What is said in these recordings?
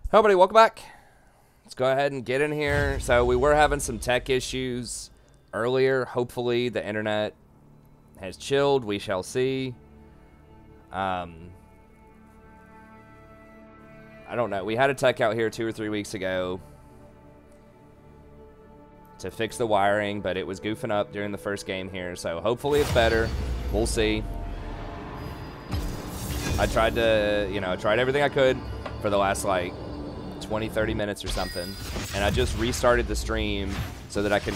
Hello, everybody. Welcome back. Let's go ahead and get in here. So we were having some tech issues earlier. Hopefully the internet has chilled. We shall see. I don't know. We had a tech out here 2 or 3 weeks ago to fix the wiring, but it was goofing up during the first game here. So hopefully it's better. We'll see. I tried to, I tried everything I could for the last, 20-30 minutes or something, and I just restarted the stream so that I can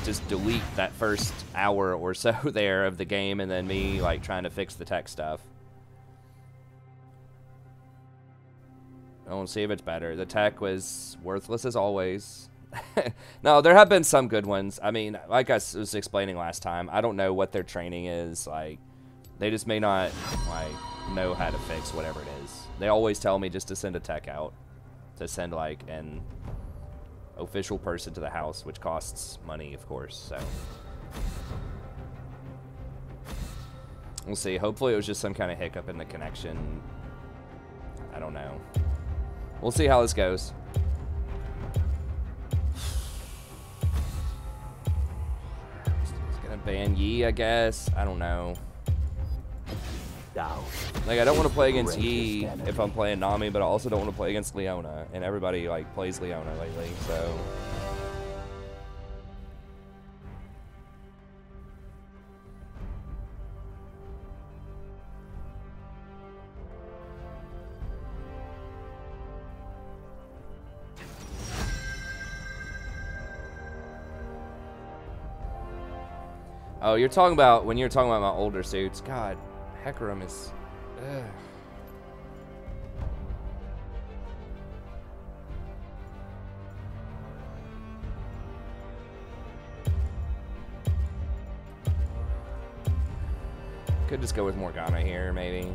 just delete that first hour or so there of the game, and then me trying to fix the tech stuff. I want to see if it's better. The tech was worthless as always. No, there have been some good ones. I mean, like I was explaining last time, I don't know what their training is. They just may not know how to fix whatever it is. They always tell me just to send a tech out, to send an official person to the house, which costs money, of course. So we'll see. Hopefully it was just some kind of hiccup in the connection. I don't know. We'll see how this goes. It's gonna ban Yi, I guess. I don't know. I don't want to play against Yi if I'm playing Nami, but I also don't want to play against Leona, and everybody plays Leona lately, so. Oh, you're talking about when you're talking about my older suits. God, Hecarim is. Ugh. Could just go with Morgana here, maybe.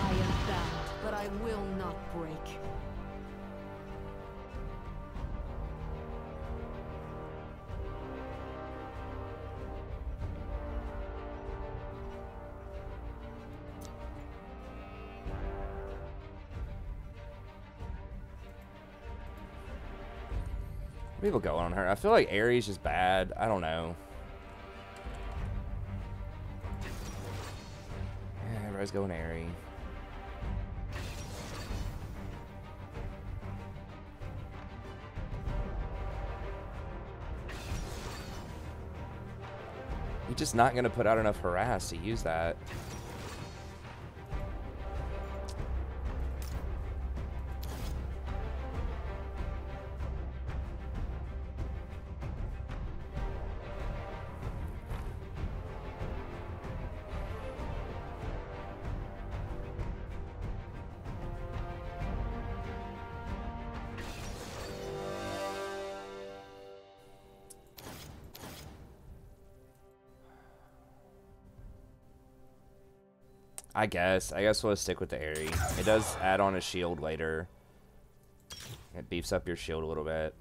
I am bound, but I will not break. People go on her. I feel like Ares is bad. I don't know. Yeah, everybody's going Ares. You're just not going to put out enough harass to use that. I guess we'll stick with the Aerie. It does add on a shield later. It beefs up your shield a little bit.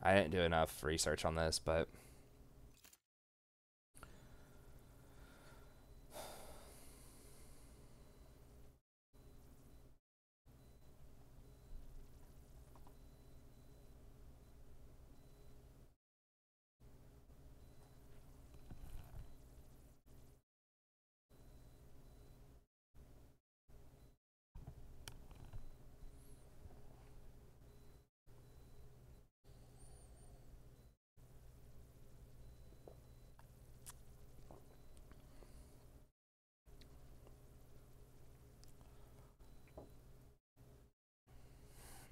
I didn't do enough research on this, but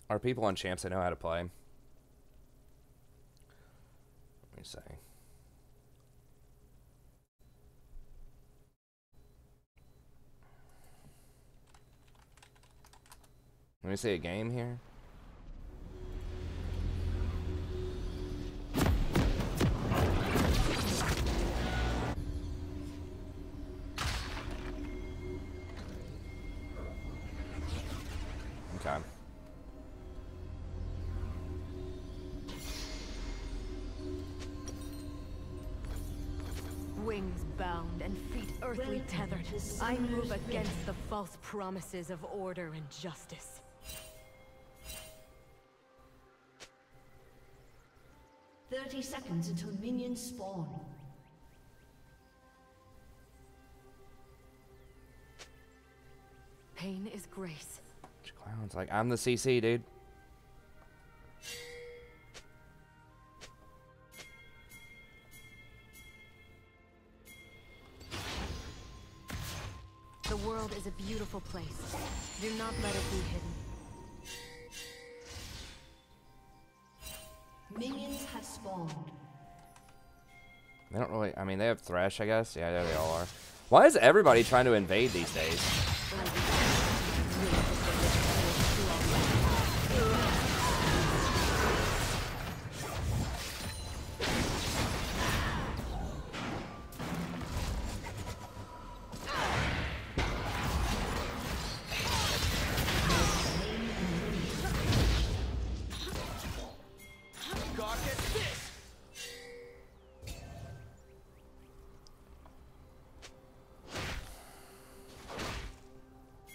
are people on champs that know how to play? Let me see. Let me see a game here. and feet earthly tethered. I move against the false promises of order and justice. "30 seconds until minions spawn." Pain is grace. Clown's like, I'm the CC, dude. The world is a beautiful place. Do not let it be hidden. Minions have spawned. They don't really, I mean, they have Thresh, I guess. Yeah, there they all are. Why is everybody trying to invade these days?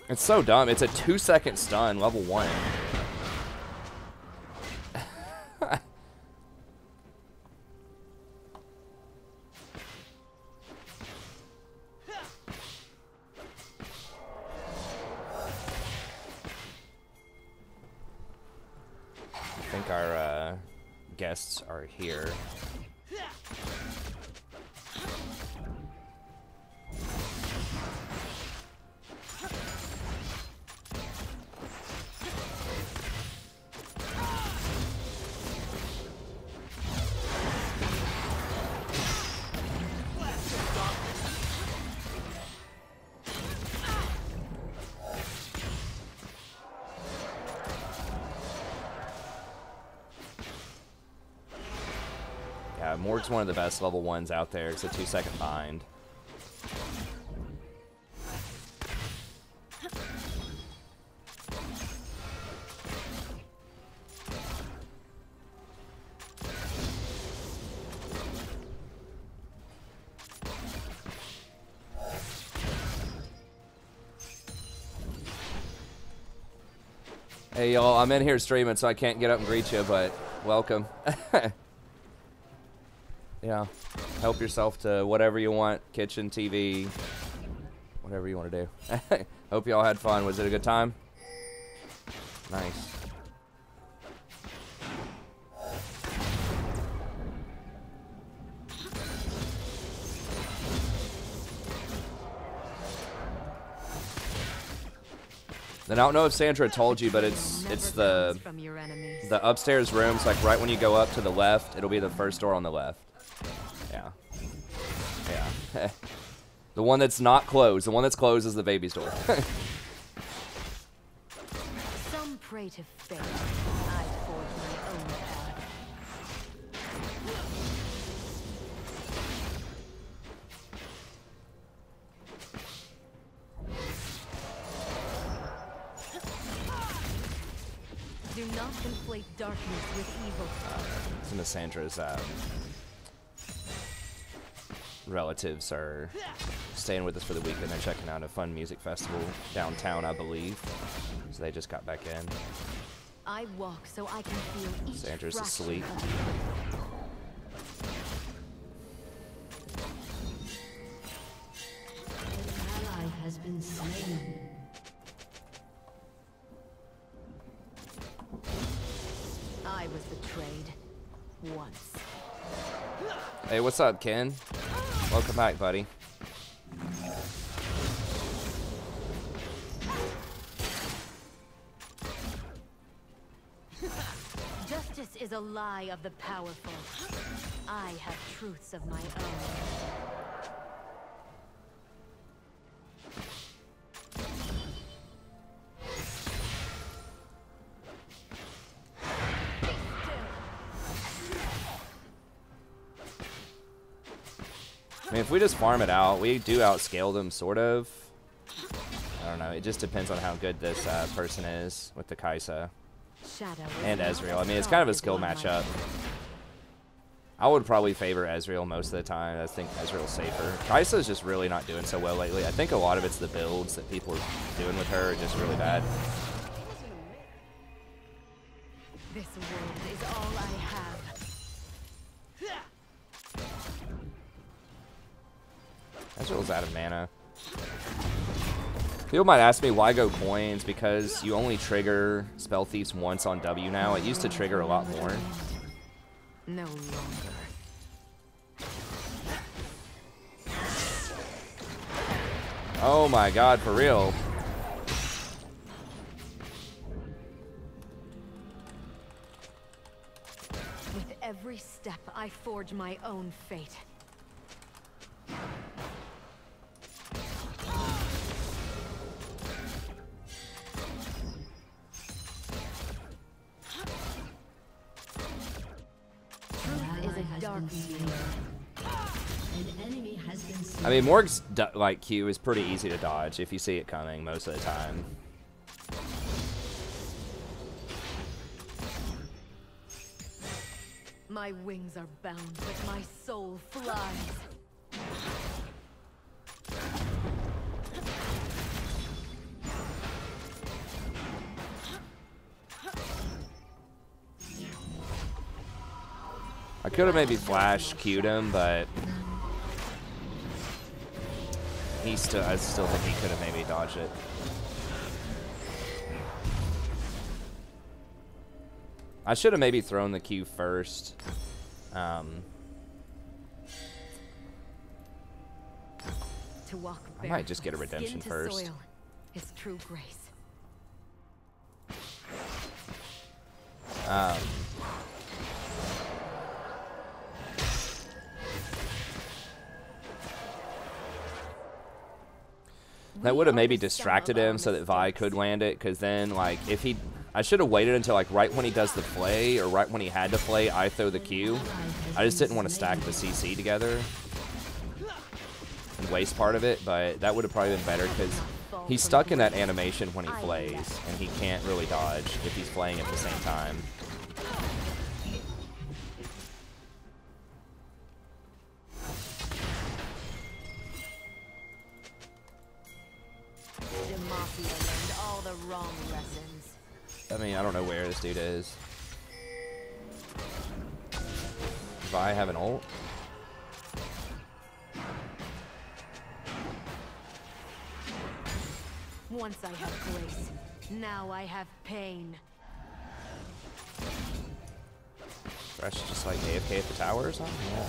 It's so dumb. It's a 2-second stun, level 1. I think our guests are here. Yeah, Morg's one of the best level 1s out there. It's a 2-second bind. Hey y'all, I'm in here streaming, so I can't get up and greet you, but welcome. Yeah, help yourself to whatever you want, kitchen, TV, whatever you want to do. Hope y'all had fun. Was it a good time? Nice. And I don't know if Sandra told you, but it's the upstairs rooms, like right when you go up to the left, it'll be the first door on the left. Yeah. Yeah. The one that's not closed. The one that's closed is the baby's door. Some pray to fate. I forge my own path. Do not conflate darkness with evil. Some of Sandra's relatives are staying with us for the weekend. They're checking out a fun music festival downtown, I believe. So they just got back in. I walk so I can feel each Sandra's fraction asleep. of An ally has been slain. I was betrayed once. Hey, what's up, Ken? Welcome back, buddy. Justice is a lie of the powerful. I have truths of my own. I mean, if we just farm it out, we do outscale them, sort of. I don't know. It just depends on how good this person is with the Kaisa Shadow and Ezreal. I mean, it's kind of a skill matchup. I would probably favor Ezreal most of the time. I think Ezreal's safer. Kai'Sa's just really not doing so well lately. I think a lot of it's the builds that people are doing with her are just really bad. This world is all I have. Ezreal's out of mana. People might ask me why go coins, because you only trigger Spell Thieves once on W now. It used to trigger a lot more. No longer. Oh my god, for real. With every step, I forge my own fate. I mean, Morg's like Q is pretty easy to dodge if you see it coming most of the time. My wings are bound, but my soul flies. I could have maybe flash Q'd him, but I still think he could have maybe dodged it. I should have maybe thrown the Q first. To walk I might just get a redemption first. Soil is true grace. That would have maybe distracted him so that Vi could land it, because then, like, if he... I should have waited until, like, right when he does the play, or right when he had to play, I throw the Q. I just didn't want to stack the CC together and waste part of it, but that would have probably been better, because he's stuck in that animation when he plays, and he can't really dodge if he's playing at the same time. Learned all the wrong lessons. I mean, I don't know where this dude is. Vi have an ult? Once I have grace, now I have pain. Fresh just like AFK at the tower or something? Yeah.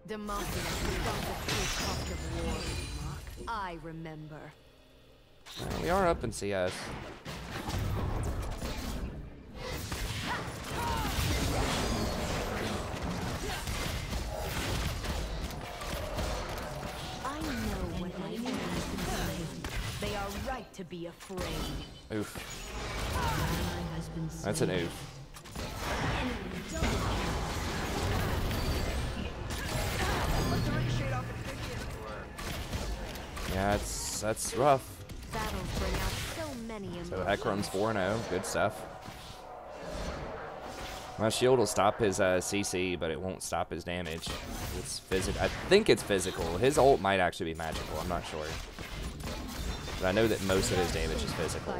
Demacia forgot the true cost of war. I remember. We are up in CS. I know what my enemies can say. They are right to be afraid. Oof. That's an oof. Yeah, that's rough. Battles bring out so many emotions. So Ekron's 4-0, good stuff. My shield will stop his CC, but it won't stop his damage. It's physical. I think it's physical. His ult might actually be magical. I'm not sure. But I know that most of his damage is physical.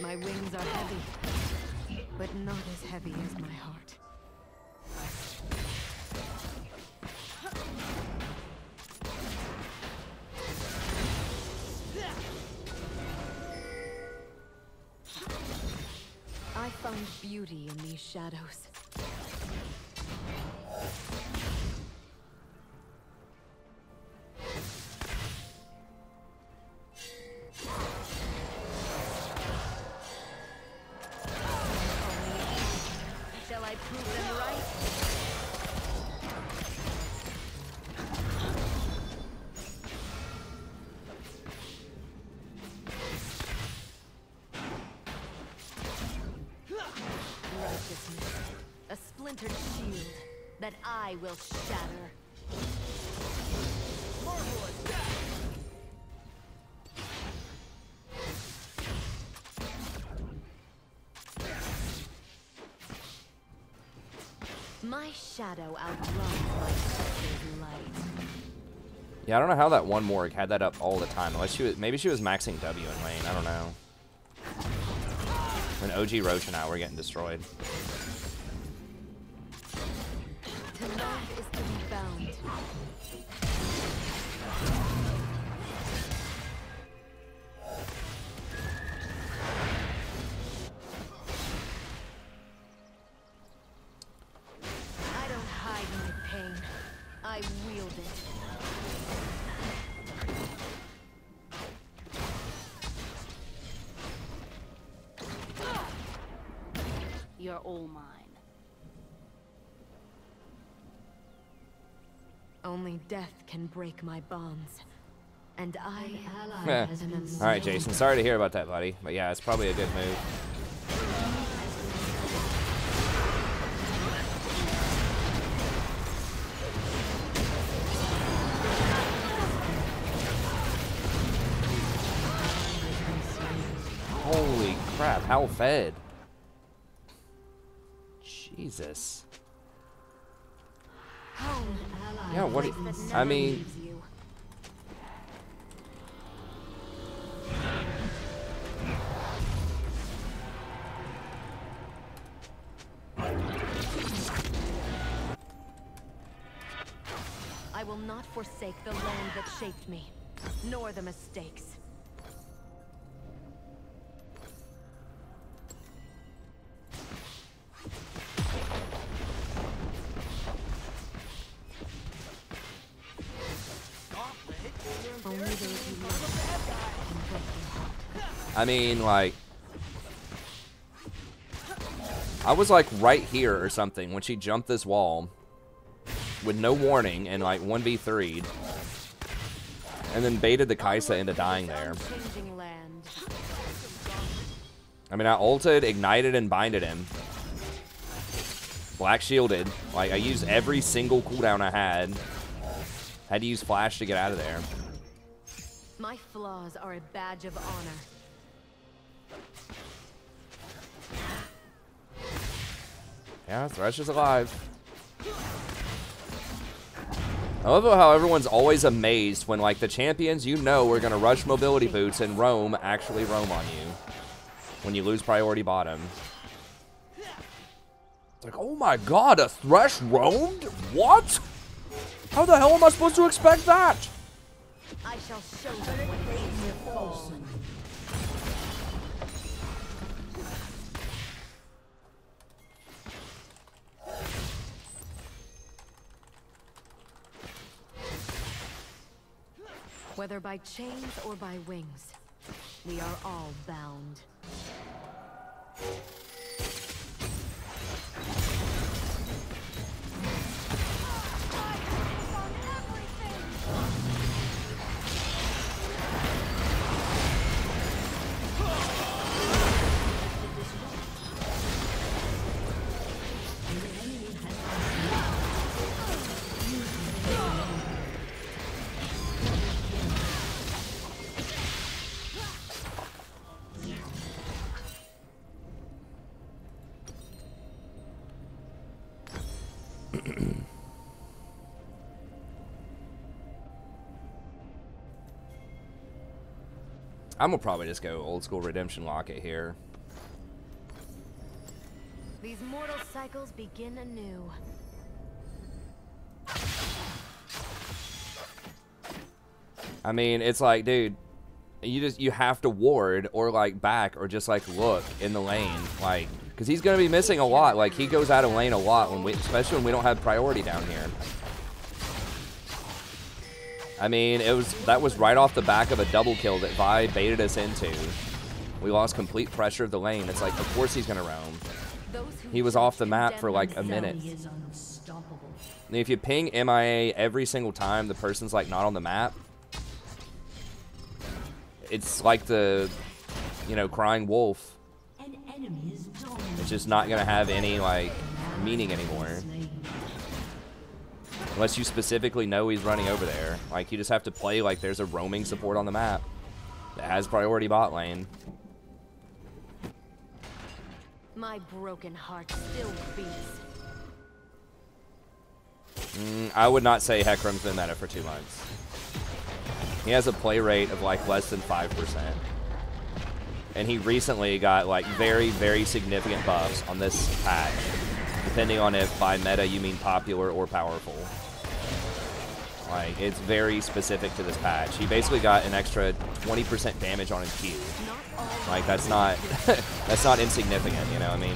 My wings are heavy, but not as heavy as my heart. I found beauty in these shadows. Shall I prove them right? that I will shatter. My shadow outruns my sister's light. Yeah, I don't know how that one Morg had that up all the time. Unless she was, maybe she was maxing W in lane. I don't know. When OG Roach and I were getting destroyed. To love is to be bound. I don't hide my pain. I wield it. You're all mine. Only death can break my bonds. And I Yeah. has been All right, Jason. Sorry to hear about that, buddy. But yeah, it's probably a good move. Holy crap, how fed. Jesus. Yeah, what do you, I mean, I will not forsake the land that shaped me, nor the mistakes. Only those who love can break your heart. I mean, like, I was like right here or something when she jumped this wall with no warning and like 1v3'd and then baited the Kaisa into dying there. Changing land. I mean, I ulted, ignited, and binded him. Black shielded. Like, I used every single cooldown I had. Had to use flash to get out of there. My flaws are a badge of honor. Yeah, Thresh is alive. I love how everyone's always amazed when, like, the champions you know are going to rush mobility boots and roam actually roam on you when you lose priority bottom. It's like, oh my god, a Thresh roamed? What? How the hell am I supposed to expect that? I shall show them what they fall. Whether by chains or by wings, we are all bound. I'm gonna probably just go old school redemption locket here. These mortal cycles begin anew. I mean, it's like, dude, you have to ward or like back or just like look in the lane, like, because he's gonna be missing a lot. Like, he goes out of lane a lot when especially when we don't have priority down here. I mean, that was right off the back of a double kill that Vi baited us into. We lost complete pressure of the lane. It's like, of course he's gonna roam. He was off the map for like a minute. And if you ping MIA every single time the person's like not on the map, it's like the, you know, crying wolf. It's just not gonna have any like meaning anymore. Unless you specifically know he's running over there. Like, you just have to play like there's a roaming support on the map that has priority bot lane. My broken heart still beats. I would not say Hecarim's been meta for 2 months. He has a play rate of like less than 5%. And he recently got like very, very significant buffs on this patch, depending on if by meta you mean popular or powerful. Like, it's very specific to this patch. He basically got an extra 20% damage on his Q. Like, that's not that's not insignificant, you know what I mean?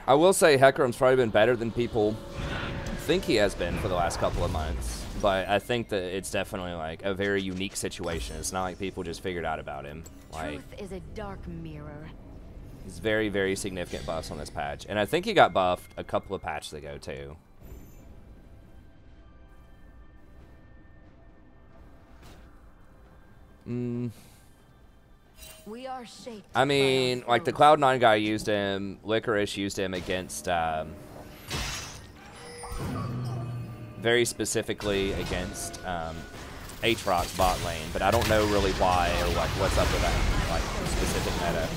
I will say Hecarim's probably been better than people think he has been for the last couple of months, but I think that it's definitely like a very unique situation. It's not like people just figured out about him. Like, Truth is a dark mirror. he's very, very significant buffs on this patch, and I think he got buffed a couple of patches ago too. We are shaped. I mean, like the Cloud9 guy used him, Licorice used him against, very specifically against Aatrox's bot lane, but I don't know really why or like what's up with that like specific meta.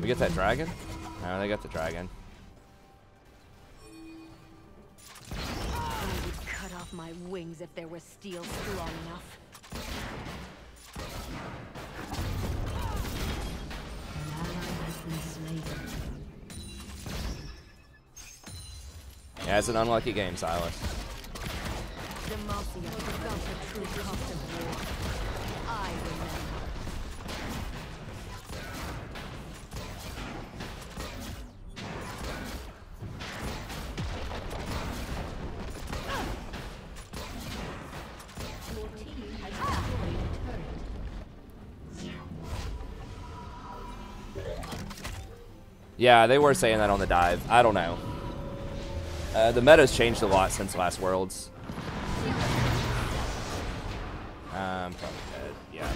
We get that dragon? No, they got the dragon. I would cut off my wings if there was steel strong enough. Yeah, it's an unlucky game, Silas. Demacia felt the true cost of war. I remember. Yeah, they were saying that on the dive. I don't know. The meta's changed a lot since last Worlds. Probably dead. Yeah.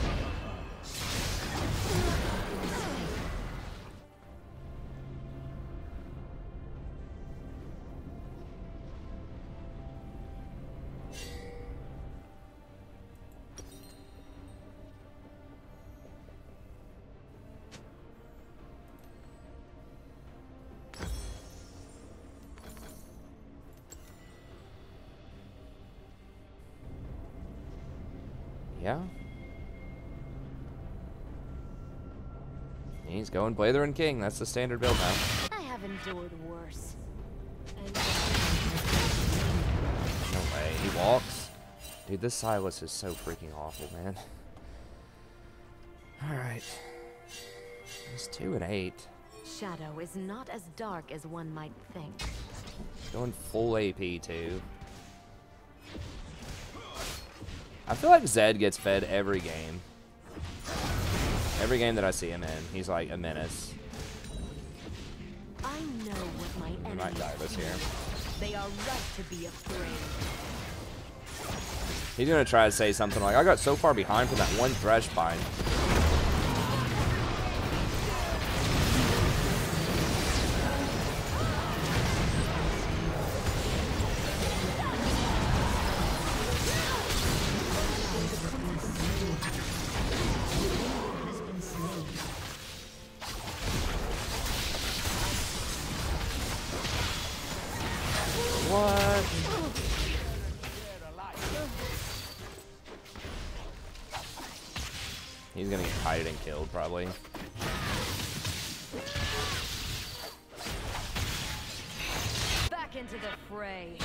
Yeah. He's going Blather and King. That's the standard build now. I have endured worse. No way. He walks? Dude, this Silas is so freaking awful, man. Alright. He's 2 and 8. Shadow is not as dark as one might think. Going full AP, too. I feel like Zed gets fed every game. Every game that I see him in, he's like a menace. I know what my enemies He might die this do. year. They are right to be afraid. He's gonna try to say something like, I got so far behind from that one Thresh bind. kited and killed, probably. Back into the fray.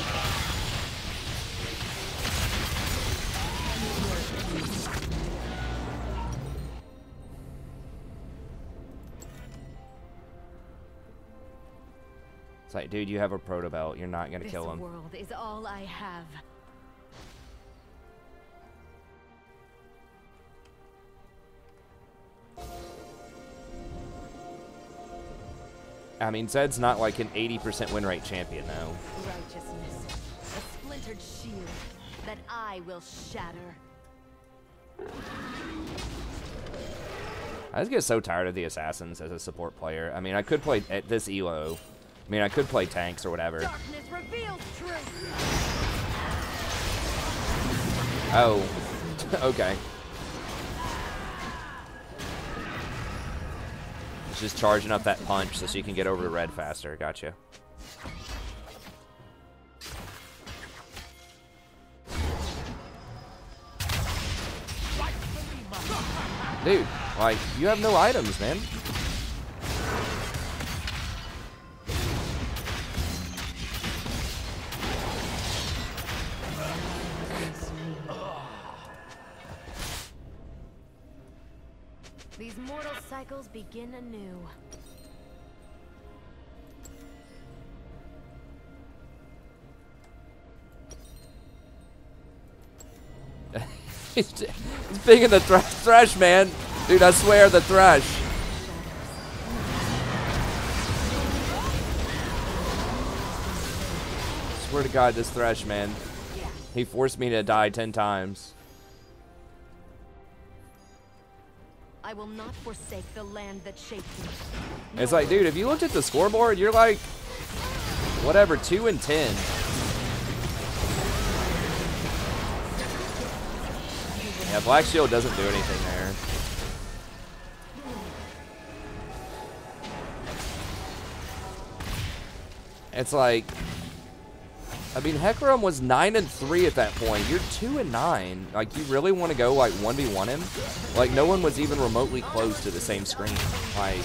It's like, dude, you have a proto belt. You're not gonna kill him. This world is all I have. I mean, Zed's not like an 80% win rate champion, though. Righteousness, a splintered shield that I will shatter. I just get so tired of the assassins as a support player. I mean, I could play at this elo. I mean, I could play tanks or whatever. Darkness reveals truth. Oh, okay. It's just charging up that punch so she can get over to red faster. Gotcha. Dude, like, you have no items, man. These mortal cycles begin anew. He's big in the thrash, man. Dude, I swear, the thrash. Swear to God, this thrash, man. He forced me to die 10 times. I will not forsake the land that shaped me. It's like, dude, if you looked at the scoreboard, you're like, whatever, 2 and 10. Yeah, Black Shield doesn't do anything there. It's like, I mean, Hecarim was 9 and 3 at that point. You're 2 and 9. Like, you really want to go like 1v1 him? Like, no one was even remotely close to the same screen. Like,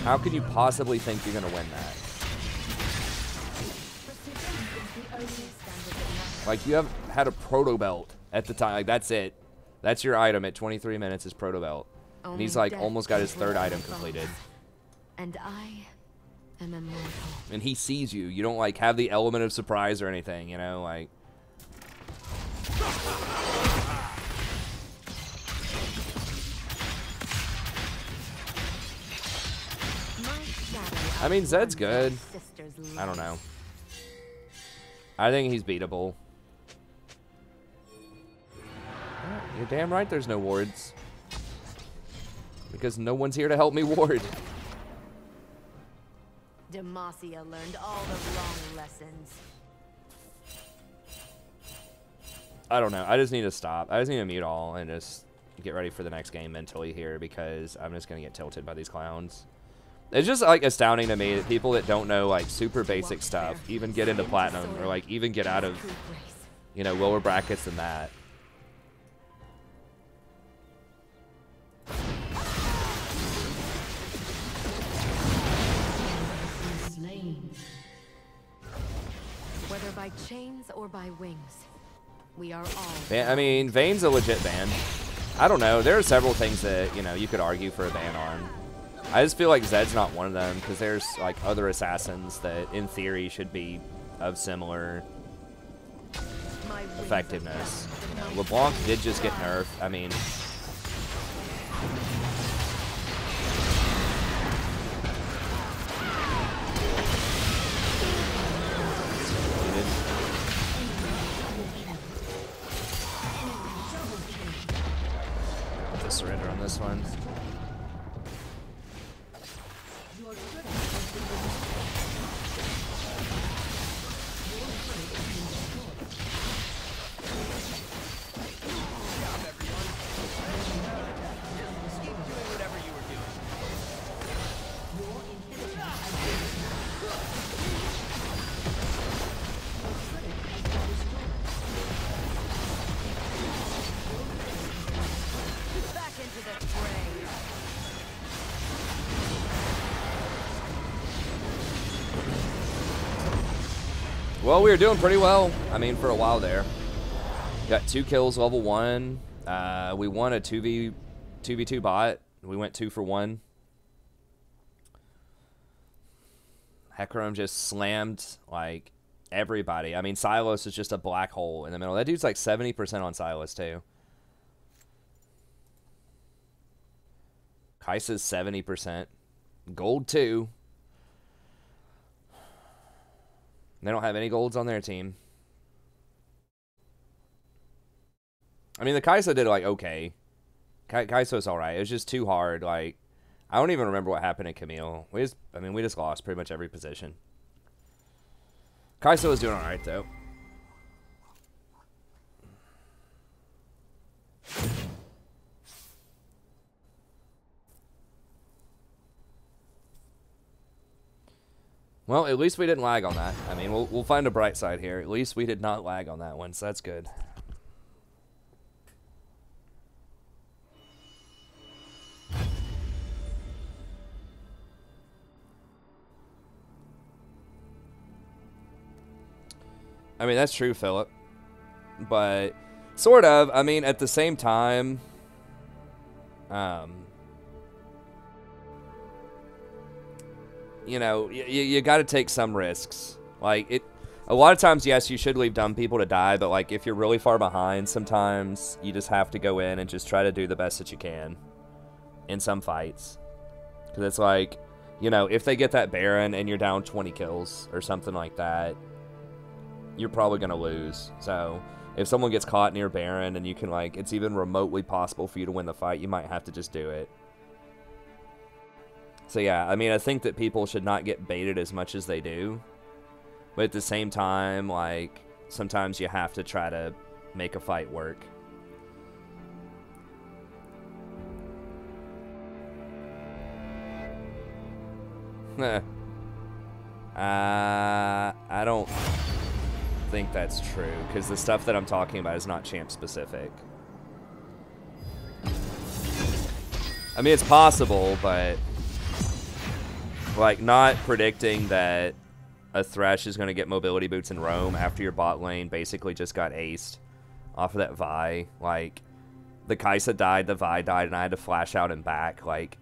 how can you possibly think you're gonna win that? Like, you have had a proto belt at the time. Like, that's it. That's your item at 23 minutes is proto belt. And he's like almost got his 3rd item completed. And I am immortal. And he sees you. You don't like have the element of surprise or anything, you know, like. I mean, Zed's good. I don't know. I think he's beatable. You're damn right there's no wards. Because no one's here to help me ward. Demacia learned all the wrong lessons. I don't know. I just need to stop. I just need to mute all and just get ready for the next game mentally here because I'm just going to get tilted by these clowns. It's just like astounding to me that people that don't know like super basic stuff even get into platinum or like even get out of, you know, lower brackets than that. Whether by chains or by wings, we are all. I mean, Vayne's a legit ban. I don't know. There are several things that, you know, you could argue for a ban on. I just feel like Zed's not one of them because there's like other assassins that in theory should be of similar effectiveness. You know, LeBlanc did just get nerfed. I mean, surrender on this one. Well, we were doing pretty well. I mean, for a while there. Got 2 kills, level 1. We won a 2v2 bot. We went 2 for 1. Hecarim just slammed, like, everybody. I mean, Silos is just a black hole in the middle. That dude's like 70% on Silas, too. Kai'Sa's 70%. Gold 2. They don't have any golds on their team. I mean, the Kai'Sa did, like, okay. Kai'Sa's alright. It was just too hard, like... I don't even remember what happened to Camille. We just lost pretty much every position. Kai'Sa was doing alright, though. Well, at least we didn't lag on that. I mean, we'll find a bright side here. At least we did not lag on that one, so that's good. I mean, that's true, Philip. But, sort of. I mean, at the same time, you know, you got to take some risks. Like, a lot of times, yes, you should leave dumb people to die, but, like, if you're really far behind, sometimes you just have to go in and just try to do the best that you can in some fights. Because it's like, you know, if they get that Baron and you're down 20 kills or something like that, you're probably going to lose. So, if someone gets caught near Baron and you can, like, it's even remotely possible for you to win the fight, you might have to just do it. So, yeah, I mean, I think that people should not get baited as much as they do. But at the same time, like, sometimes you have to try to make a fight work. I don't think that's true, because the stuff that I'm talking about is not champ specific. I mean, it's possible, but like, not predicting that a Thresh is going to get mobility boots in Rome after your bot lane basically just got aced off of that Vi. Like, the Kai'Sa died, the Vi died, and I had to flash out and back. Like,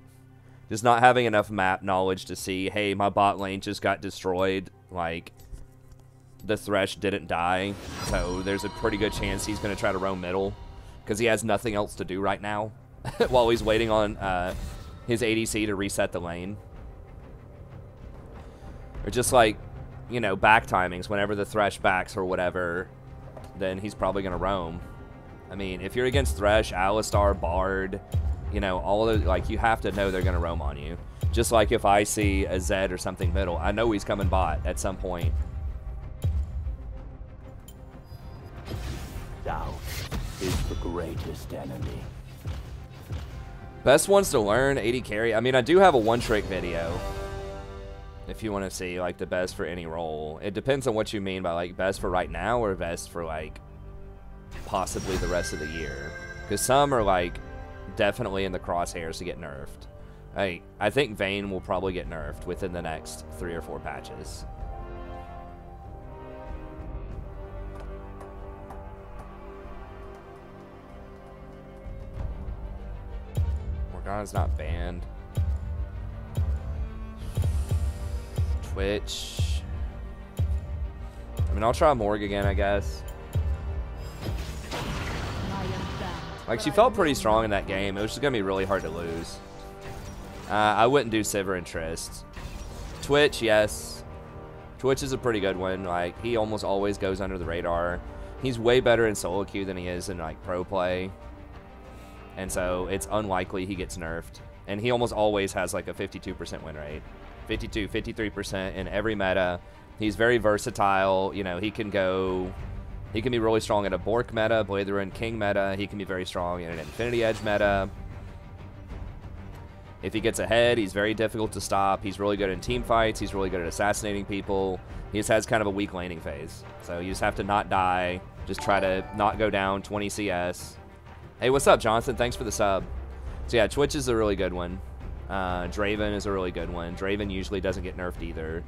just not having enough map knowledge to see, hey, my bot lane just got destroyed. Like, the Thresh didn't die, so there's a pretty good chance he's going to try to roam middle, because he has nothing else to do right now while he's waiting on his ADC to reset the lane. Or just like, you know, back timings, whenever the Thresh backs or whatever, then he's probably going to roam. I mean, if you're against Thresh, Alistar, Bard, you know, all of the, like, you have to know they're going to roam on you. Just like if I see a Zed or something middle, I know he's coming bot at some point. Doubt is the greatest enemy. Best ones to learn, AD carry. I mean, I do have a one-trick video. If you want to see, like, the best for any role. It depends on what you mean by, like, best for right now or best for, like, possibly the rest of the year. Because some are, like, definitely in the crosshairs to get nerfed. I think Vayne will probably get nerfed within the next 3 or 4 patches. Morgana's not banned. Twitch. I mean, I'll try Morg again, I guess. Like, she felt pretty strong in that game. It was just going to be really hard to lose. I wouldn't do Sivir and Trist. Twitch, yes. Twitch is a pretty good one. Like, he almost always goes under the radar. He's way better in solo queue than he is in, like, pro play. And so, it's unlikely he gets nerfed. And he almost always has, like, a 52% win rate. 52, 53% in every meta. He's very versatile. You know, he can be really strong in a Bork meta, Blade the Ruined King meta. He can be very strong in an Infinity Edge meta. If he gets ahead, he's very difficult to stop. He's really good in team fights. He's really good at assassinating people. He just has kind of a weak laning phase. So you just have to not die. Just try to not go down 20 CS. Hey, what's up, Johnson? Thanks for the sub. So yeah, Twitch is a really good one. Draven is a really good one. Draven usually doesn't get nerfed either.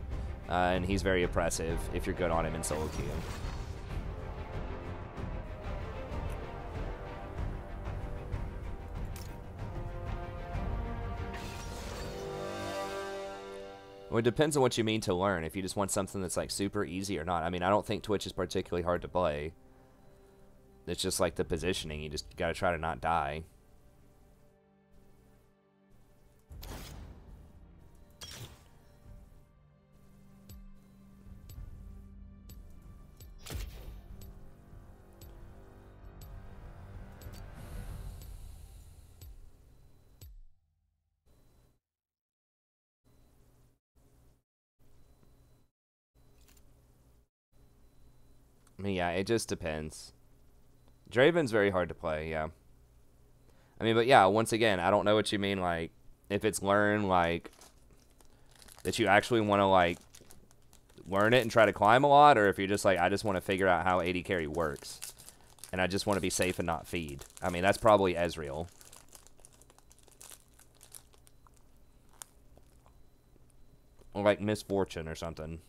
and he's very oppressive if you're good on him in solo queue. Well, it depends on what you mean to learn. If you just want something that's like super easy or not. I mean, I don't think Twitch is particularly hard to play. It's just like the positioning. You just gotta try to not die. I mean, yeah, it just depends. Draven's very hard to play, yeah. I mean, but yeah, once again, I don't know what you mean, like, if it's learn, like, that you actually want to, like, learn it and try to climb a lot, or if you're just like, I just want to figure out how AD carry works, and I just want to be safe and not feed. I mean, that's probably Ezreal. Or, like, Misfortune or something.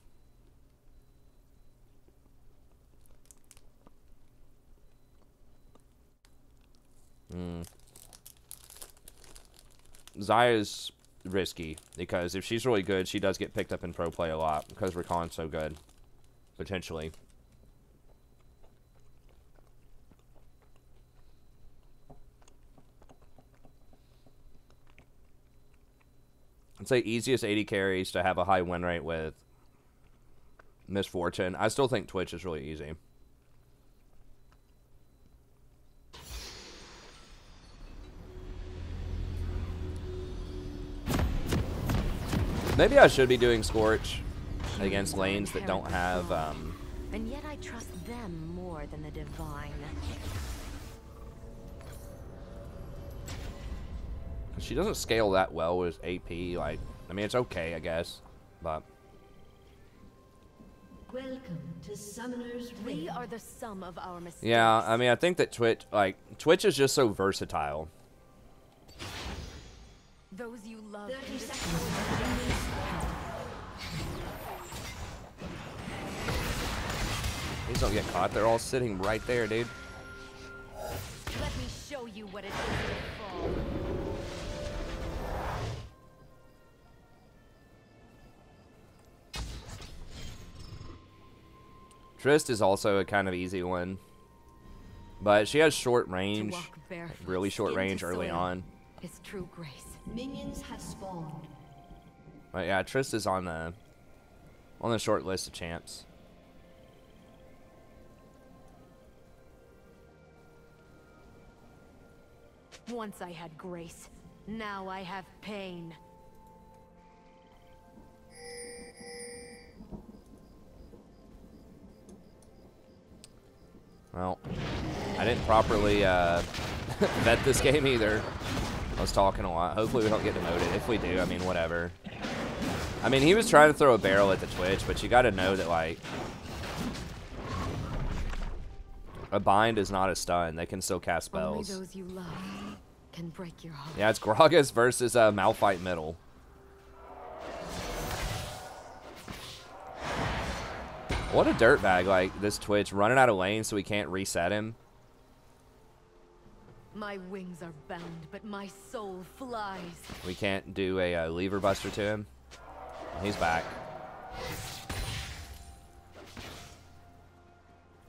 Zaya's risky, because if she's really good, she does get picked up in pro play a lot, because Rakan's so good. Potentially. I'd say easiest AD carries to have a high win rate with Misfortune. I still think Twitch is really easy. Maybe I should be doing Scorch against lanes that don't have, And yet I trust them more than the divine. She doesn't scale that well with AP, like, I mean, it's okay, I guess, but... Welcome to Summoner's Rift. We are the sum of our mistakes. Yeah, I mean, I think that Twitch is just so versatile. Those you love 30 seconds. Please don't get caught. They're all sitting right there, dude. Let me show you what it is to fall. Trist is also a kind of easy one. But she has short range. Really short range early on. His true grace. Minions have spawned. But yeah, Trist is on the short list of champs. Once I had grace, now I have pain. Well, I didn't properly vet this game either. I was talking a lot. Hopefully we don't get demoted. If we do, I mean, whatever. I mean, he was trying to throw a barrel at the Twitch, but you got to know that, like, a bind is not a stun. They can still cast spells. Only those you love can break your heart. Yeah, it's Gragas versus Malphite middle. What a dirtbag, like, this Twitch. Running out of lane so we can't reset him. My wings are bound, but my soul flies. We can't do a lever buster to him. He's back.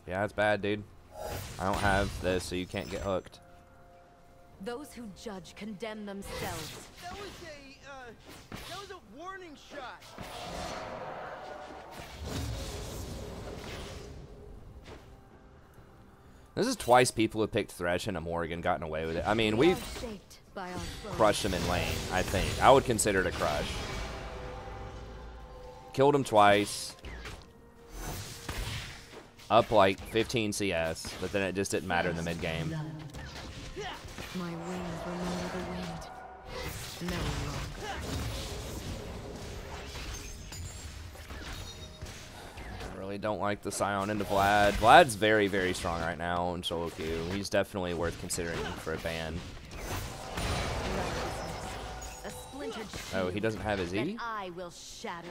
Yeah, it's bad, dude. I don't have this, so you can't get hooked. Those who judge condemn themselves. That was a warning shot. This is twice people have picked Thresh and a Morgan gotten away with it. I mean, we've crushed him in lane, I think. I would consider it a crush. Killed him twice. Up like 15 CS, but then it just didn't matter in the mid game. My wings remember the wind. Never wrong. I really don't like the Scion into Vlad. Vlad's very, very strong right now in solo queue. He's definitely worth considering for a ban. A splintered Oh, he doesn't have his E? I will shatter.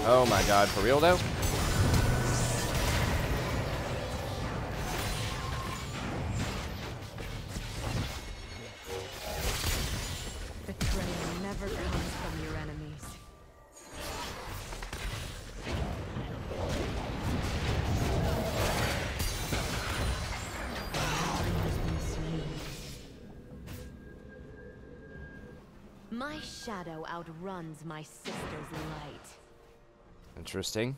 Oh my god, for real though? Betrayal never comes from your enemies. My shadow outruns my sister's light. Interesting.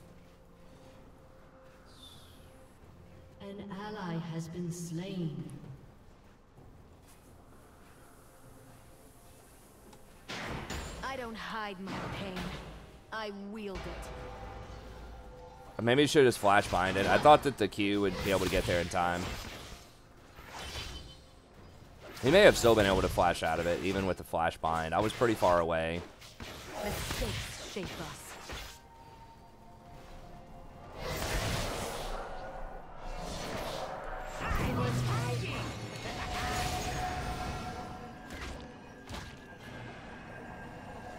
An ally has been slain. I don't hide my pain. I wield it. Maybe you should just flash bind it. I thought that the Q would be able to get there in time. He may have still been able to flash out of it, even with the flash bind. I was pretty far away. Mistakes shape us.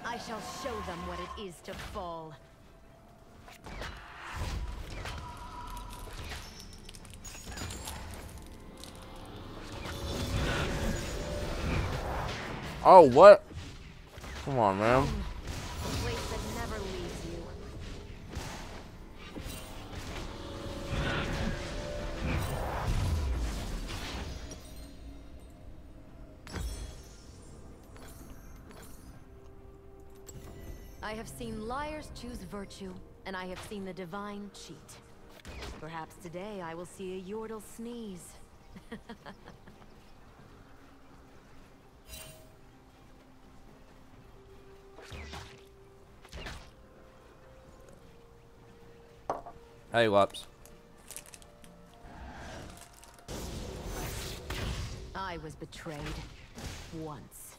I shall show them what it is to fall. Oh, what? Come on, man. The place that never leaves you. I have seen liars choose virtue, and I have seen the divine cheat. Perhaps today I will see a Yordle sneeze. Hey, whoops. I was betrayed once.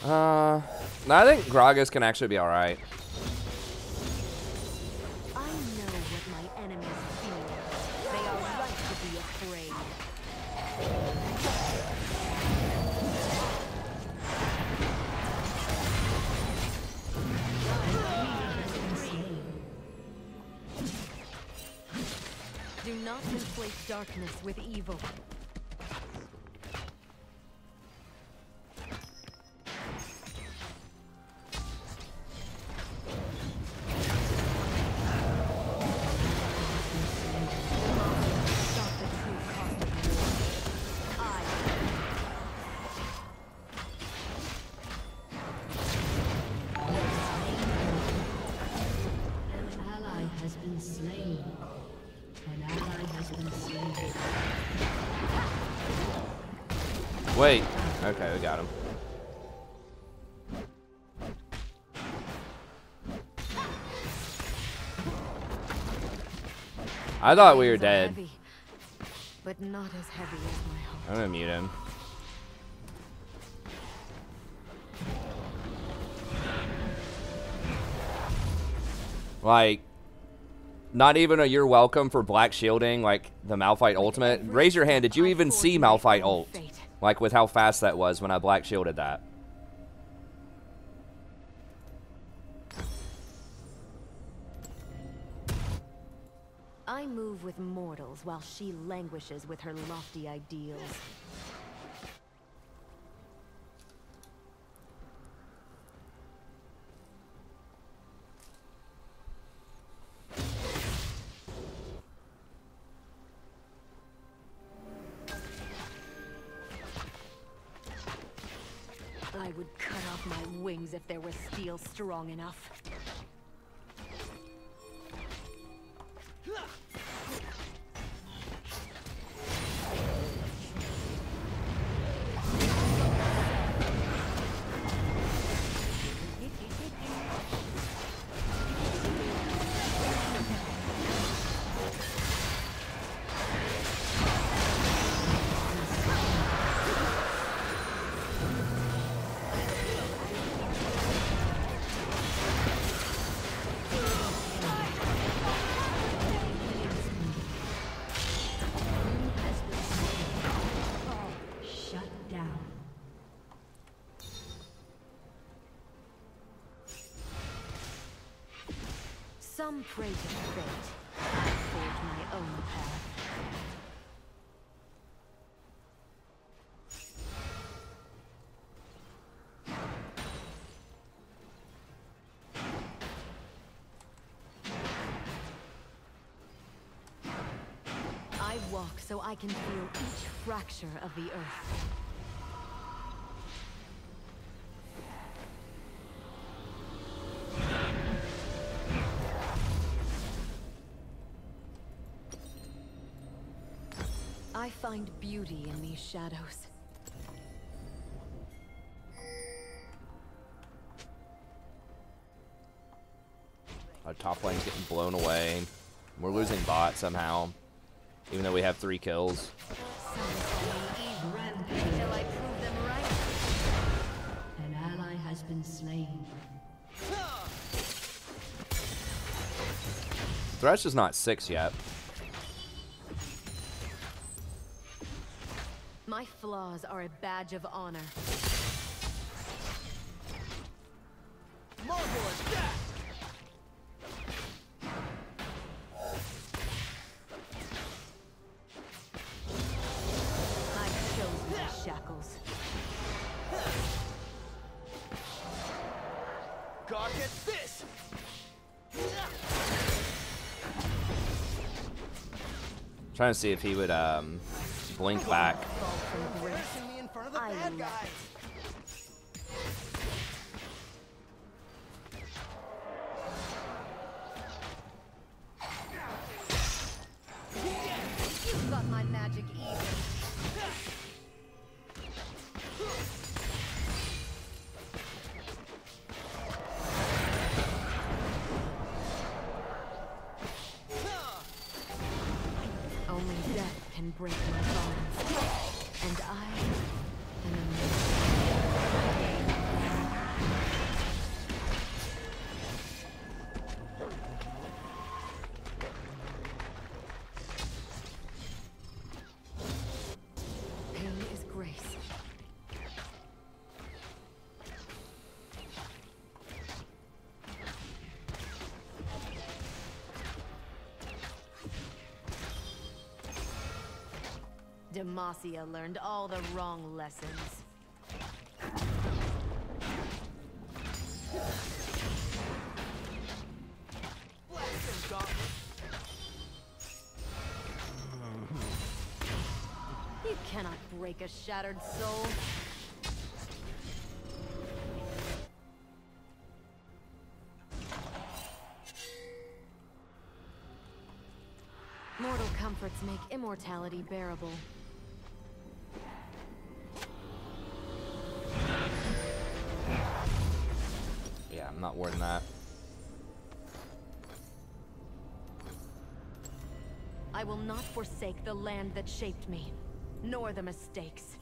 No, I think Gragas can actually be alright. I know what my enemies feel. They are right to be afraid. Do not conflate darkness with evil. Wait. Okay, we got him. I thought we were dead. Heavy, but not as heavy as my heart. I'm gonna mute him. Like, not even a you're welcome for black shielding, like the Malphite ultimate. Raise your hand, did you even see Malphite ult? Like with how fast that was when I black shielded that. I move with mortals while she languishes with her lofty ideals. I would cut off my wings if there was steel strong enough. Some pray to fate. I forge my own path. I walk so I can feel each fracture of the earth. I find beauty in these shadows. Our top lane's getting blown away. We're losing bot somehow, even though we have 3 kills. Until I prove them right. An ally has been slain. Thresh is not 6 yet. My flaws are a badge of honor. Marvelous death! I've chosen the shackles. God gets this! Trying to see if he would blink back. Fall from grace. Pressing me in front of the I bad love guys! You've got my magic even. Only death can break my bonds. And I am immortal. Pain is grace. Demacia learned all the wrong lessons. Blast him, Gauntlet! You cannot break a shattered soul. Mortal comforts make immortality bearable. Yeah, I'm not wording that. I will not forsake the land that shaped me, nor the mistakes.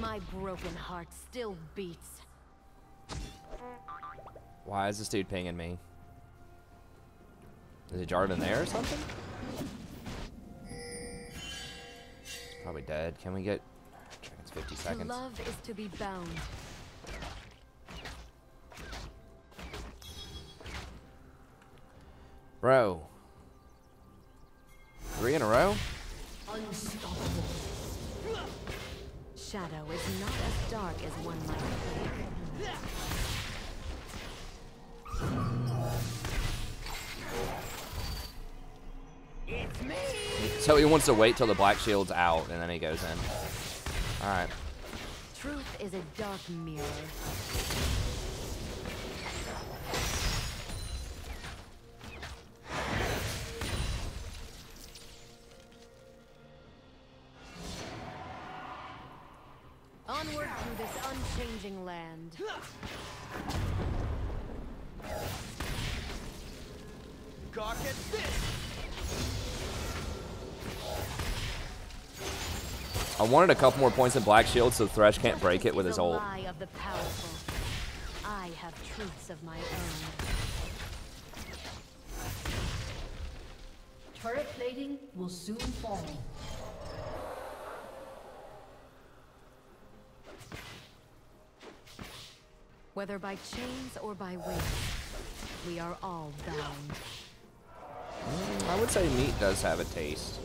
My broken heart still beats. Why is this dude pinging me? Is he jarred in there or something? Probably dead. Can we get... It's 50 To seconds. love is to be bound. Bro. 3 in a row? Unstoppable. Shadow is not as dark as one might think. It's me! So he wants to wait till the black shield's out and then he goes in. Alright. Truth is a dark mirror. Onward through this unchanging land. God gets this! I wanted a couple more points in black shield so Thresh can't break it with his Justice is ult. a lie of the powerful. I have truths of my own. Turret plating will soon fall. Whether by chains or by weight, we are all bound. I would say meat does have a taste.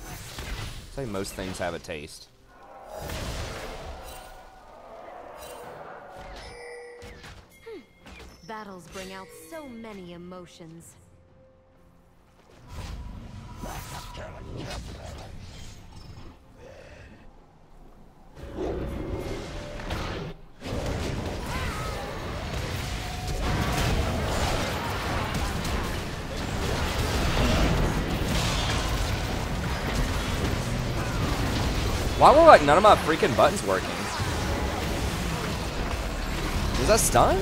I'd say most things have a taste. Battles bring out so many emotions. Why were like none of my freaking buttons working? Was that stun?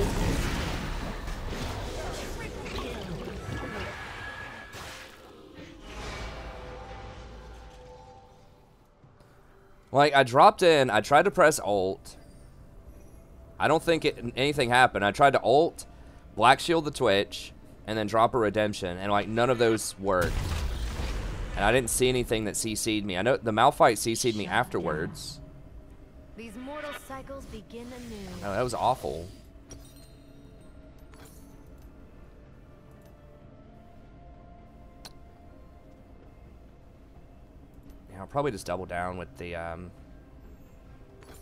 Like, I dropped in, I tried to press ult. I don't think anything happened. I tried to ult, black shield the Twitch, and then drop a redemption, and like none of those worked. And I didn't see anything that CC'd me. I know the Malphite CC'd me afterwards. These mortal cycles begin anew. Oh, that was awful. I'll probably just double down with the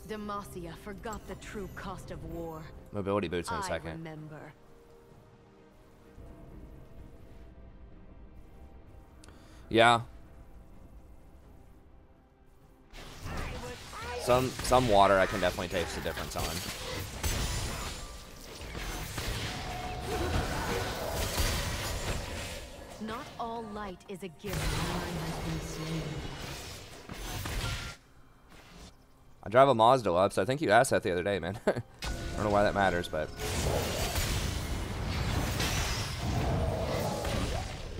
Demacia forgot the true cost of war. mobility boots in a second. I remember. Yeah. Some water I can definitely taste the difference on. Not all light is a gift. I drive a Mazda up, so I think you asked that the other day, man. I don't know why that matters, but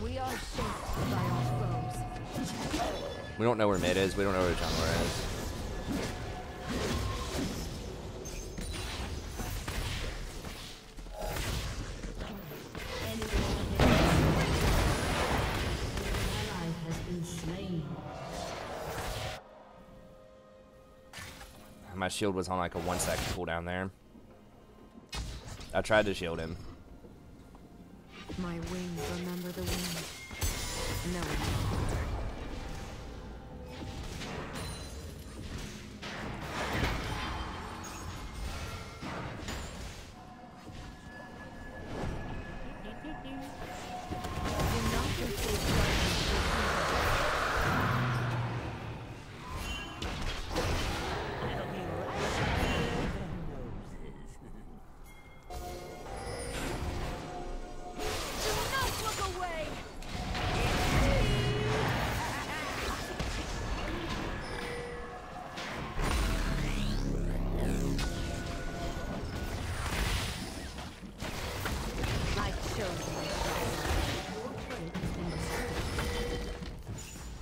We are shaped by our foes. we don't know where mid is. We don't know where jungler is. My shield was on like a 1 second cooldown there. I tried to shield him. My wings remember the wind. No one.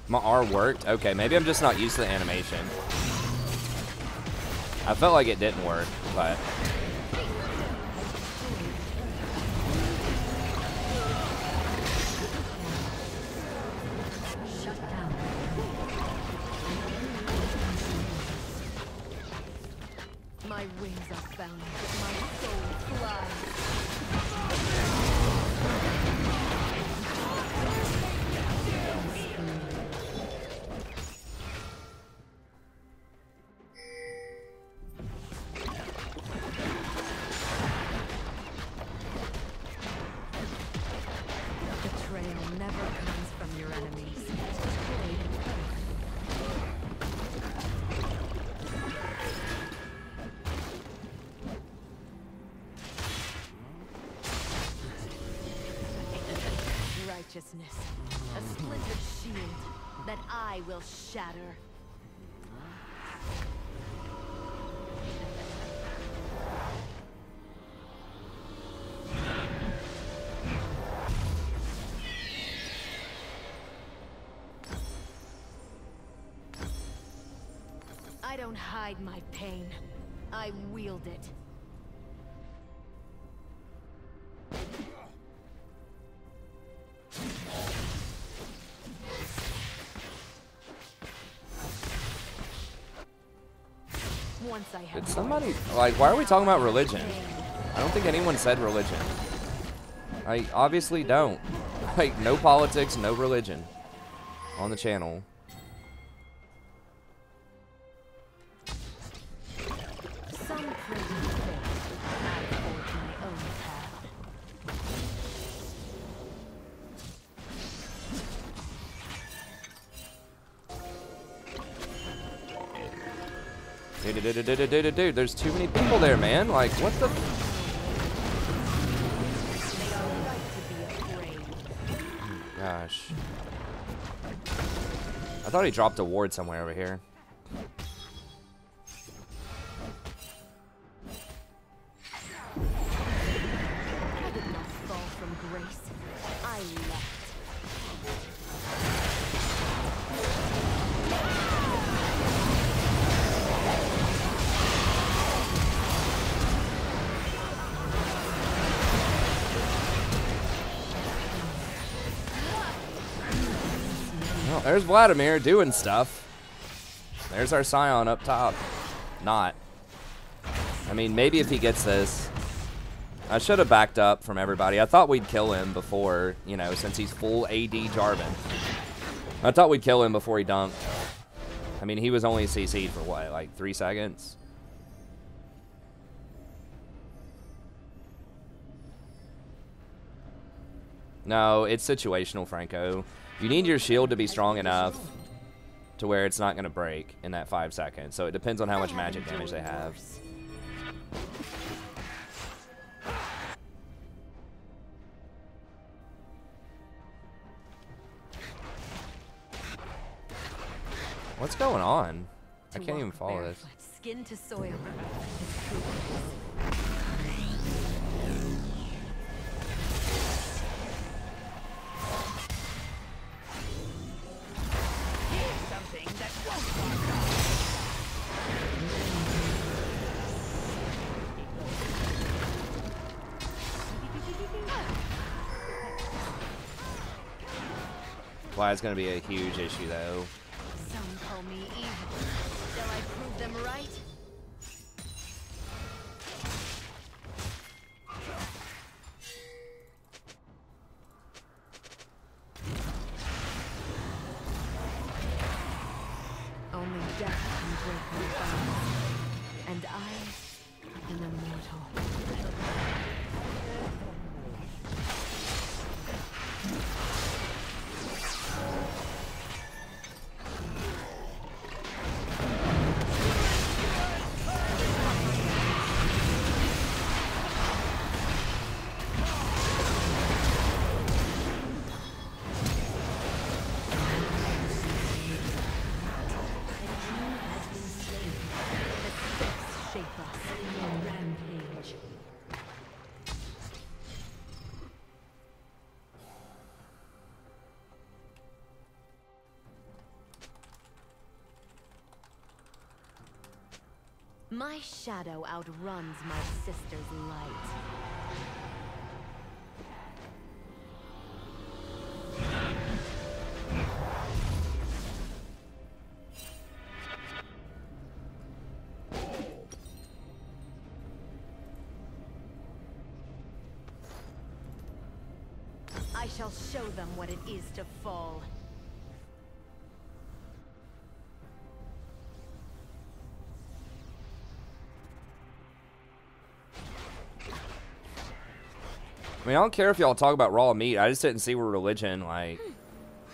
My R worked? Okay, maybe I'm just not used to the animation. I felt like it didn't work, but... My wings are bound, my soul flies. A splintered shield that I will shatter. I don't hide my pain. I wield it. Once I have Did somebody, like, why are we talking about religion? I don't think anyone said religion. I obviously don't. Like, no politics, no religion on the channel. some crazy thing, I forge my own path. Dude, there's too many people there, man. Like, what the? Gosh. I thought he dropped a ward somewhere over here. I did not fall from grace. I left. Well, there's Vladimir doing stuff. There's our Scion up top. Not. I mean, maybe if he gets this. I should have backed up from everybody. I thought we'd kill him before, you know, since he's full AD Jarvan. I thought we'd kill him before he dunked. I mean, he was only CC'd for what, like 3 seconds? No, it's situational, Franco. You need your shield to be strong enough to where it's not going to break in that 5 seconds. So it depends on how much magic damage they have. What's going on? I can't even follow this. Skin to soil. Vlad's going to be a huge issue, though. Some call me evil. Shall I prove them right? Only death can break my bones. And I am immortal. My shadow outruns my sister's light. I shall show them what it is to fall. I mean, I don't care if y'all talk about raw meat. I just didn't see where religion, like,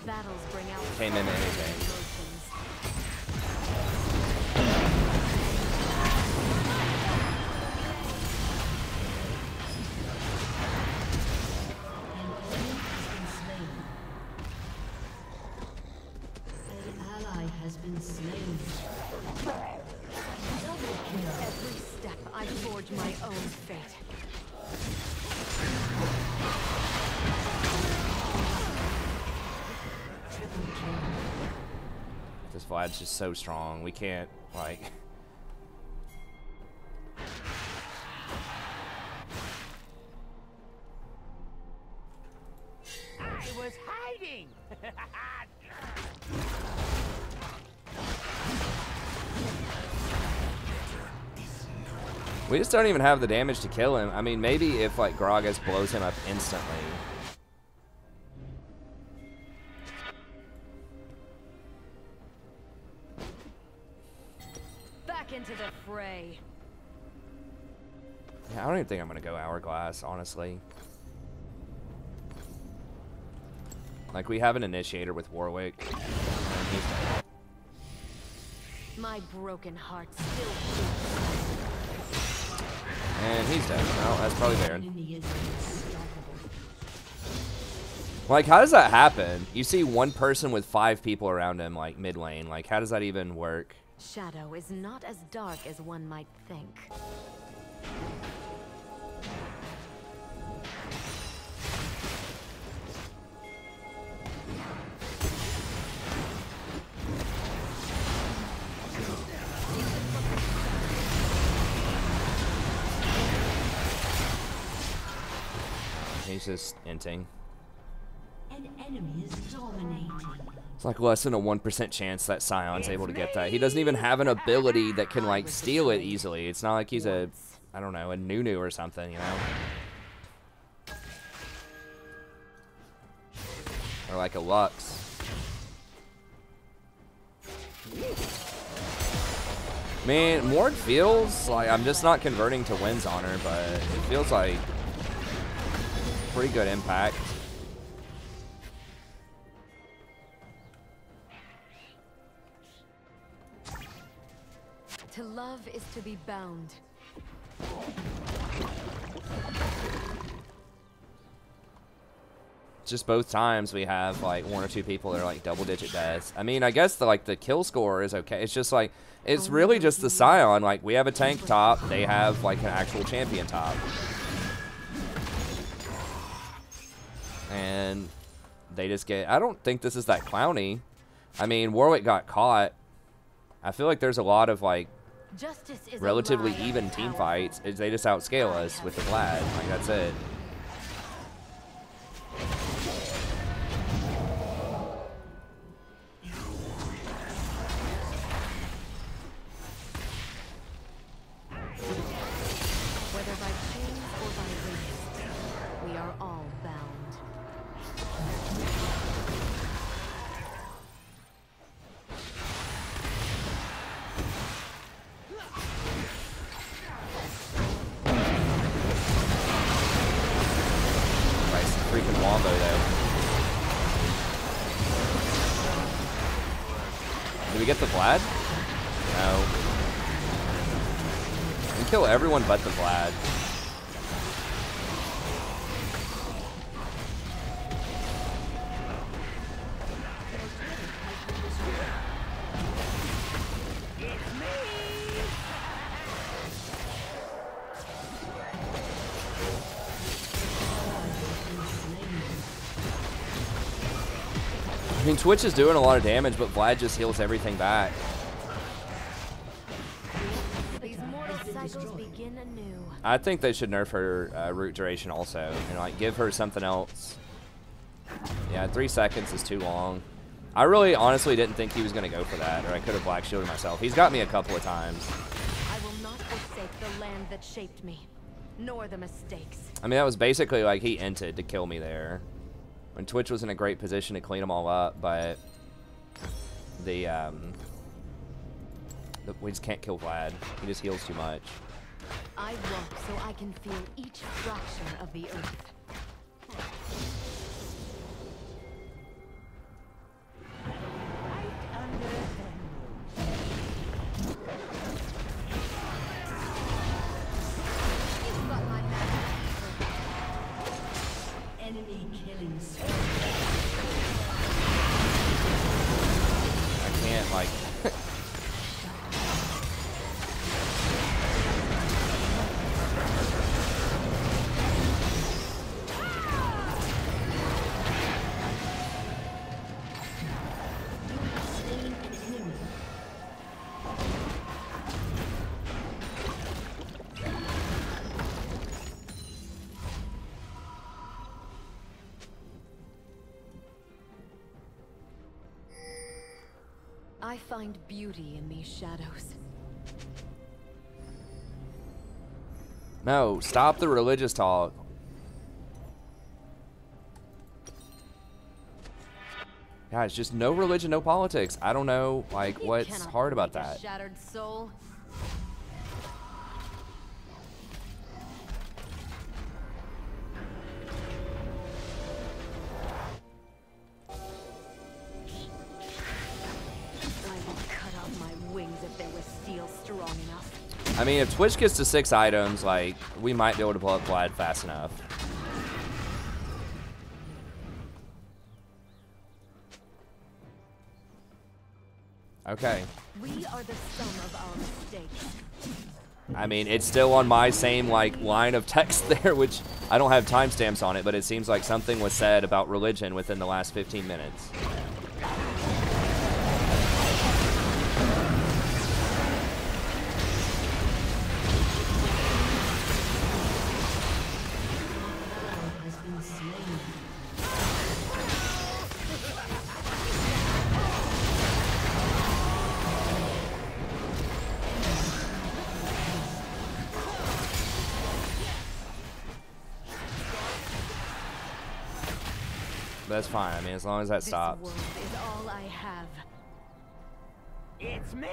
Battles bring out came into anything. An ally has been slain. Every step I forge my own fate. This Vlad's just so strong. We can't, like... I was hiding. We just don't even have the damage to kill him. I mean, maybe if like Gragas blows him up instantly. Back into the fray. Yeah, I don't even think I'm gonna go Hourglass, honestly. Like, we have an initiator with Warwick. And he's dead. My broken heart still beats. And he's dead. No, that's probably Baron. Enemy is unstoppable. Like, how does that happen? You see one person with 5 people around him, like, mid lane. Like, how does that even work? Shadow is not as dark as one might think. He's just inting. An enemy is dominating. It's like less than a 1% chance that Scion's able to get that. He doesn't even have an ability that can, like, steal it easily. It's not like he's a, I don't know, a Nunu or something, you know? Or like a Lux. I mean, Mord feels like, I'm just not converting to wins on her, but it feels like pretty good impact. To love is to be bound. Just both times we have like 1 or 2 people that are like double-digit deaths. I mean, I guess the kill score is okay. It's just like, it's really just the Scion. Like, we have a tank top, they have like an actual champion top. And they just get, I don't think this is that clowny. I mean, Warwick got caught. I feel like there's a lot of like Justice is relatively alive even and team powerful. fights. They just outscale us with the Vlad. Like, that's it. Whether by chains or by wings, we are all bound. Nice freaking wombo there. Did we get the Vlad? No. We can kill everyone but the Vlad. I mean, Twitch is doing a lot of damage, but Vlad just heals everything back. These mortal cycles begin anew. I think they should nerf her root duration also, and like give her something else. Yeah, 3 seconds is too long. I really honestly didn't think he was going to go for that, or I could have black shielded myself. He's got me a couple of times. I will not forsake the land that shaped me, nor the mistakes. I mean, that was basically like he inted to kill me there. When Twitch was in a great position to clean them all up, but we just can't kill Vlad. He just heals too much. I walk so I can feel each fracture of the earth. You've got my magic. Enemy killing spree. I can't, like... Slain an enemy. I find beauty in these shadows. No, stop the religious talk. Guys, just no religion, no politics. I don't know, like, You what's cannot hard about break a that. Shattered soul. I would cut off my wings if there was steel strong enough. I mean, if Twitch gets to 6 items, like, we might be able to blow up Vlad fast enough. Okay. We are the sum of our mistakes. I mean, it's still on my same, like, line of text there, which I don't have timestamps on it, but it seems like something was said about religion within the last 15 minutes. Has been slain. That's fine. I mean, as long as that This stops. world is all I have. It's me!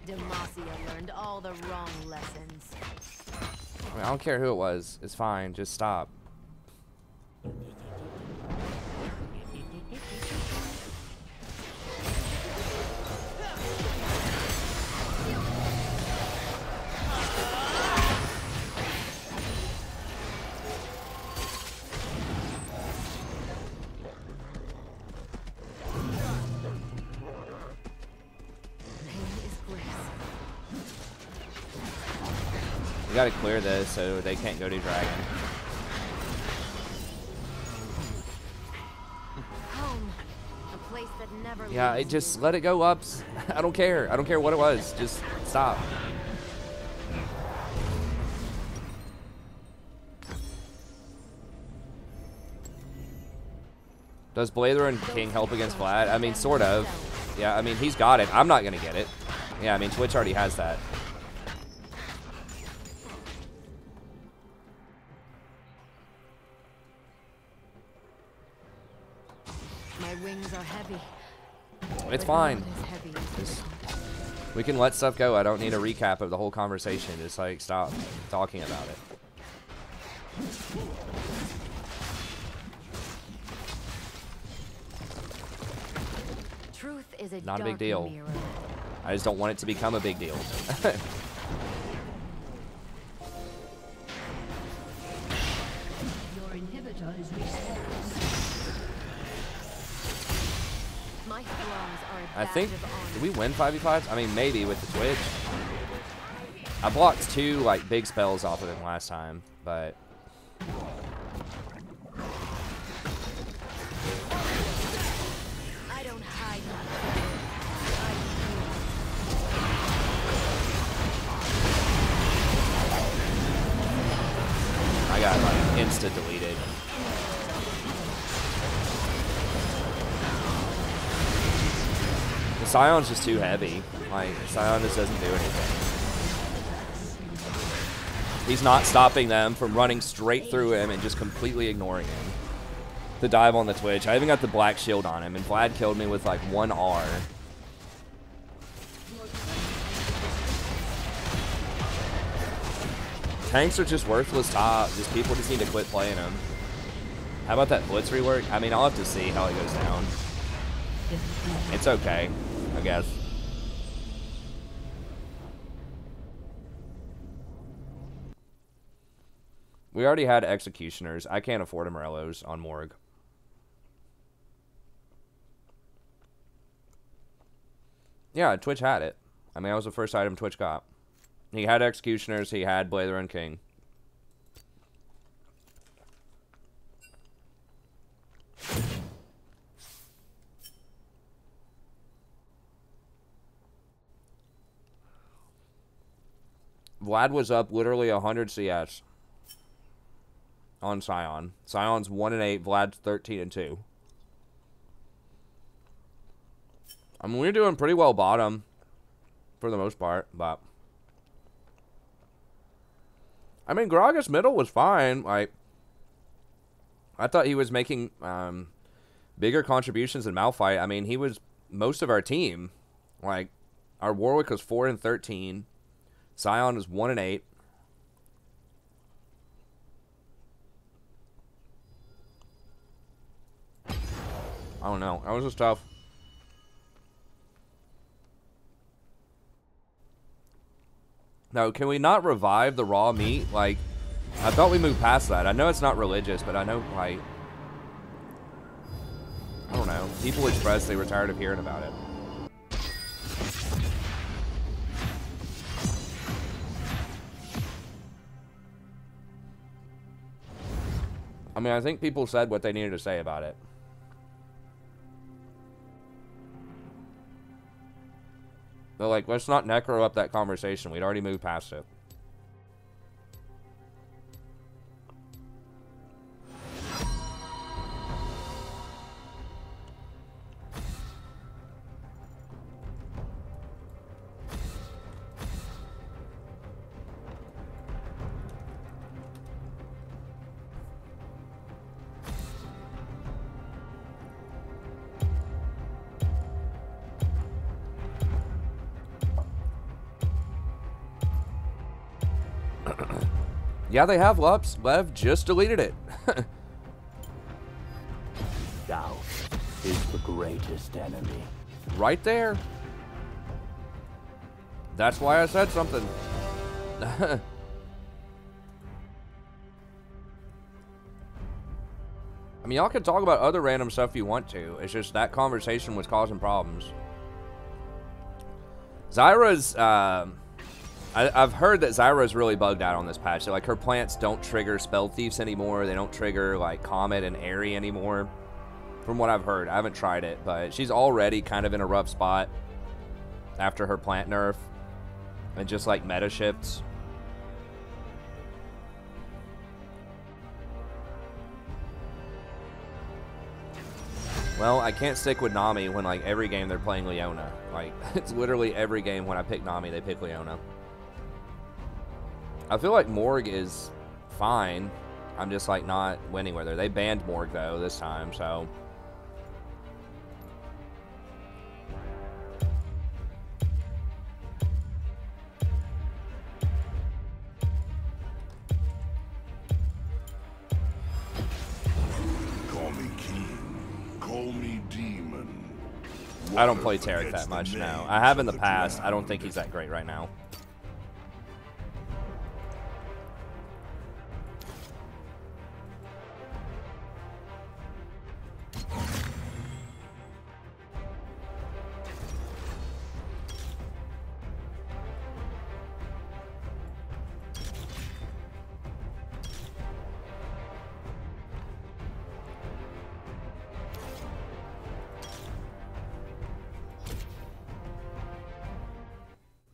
Demacia learned all the wrong lessons. I mean, I don't care who it was. It's fine. Just stop. We gotta clear this so they can't go to dragon. Home. A place that never Yeah, leaves it just you. let it go ups. I don't care. I don't care what it was. Just stop. Does Blather and King help against Vlad? I mean, sort of. Yeah, I mean, he's got it. I'm not gonna get it. Yeah, I mean, Twitch already has that. My wings are heavy. It's but fine. not as heavy as Just- yours. We can let stuff go. I don't need a recap of the whole conversation. Just like stop talking about it. Truth is a Not a big dark deal. mirror. I just don't want it to become a big deal. Your inhibitor is restored. My throngs are a I badge think, of honor. did we win 5v5s? I mean, maybe with the Twitch. I blocked 2 like big spells off of him last time, but I don't hide my I got like insta deleted. The Scion's just too heavy. Like, Scion just doesn't do anything. He's not stopping them from running straight through him and just completely ignoring him. The dive on the Twitch. I even got the black shield on him, and Vlad killed me with like 1 R. Tanks are just worthless top. Just people just need to quit playing them. How about that blitz rework? I mean, I'll have to see how it goes down. It's okay, I guess. We already had executioners. I can't afford Morellos on Morgue. Yeah, Twitch had it. I mean, that was the first item Twitch got. He had executioners. He had Blather and King. Vlad was up literally 100 CS on Scion. Scion's 1-8, Vlad's 13-2. I mean, we're doing pretty well bottom for the most part, but I mean, Gragas middle was fine. Like, I thought he was making bigger contributions than Malphite. I mean, he was most of our team. Like, our Warwick was 4-13. Scion was 1-8. I don't know. That was just tough. No, can we not revive the raw meat? Like, I thought we moved past that. I know it's not religious, but I know, like, I don't know. People expressed they were tired of hearing about it. I mean, I think people said what they needed to say about it. They're like, let's not necro up that conversation. We'd already moved past it. Yeah, they have Lups. Lev just deleted it. Doubt is the greatest enemy. Right there. That's why I said something. I mean, y'all can talk about other random stuff you want to. It's just that conversation was causing problems. Zyra's, I've heard that Zyra's really bugged out on this patch. So, like, her plants don't trigger Spell Thieves anymore. They don't trigger, like, Comet and Airy anymore. From what I've heard. I haven't tried it, but she's already kind of in a rough spot after her plant nerf. And just, like, meta shifts. Well, I can't stick with Nami when, like, every game they're playing Leona. Like, it's literally every game when I pick Nami, they pick Leona. I feel like Morg is fine. I'm just, like, not winning with her. They banned Morg, though, this time, so. Call me king. Call me demon. I don't play Tarek that much, no. I have in the past. I don't think he's that great right now.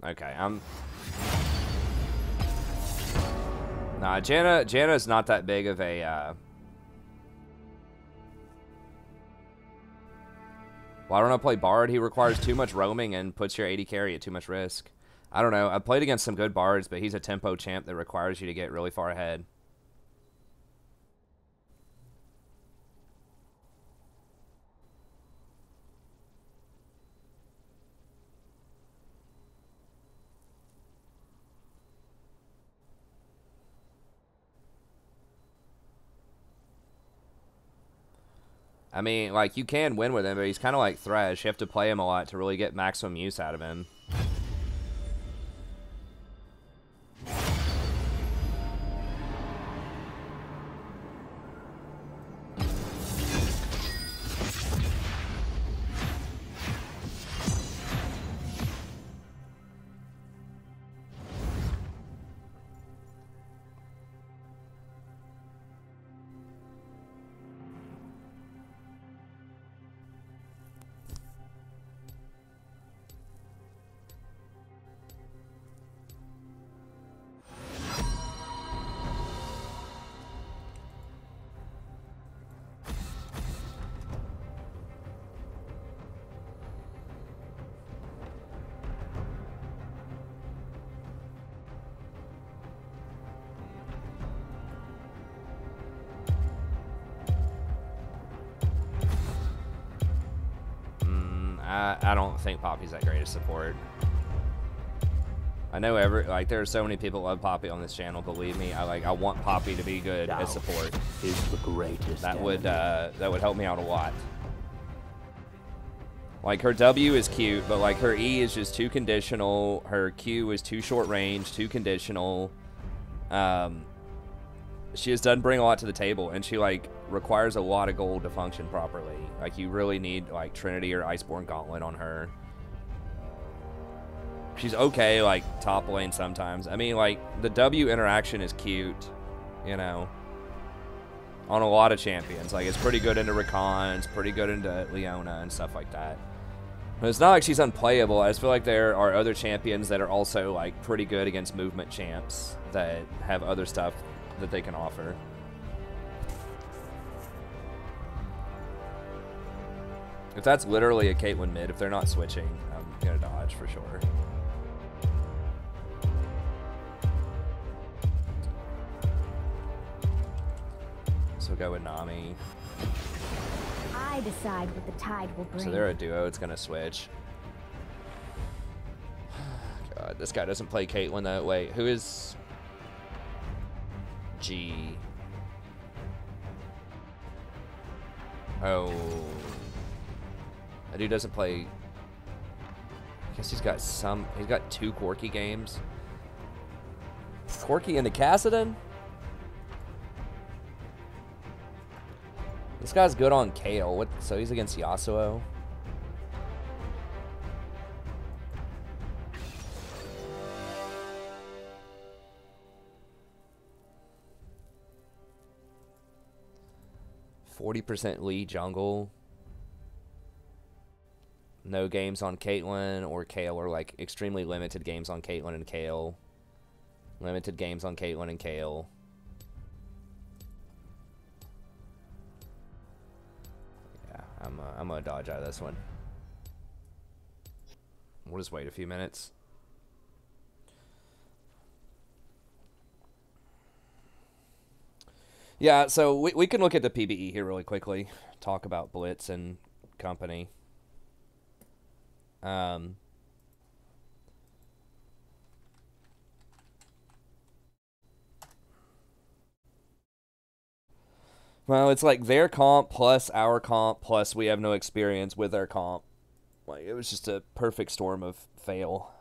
Okay, nah, Janna's not that big of a, Why don't I play Bard? He requires too much roaming and puts your AD carry at too much risk. I don't know. I've played against some good Bards, but he's a tempo champ that requires you to get really far ahead. I mean, like, you can win with him, but he's kind of like Thresh. You have to play him a lot to really get maximum use out of him. I don't think Poppy's that great a support. I know there are so many people who love Poppy on this channel. Believe me, I want Poppy to be good as support. Is the greatest. That would help me out a lot. Like, her W is cute, but like her E is just too conditional. Her Q is too short range, too conditional. She just doesn't bring a lot to the table, and she like requires a lot of gold to function properly. Like, you really need like Trinity or Iceborne Gauntlet on her. She's okay, like, top lane sometimes. I mean, like, the W interaction is cute, you know, on a lot of champions. Like, it's pretty good into Rakan, it's pretty good into Leona and stuff like that. But it's not like she's unplayable. I just feel like there are other champions that are also, like, pretty good against movement champs that have other stuff that they can offer. If that's literally a Caitlyn mid, if they're not switching, I'm gonna dodge for sure. So go with Nami. I decide what the tide will bring. So they're a duo, it's gonna switch. God, this guy doesn't play Caitlyn though. Wait, who is G? Oh. That dude doesn't play. I guess he's got 2 Corki games. Corki into Kassadin? This guy's good on Kale. What? So he's against Yasuo? %lead jungle. No games on Caitlyn or Kale, or like extremely limited games on Caitlyn and Kale. Limited games on Caitlyn and Kale. I'm gonna dodge out of this one. We'll just wait a few minutes. Yeah, so we can look at the PBE here really quickly. Talk about Blitz and company. Well, it's like their comp plus our comp plus we have no experience with their comp. Like, it was just a perfect storm of fail.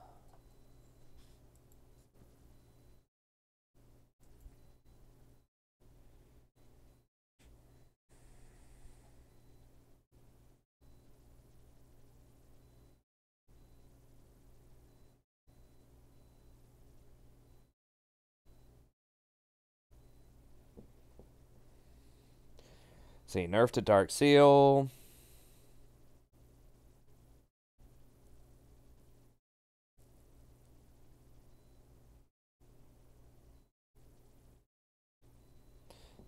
See, nerf to Dark Seal.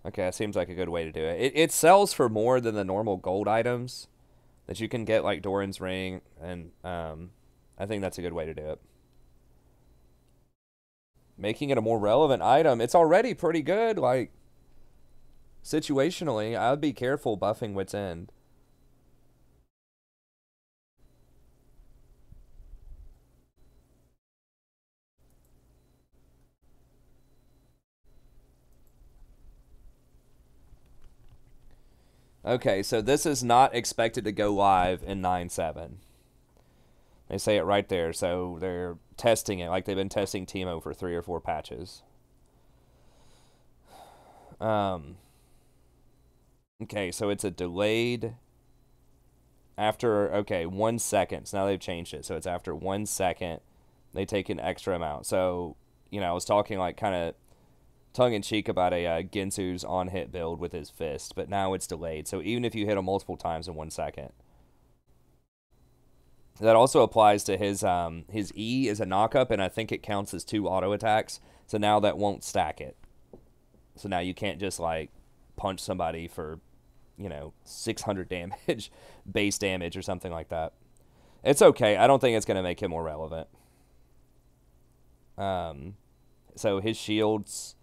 Okay, that seems like a good way to do it. It sells for more than the normal gold items that you can get, like Doran's Ring, and I think that's a good way to do it. Making it a more relevant item. It's already pretty good, like, situationally. I would be careful buffing Wit's End. Okay, so this is not expected to go live in 9.7. They say it right there, so they're testing it like they've been testing Teemo for 3 or 4 patches. Okay, so it's a delayed after, okay, 1 second. So now they've changed it. So it's after 1 second, they take an extra amount. So, you know, I was talking like kind of tongue-in-cheek about a Ginsu's on-hit build with his fist, but now it's delayed. So even if you hit him multiple times in 1 second. That also applies to his E is a knock-up, and I think it counts as 2 auto attacks. So now that won't stack it. So now you can't just, like, punch somebody for, you know, 600 damage, base damage or something like that. It's okay. I don't think it's going to make him more relevant. So his shields,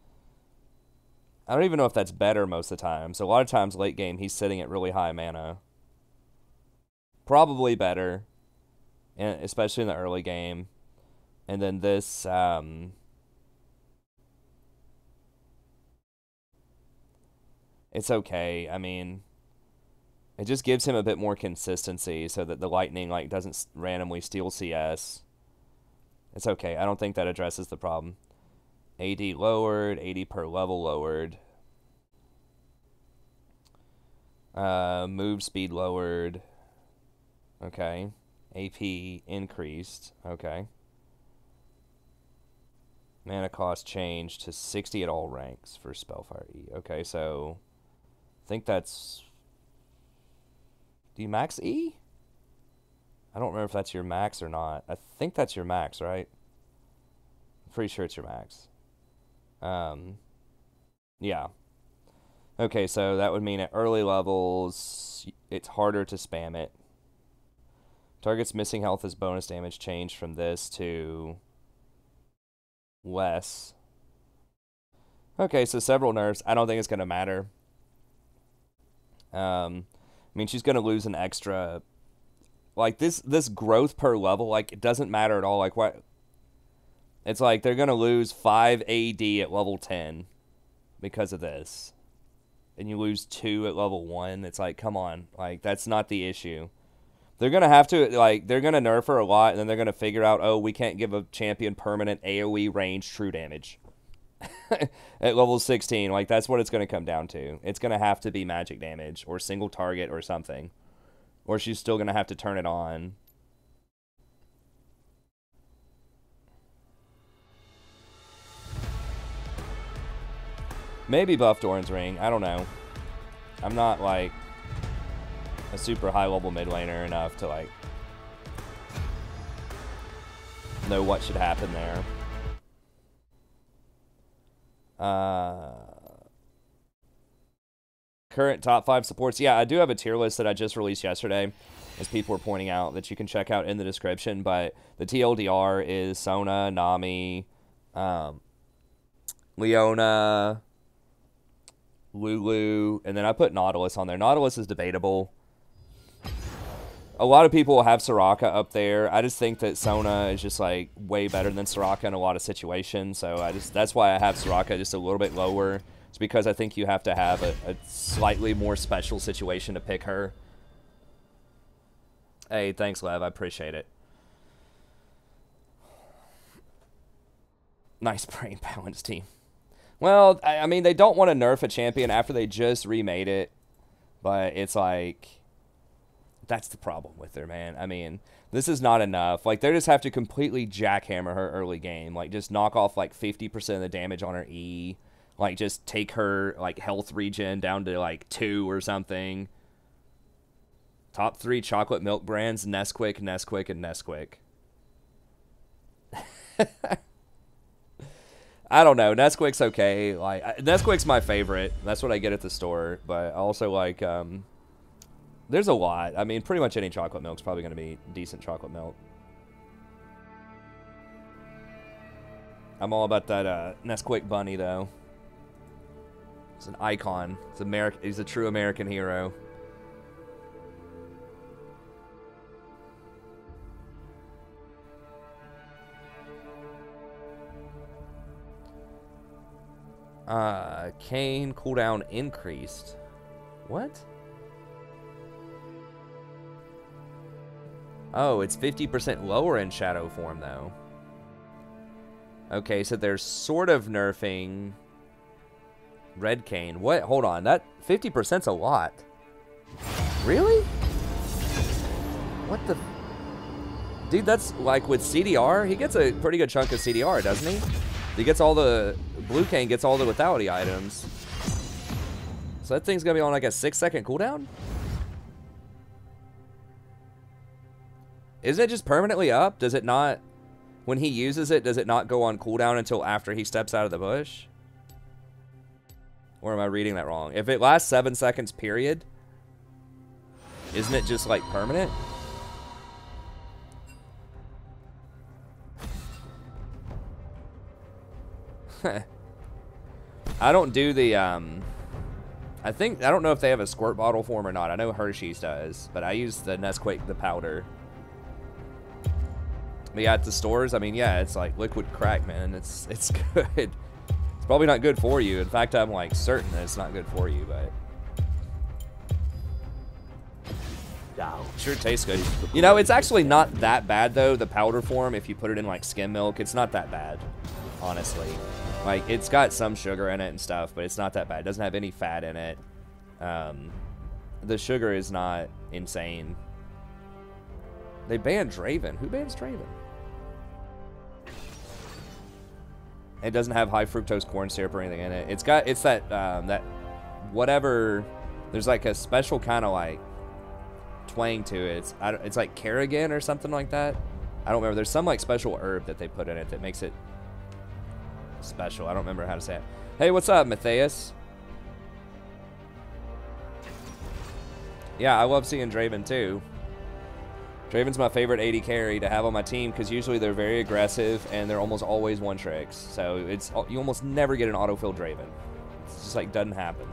I don't even know if that's better most of the time. So a lot of times late game, he's sitting at really high mana. Probably better. and especially in the early game. And then this, it's okay. I mean, it just gives him a bit more consistency so that the lightning like doesn't randomly steal CS. It's okay. I don't think that addresses the problem. AD lowered, AD per level lowered. Move speed lowered. Okay. AP increased. Okay. Mana cost changed to 60 at all ranks for Spellfire E. Okay, so I think that's... Do you max E? I don't remember if that's your max or not. I think that's your max, right? I'm pretty sure it's your max. Yeah. Okay, so that would mean at early levels, it's harder to spam it. Target's missing health as bonus damage changed from this to less. Okay, so several nerfs. I don't think it's going to matter. I mean, she's going to lose an extra... Like, this growth per level, like, it doesn't matter at all. Like, what... It's like they're going to lose 5 AD at level 10 because of this. And you lose 2 at level 1. It's like, come on. Like, that's not the issue. They're going to have to, like, they're going to nerf her a lot, and then they're going to figure out, oh, we can't give a champion permanent AoE range true damage. At level 16. Like, that's what it's going to come down to. It's going to have to be magic damage or single target or something. Or she's still going to have to turn it on. Maybe buff Doran's Ring. I don't know. I'm not, like, a super high-level mid laner enough to, like, know what should happen there. Current top 5 supports. Yeah, I do have a tier list that I just released yesterday, as people were pointing out, that you can check out in the description. But the TLDR is Sona, Nami, Leona, Lulu, and then I put Nautilus on there. Nautilus is debatable. A lot of people have Soraka up there. I just think that Sona is just like way better than Soraka in a lot of situations. So that's why I have Soraka just a little bit lower. It's because I think you have to have a slightly more special situation to pick her. Hey, thanks, Lev. I appreciate it. Nice brain balance team. Well, I mean, they don't want to nerf a champion after they just remade it. But it's like... That's the problem with her, man. I mean, this is not enough. Like, they just have to completely jackhammer her early game. Like, just knock off, like, 50% of the damage on her E. Like, just take her, like, health regen down to, like, 2 or something. Top 3 chocolate milk brands, Nesquik, Nesquik, and Nesquik. I don't know. Nesquik's okay. Like, Nesquik's my favorite. That's what I get at the store. But I also like, there's a lot. I mean, pretty much any chocolate milk's probably going to be decent chocolate milk. I'm all about that Nesquik bunny, though. It's an icon. It's he's a true American hero. Kane cooldown increased. What? Oh, it's 50% lower in shadow form, though. Okay, so they're sort of nerfing Red Kane. What? Hold on. That 50%'s a lot. Really? What the... Dude, that's like with CDR. He gets a pretty good chunk of CDR, doesn't he? He gets all the... Blue Kane gets all the lethality items. So that thing's going to be on like a 6-second cooldown? Isn't it just permanently up? Does it not... When he uses it, does it not go on cooldown until after he steps out of the bush? Or am I reading that wrong? If it lasts 7 seconds, period, isn't it just, like, permanent? I don't do the, I don't know if they have a squirt bottle form or not. I know Hershey's does, but I use the Nesquik, the powder. But yeah, at the stores, I mean, yeah, it's like liquid crack, man. It's good. It's probably not good for you. In fact, I'm like certain that it's not good for you, but sure tastes good. You know, it's actually not that bad though. The powder form, if you put it in like skim milk, it's not that bad, honestly. Like, it's got some sugar in it and stuff, but it's not that bad. It doesn't have any fat in it. The sugar is not insane. They banned Draven. Who bans Draven? It doesn't have high fructose corn syrup or anything in it. It's that that whatever. There's like a special kind of like twang to it. It's like Kerrigan or something like that. I don't remember. There's some like special herb that they put in it that makes it special. I don't remember how to say it. Hey, what's up, Matthias? Yeah, I love seeing Draven too. Draven's my favorite AD carry to have on my team because usually they're very aggressive and they're almost always one tricks. So you almost never get an autofill Draven. It's just like doesn't happen.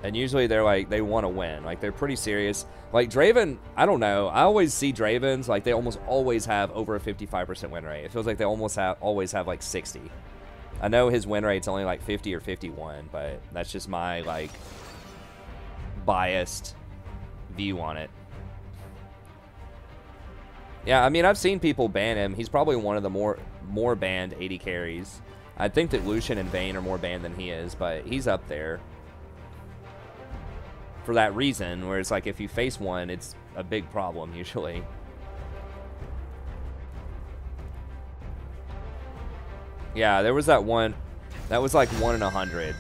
And usually they're like, they want to win. Like, they're pretty serious. Like, Draven, I don't know. I always see Dravens, like, they almost always have over a 55% win rate. It feels like they always have, like, 60. I know his win rate's only, like, 50 or 51, but that's just my, like, biased view on it. Yeah, I mean, I've seen people ban him. He's probably one of the more banned AD carries. I think that Lucian and Vayne are more banned than he is, but he's up there. For that reason, where it's like if you face one, it's a big problem usually. Yeah, there was that one. That was like 1 in 100.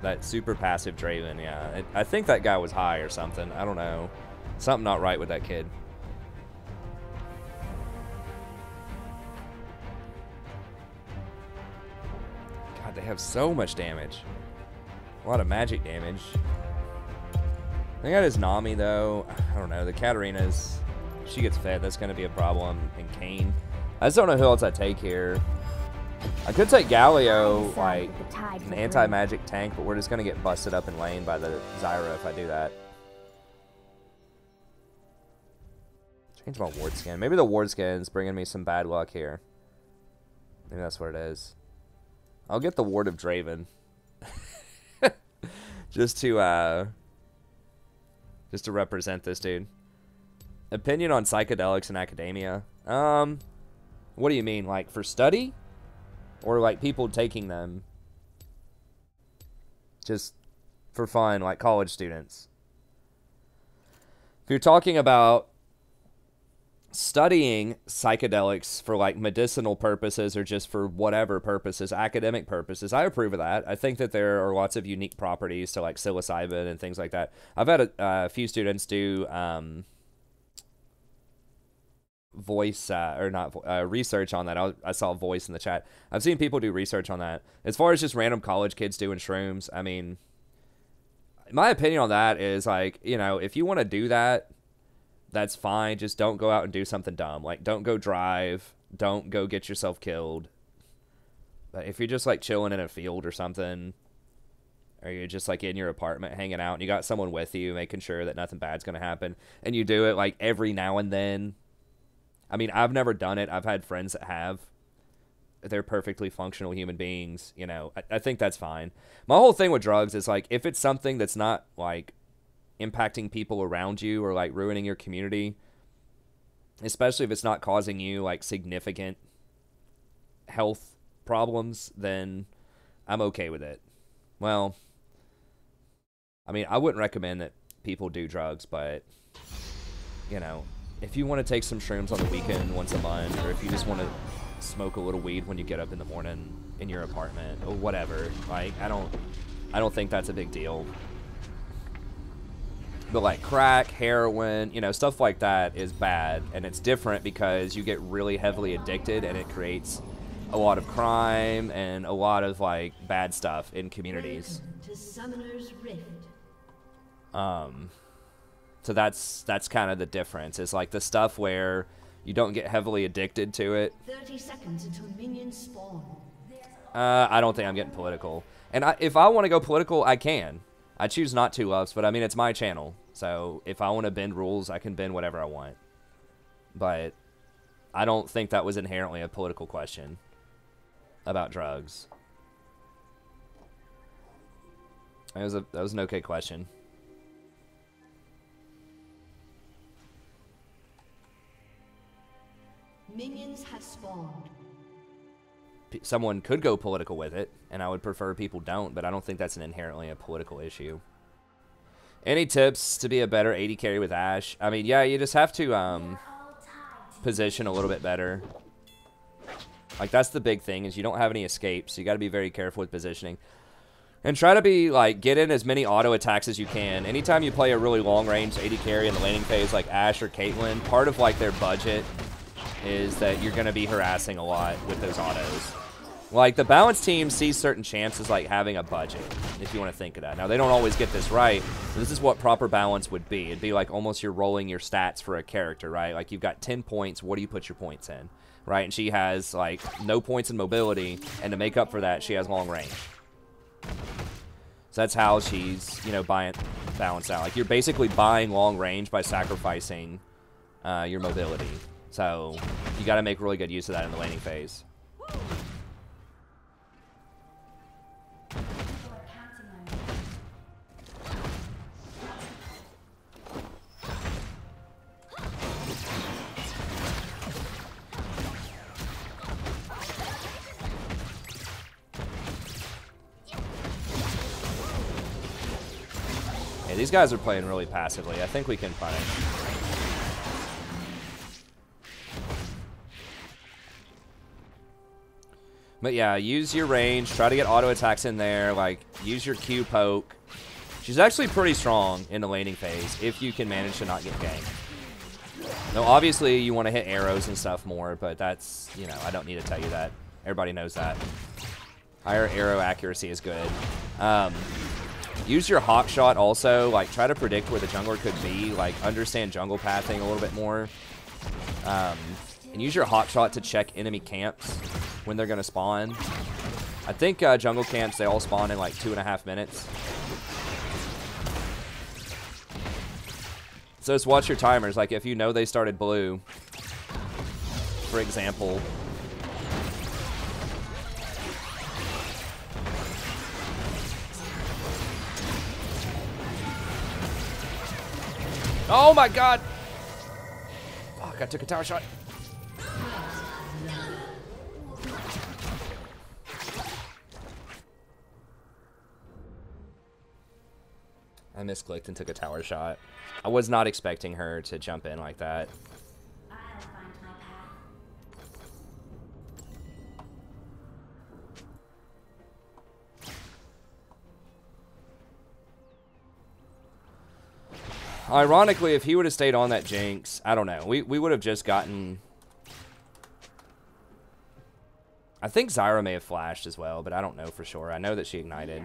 That super passive Draven, yeah. I think that guy was high or something. I don't know. Something not right with that kid. God, they have so much damage. A lot of magic damage. I got his Nami, though. I don't know. The Katarina's... She gets fed. That's going to be a problem. And Kayn. I just don't know who else I take here. I could take Galio, like, an anti-magic tank, but we're just going to get busted up in lane by the Zyra if I do that. Change my ward skin. Maybe the ward skin's bringing me some bad luck here. Maybe that's what it is. I'll get the Ward of Draven. just to represent this dude. Opinion on psychedelics in academia. What do you mean? Like for study? Or like people taking them just for fun, like college students? If you're talking about studying psychedelics for like medicinal purposes or just for whatever purposes, academic purposes, I approve of that. I think that there are lots of unique properties to like psilocybin and things like that. I've had a few students do research on that. I saw voice in the chat. I've seen people do research on that. As far as just random college kids doing shrooms, I mean, my opinion on that is like, you know, if you want to do that, that's fine. Just don't go out and do something dumb. Like, don't go drive. Don't go get yourself killed. But if you're just, like, chilling in a field or something, or you're just, like, in your apartment hanging out, and you got someone with you making sure that nothing bad's going to happen, and you do it, like, every now and then. I mean, I've never done it. I've had friends that have. They're perfectly functional human beings. You know, I think that's fine. My whole thing with drugs is, like, if it's something that's not, like, impacting people around you or like ruining your community, especially if it's not causing you like significant health problems, then I'm okay with it. Well, I mean, I wouldn't recommend that people do drugs, but you know, if you want to take some shrooms on the weekend once a month, or if you just want to smoke a little weed when you get up in the morning in your apartment or whatever, like I don't think that's a big deal. But like crack, heroin, you know, stuff like that is bad, and it's different because you get really heavily addicted and it creates a lot of crime and a lot of like bad stuff in communities. To Summoner's Rift. So that's kind of the difference. It's like the stuff where you don't get heavily addicted to it. 30 seconds until minions spawn. I don't think I'm getting political. And if I want to go political, I can. I choose not to, Loves, but I mean, it's my channel. So if I want to bend rules, I can bend whatever I want. but I don't think that was inherently a political question about drugs. That was an okay question. Minions have spawned. Someone could go political with it, and I would prefer people don't, but I don't think that's an inherently a political issue. Any tips to be a better AD carry with Ashe? I mean, yeah, you just have to position a little bit better. Like, that's the big thing, is you don't have any escapes, so you got to be very careful with positioning. And try to be, like, get in as many auto attacks as you can. Anytime you play a really long-range AD carry in the laning phase, like Ashe or Caitlyn, part of, like, their budget is that you're going to be harassing a lot with those autos. Like, the balanced team sees certain chances like having a budget, if you want to think of that. Now, they don't always get this right, but this is what proper balance would be. It'd be like almost you're rolling your stats for a character, right? Like, you've got 10 points, what do you put your points in, right? And she has, like, no points in mobility, and to make up for that, she has long range. So that's how she's, you know, balanced out. Like, you're basically buying long range by sacrificing your mobility. So you got to make really good use of that in the laning phase. Hey, these guys are playing really passively. I think we can punish. But yeah, use your range. Try to get auto attacks in there. Like, use your Q poke. She's actually pretty strong in the laning phase if you can manage to not get ganked. Now, obviously, you want to hit arrows and stuff more, but that's, you know, I don't need to tell you that. Everybody knows that. Higher arrow accuracy is good. Use your hawk shot also. Like, try to predict where the jungler could be. Like, understand jungle pathing a little bit more. And use your hawk shot to check enemy camps when they're going to spawn. I think jungle camps, they all spawn in like 2.5 minutes. So just watch your timers. Like, if you know they started blue, for example. Oh my god! Fuck, I took a tower shot. I misclicked and took a tower shot. I was not expecting her to jump in like that. I'll find my path. Ironically, if he would have stayed on that Jinx, I don't know. We would have just gotten... I think Zyra may have flashed as well, but I don't know for sure. I know that she ignited.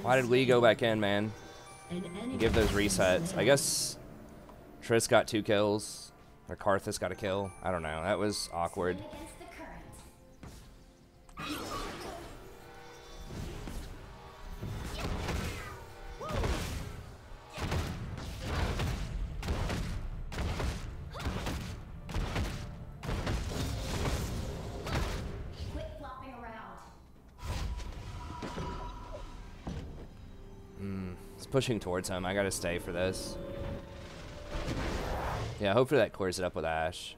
Why did Lee go back in, man? Give those resets. I guess Triss got 2 kills. Or Karthus got a kill. I don't know. That was awkward. Pushing towards him. I gotta stay for this. Yeah, hopefully that clears it up with Ashe.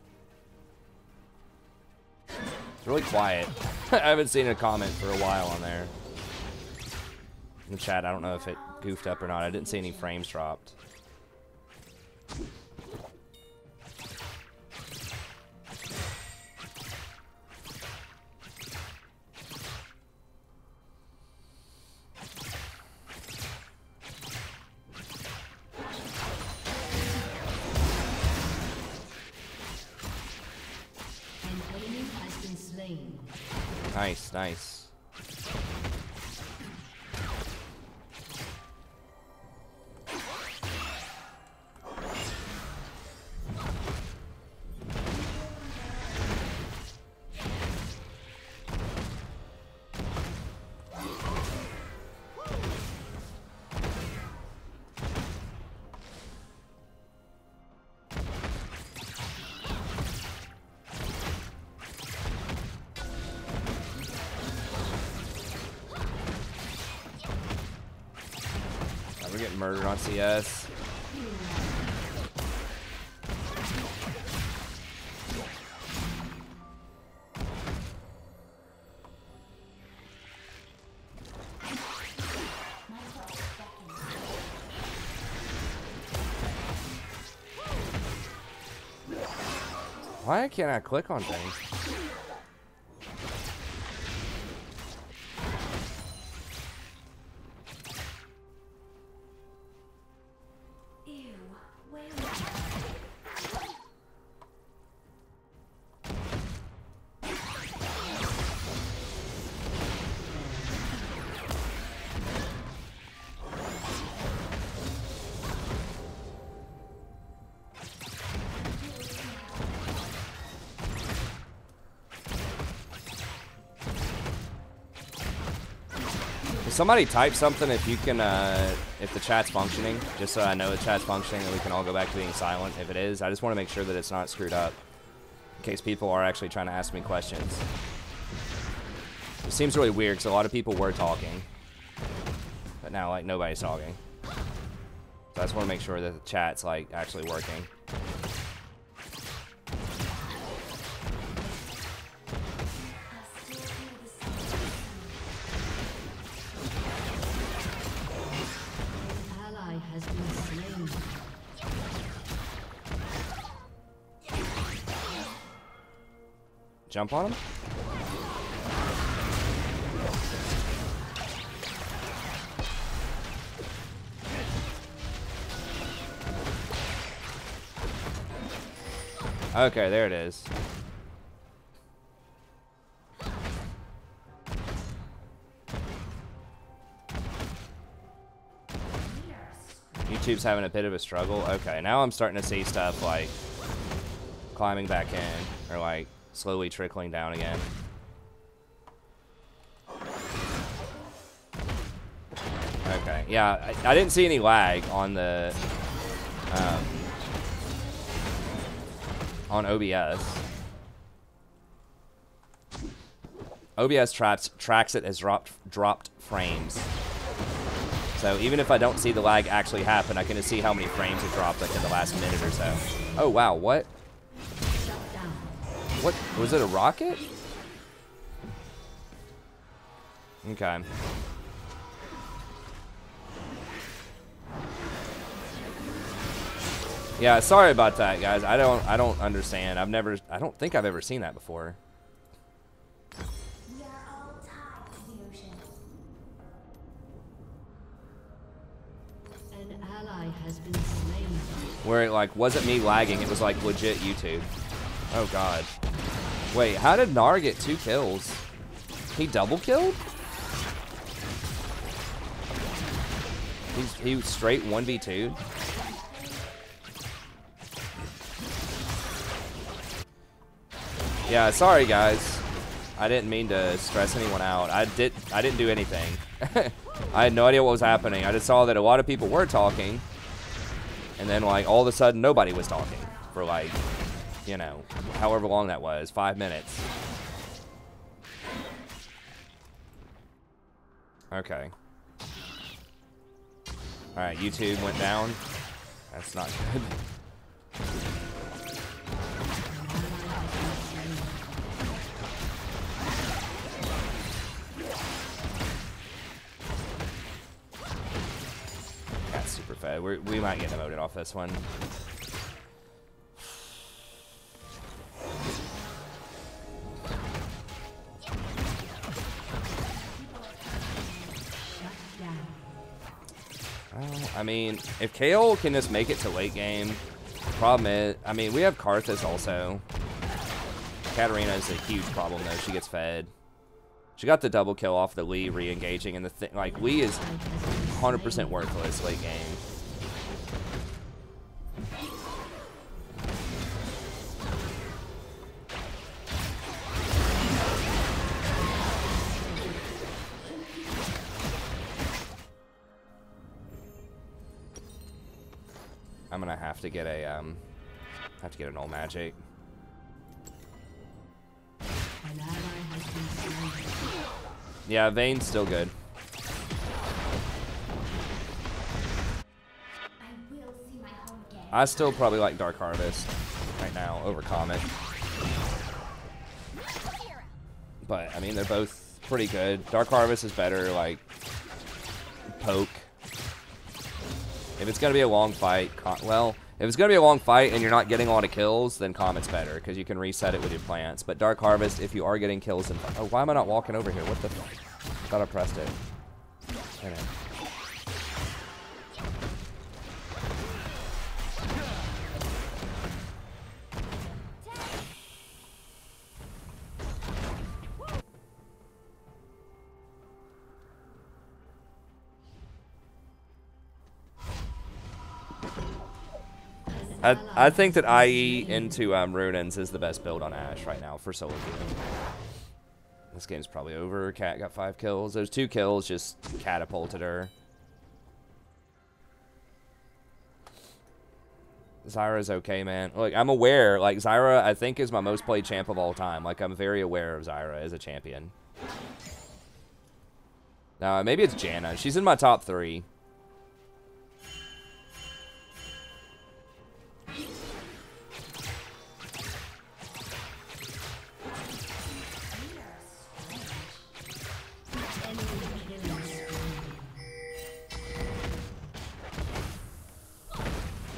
It's really quiet. I haven't seen a comment for a while on there. In the chat, I don't know if it goofed up or not. I didn't see any frames dropped. Nice, nice. We're getting murdered on CS. Why can't I click on things? Somebody type something if you can, if the chat's functioning, just so I know the chat's functioning and we can all go back to being silent. If it is, I just want to make sure that it's not screwed up, in case people are actually trying to ask me questions. It seems really weird because a lot of people were talking, but now like nobody's talking. So I just want to make sure that the chat's like actually working. Jump on him? Okay, there it is. YouTube's having a bit of a struggle. Okay, now I'm starting to see stuff like climbing back in, or like slowly trickling down again. Okay, yeah, I didn't see any lag on the on OBS. OBS tracks it as dropped frames. So even if I don't see the lag actually happen, I can just see how many frames it dropped like in the last minute or so. Oh wow, what? What? Was it a rocket? Okay. Yeah, sorry about that, guys. I don't understand. I don't think I've ever seen that before. We are all tied to the ocean. An ally has been slain. Where it like wasn't me lagging, it was like legit YouTube. Oh god. Wait, how did Nar get 2 kills? He double killed? He straight 1v2'd? Yeah, sorry guys. I didn't mean to stress anyone out. I didn't do anything. I had no idea what was happening. I just saw that a lot of people were talking, and then like all of a sudden nobody was talking for like, you know, however long that was, 5 minutes. Okay. Alright, YouTube went down. That's not good. That's super fed. We might get demoted off this one. I mean, if Kale can just make it to late game, the problem is, I mean, we have Karthus also. Katarina is a huge problem though. She gets fed. She got the double kill off the Lee re-engaging, and the thing, like, Lee is 100% worthless late game. I'm gonna have to get a an old magic. Yeah, Vayne's still good. I still probably like Dark Harvest right now over Comet. But I mean, they're both pretty good. Dark Harvest is better, like poke. If it's gonna be a long fight, well, if it's gonna be a long fight and you're not getting a lot of kills, then Comet's better because you can reset it with your plants. But Dark Harvest, if you are getting kills, and oh, why am I not walking over here? What the? Thought I pressed it. Anyway. I think that IE into Runins is the best build on Ashe right now for solo queue. This game's probably over. Cat got 5 kills. Those 2 kills just catapulted her. Zyra's okay, man. Look, I'm aware. Like, Zyra, I think, is my most played champ of all time. Like, I'm very aware of Zyra as a champion. Now, maybe it's Janna. She's in my top 3.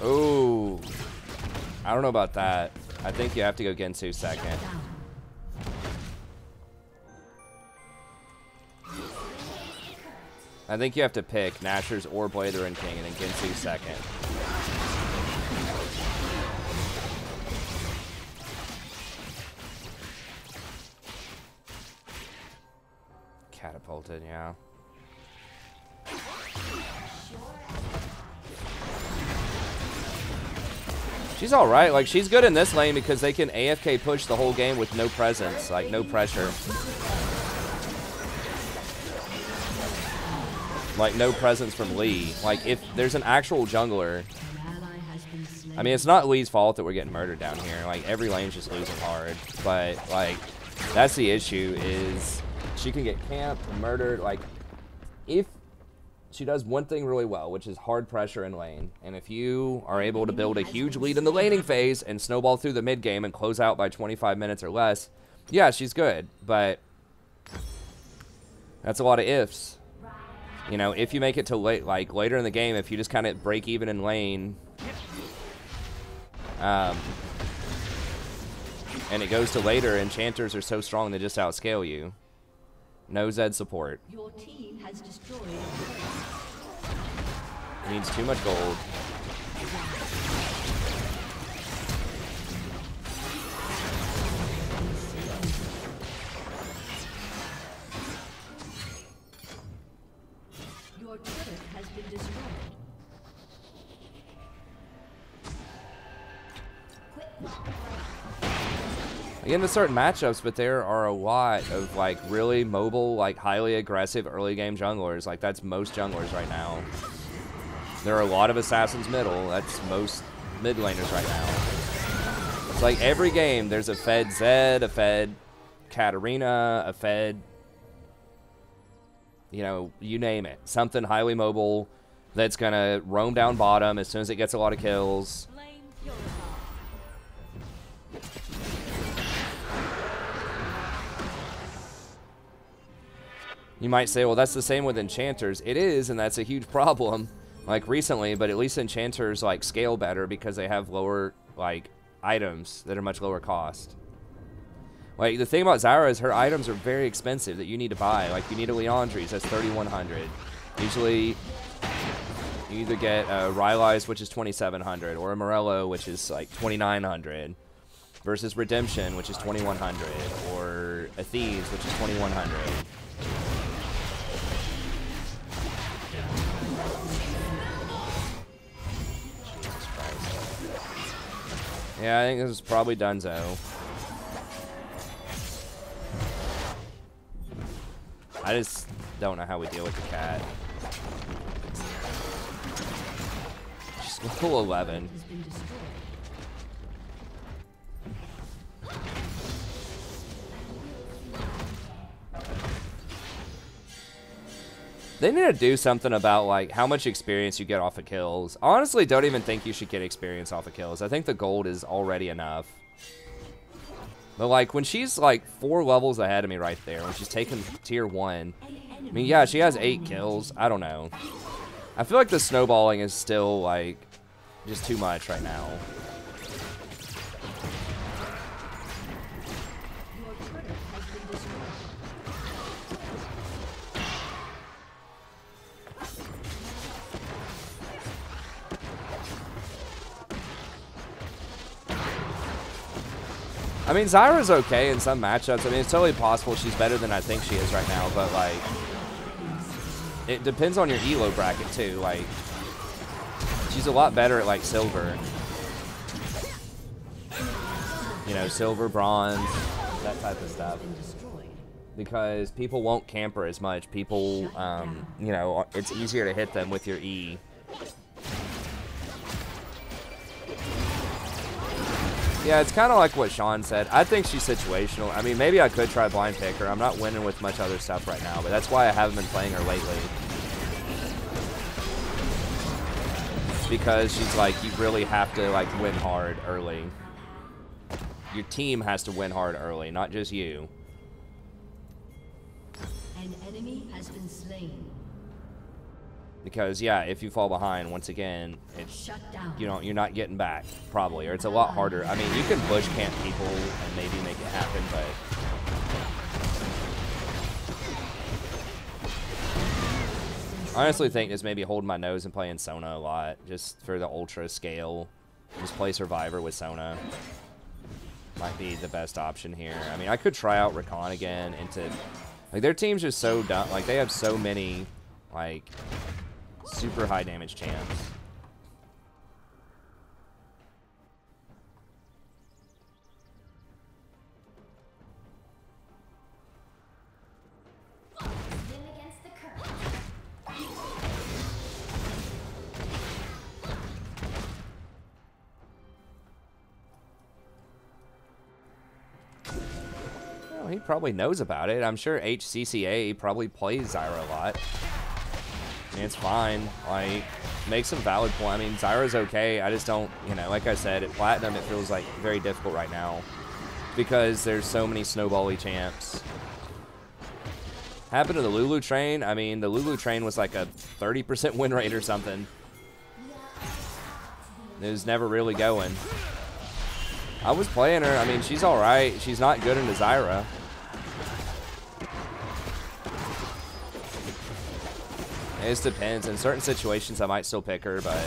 Oh, I don't know about that. I think you have to go Gensu second. I think you have to pick Nashor's or Blatherin King and then Gensu second. Catapulted, yeah. She's alright. Like, she's good in this lane because they can AFK push the whole game with no presence. Like, no pressure. Like, no presence from Lee. Like, if there's an actual jungler... I mean, it's not Lee's fault that we're getting murdered down here. Like, every lane's just losing hard. But, like, that's the issue is she can get camped, murdered. Like, if... she does one thing really well, which is hard pressure in lane. And if you are able to build a huge lead in the laning phase and snowball through the mid game and close out by 25 minutes or less, yeah, she's good. But that's a lot of ifs. You know, if you make it to late, like later in the game, if you just kind of break even in lane, and it goes to later, enchanters are so strong they just outscale you. No Zed support. Your team has destroyed. Needs too much gold. Your turret has been destroyed. I get into certain matchups, but there are a lot of like really mobile, like highly aggressive early game junglers. Like that's most junglers right now. There are a lot of assassins middle. That's most mid laners right now. It's like every game there's a fed Zed, a fed Katarina, a fed, you know, you name it. Something highly mobile that's gonna roam down bottom as soon as it gets a lot of kills. You might say, well, that's the same with enchanters. It is, and that's a huge problem, like recently, but at least enchanters like scale better because they have lower like items that are much lower cost. Like the thing about Zyra is her items are very expensive that you need to buy. Like you need a Leandri's, that's 3,100. Usually you either get a Rylai's, which is 2,700, or a Morello, which is like 2,900. Versus Redemption, which is 2,100, or a a Thieves, which is 2100. Jesus Christ. Yeah, I think this is probably donezo. I just don't know how we deal with the cat. She's level 11. They need to do something about like how much experience you get off of kills. Honestly, don't even think you should get experience off of kills. I think the gold is already enough. But like when she's like 4 levels ahead of me right there, when she's taking tier 1, I mean, yeah, she has 8 kills. I don't know. I feel like the snowballing is still like just too much right now. I mean, Zyra's okay in some matchups. I mean, it's totally possible she's better than I think she is right now, but, like, it depends on your elo bracket, too. Like, she's a lot better at, like, silver. You know, silver, bronze, that type of stuff. Because people won't camper as much. People, you know, it's easier to hit them with your E. Yeah, it's kind of like what Sean said. I think she's situational. I mean, maybe I could try blind pick her. I'm not winning with much other stuff right now, but that's why I haven't been playing her lately. Because she's like, you really have to like win hard early. Your team has to win hard early, not just you. An enemy has been slain. Because yeah, if you fall behind, once again, it's you're not getting back probably, or it's a lot harder. I mean, you can bush camp people and maybe make it happen, but I honestly think just maybe holding my nose and playing Sona a lot, just for the ultra scale. Just play Survivor with Sona might be the best option here. I mean, I could try out Rakan again into like their team's just so dumb. Like they have so many like super high damage champs. Well, he probably knows about it. I'm sure HCCA probably plays Zyra a lot. I mean, it's fine. Like, make some valid point. I mean, Zyra's okay. I just don't, you know, like I said, at Platinum, it feels like very difficult right now because there's so many snowbally champs. Happened to the Lulu train. I mean, the Lulu train was like a 30% win rate or something. It was never really going. I was playing her. I mean, she's all right. She's not good into Zyra. It just depends. In certain situations, I might still pick her, but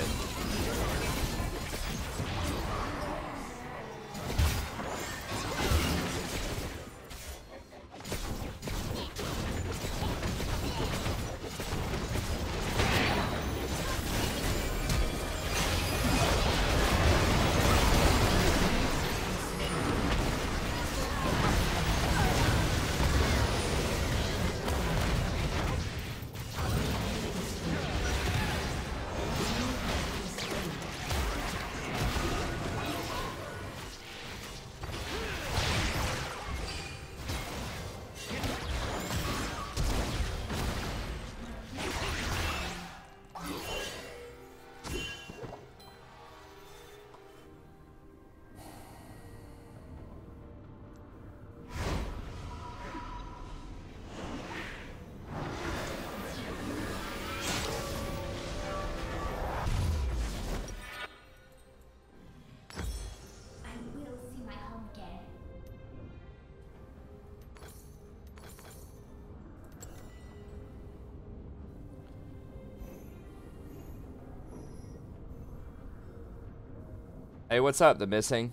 hey, what's up? The missing?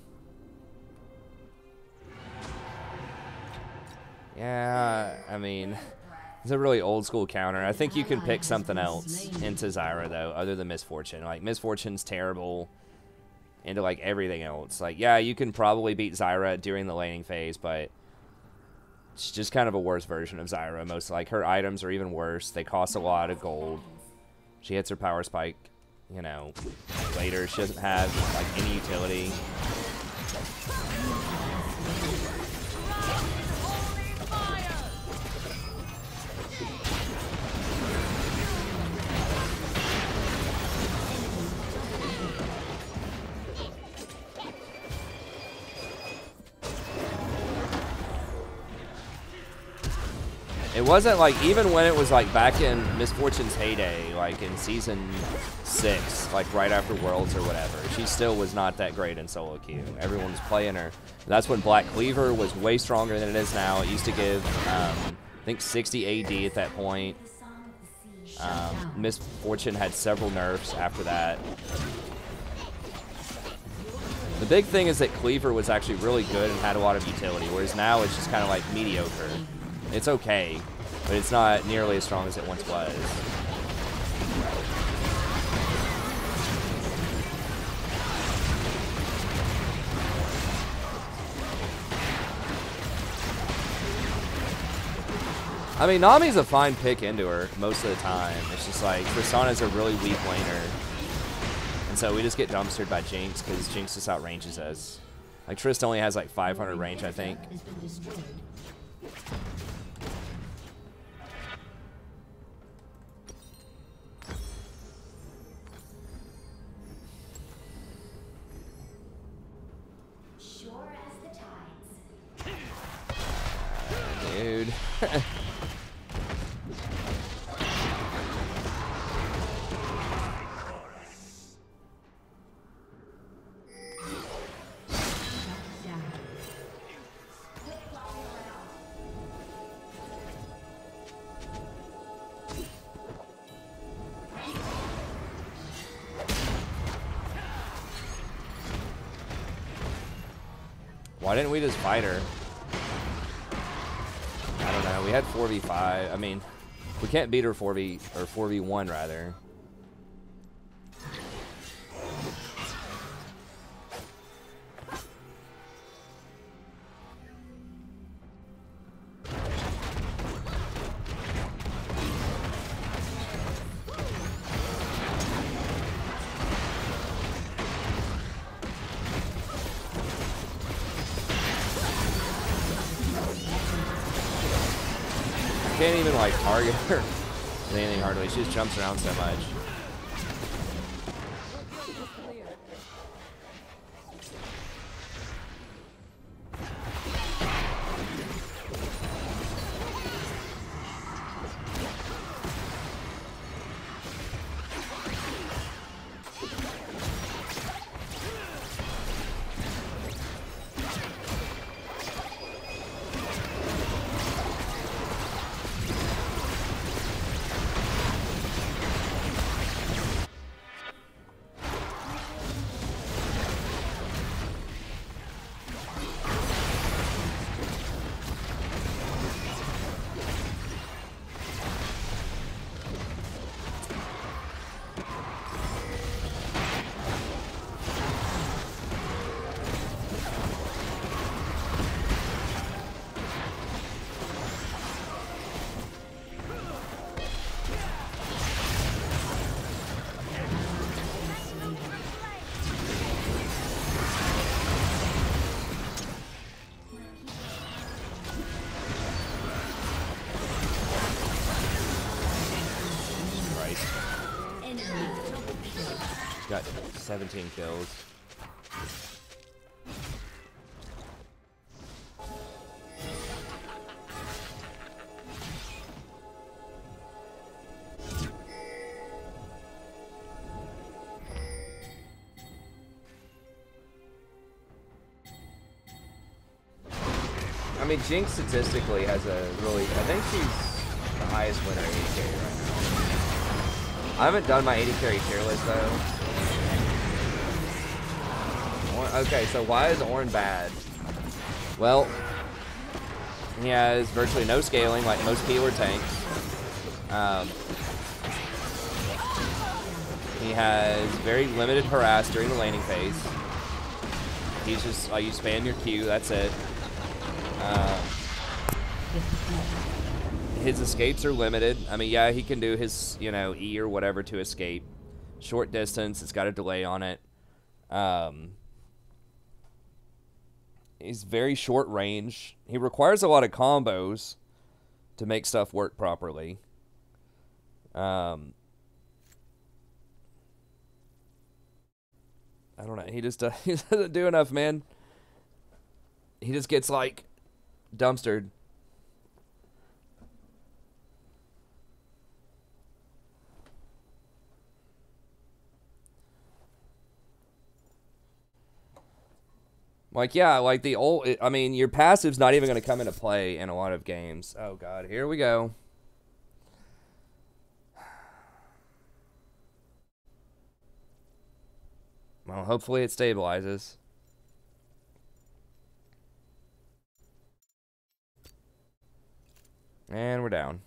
Yeah, I mean, it's a really old school counter. I think you can pick something else into Zyra, though, other than Misfortune. Like, Misfortune's terrible into, like, everything else. Like, yeah, you can probably beat Zyra during the laning phase, but it's just kind of a worse version of Zyra. Most, like, her items are even worse. They cost a lot of gold. She hits her power spike, you know, later. She doesn't have, like, any utility. It wasn't like, even when it was like back in Misfortune's heyday, like in season 6, like right after Worlds or whatever, she still was not that great in solo queue. Everyone was playing her. That's when Black Cleaver was way stronger than it is now. It used to give, I think, 60 AD at that point. Misfortune had several nerfs after that. The big thing is that Cleaver was actually really good and had a lot of utility, whereas now it's just kind of like mediocre. It's okay, but it's not nearly as strong as it once was. I mean, Nami's a fine pick into her most of the time. It's just like, Tristana's a really weak laner. And so we just get dumpstered by Jinx because Jinx just outranges us. Like, Trist only has like 500 range, I think. Dude. Why didn't we just fight her? I don't know. We had 4v5. I mean, we can't beat her 4v1 rather. Can't even like target her with anything hardly. She just jumps around so much. Got 17 kills. I mean, Jinx statistically has a really, I think she's the highest winner AD carry right now. I haven't done my AD carry tier list though. Okay, so why is Ornn bad? Well, He has virtually no scaling, like most keyword tanks. He has very limited harass during the laning phase. He's just like, you spam your Q, that's it. His escapes are limited. I mean, yeah, he can do his, you know, E or whatever to escape. Short distance, it's got a delay on it. He's very short range. He requires a lot of combos to make stuff work properly. I don't know. He doesn't do enough, man. He just gets, like, dumpstered. Like, yeah, like the old... I mean, your passive's not even going to come into play in a lot of games. Oh, God. Here we go. Well, hopefully it stabilizes. And we're down.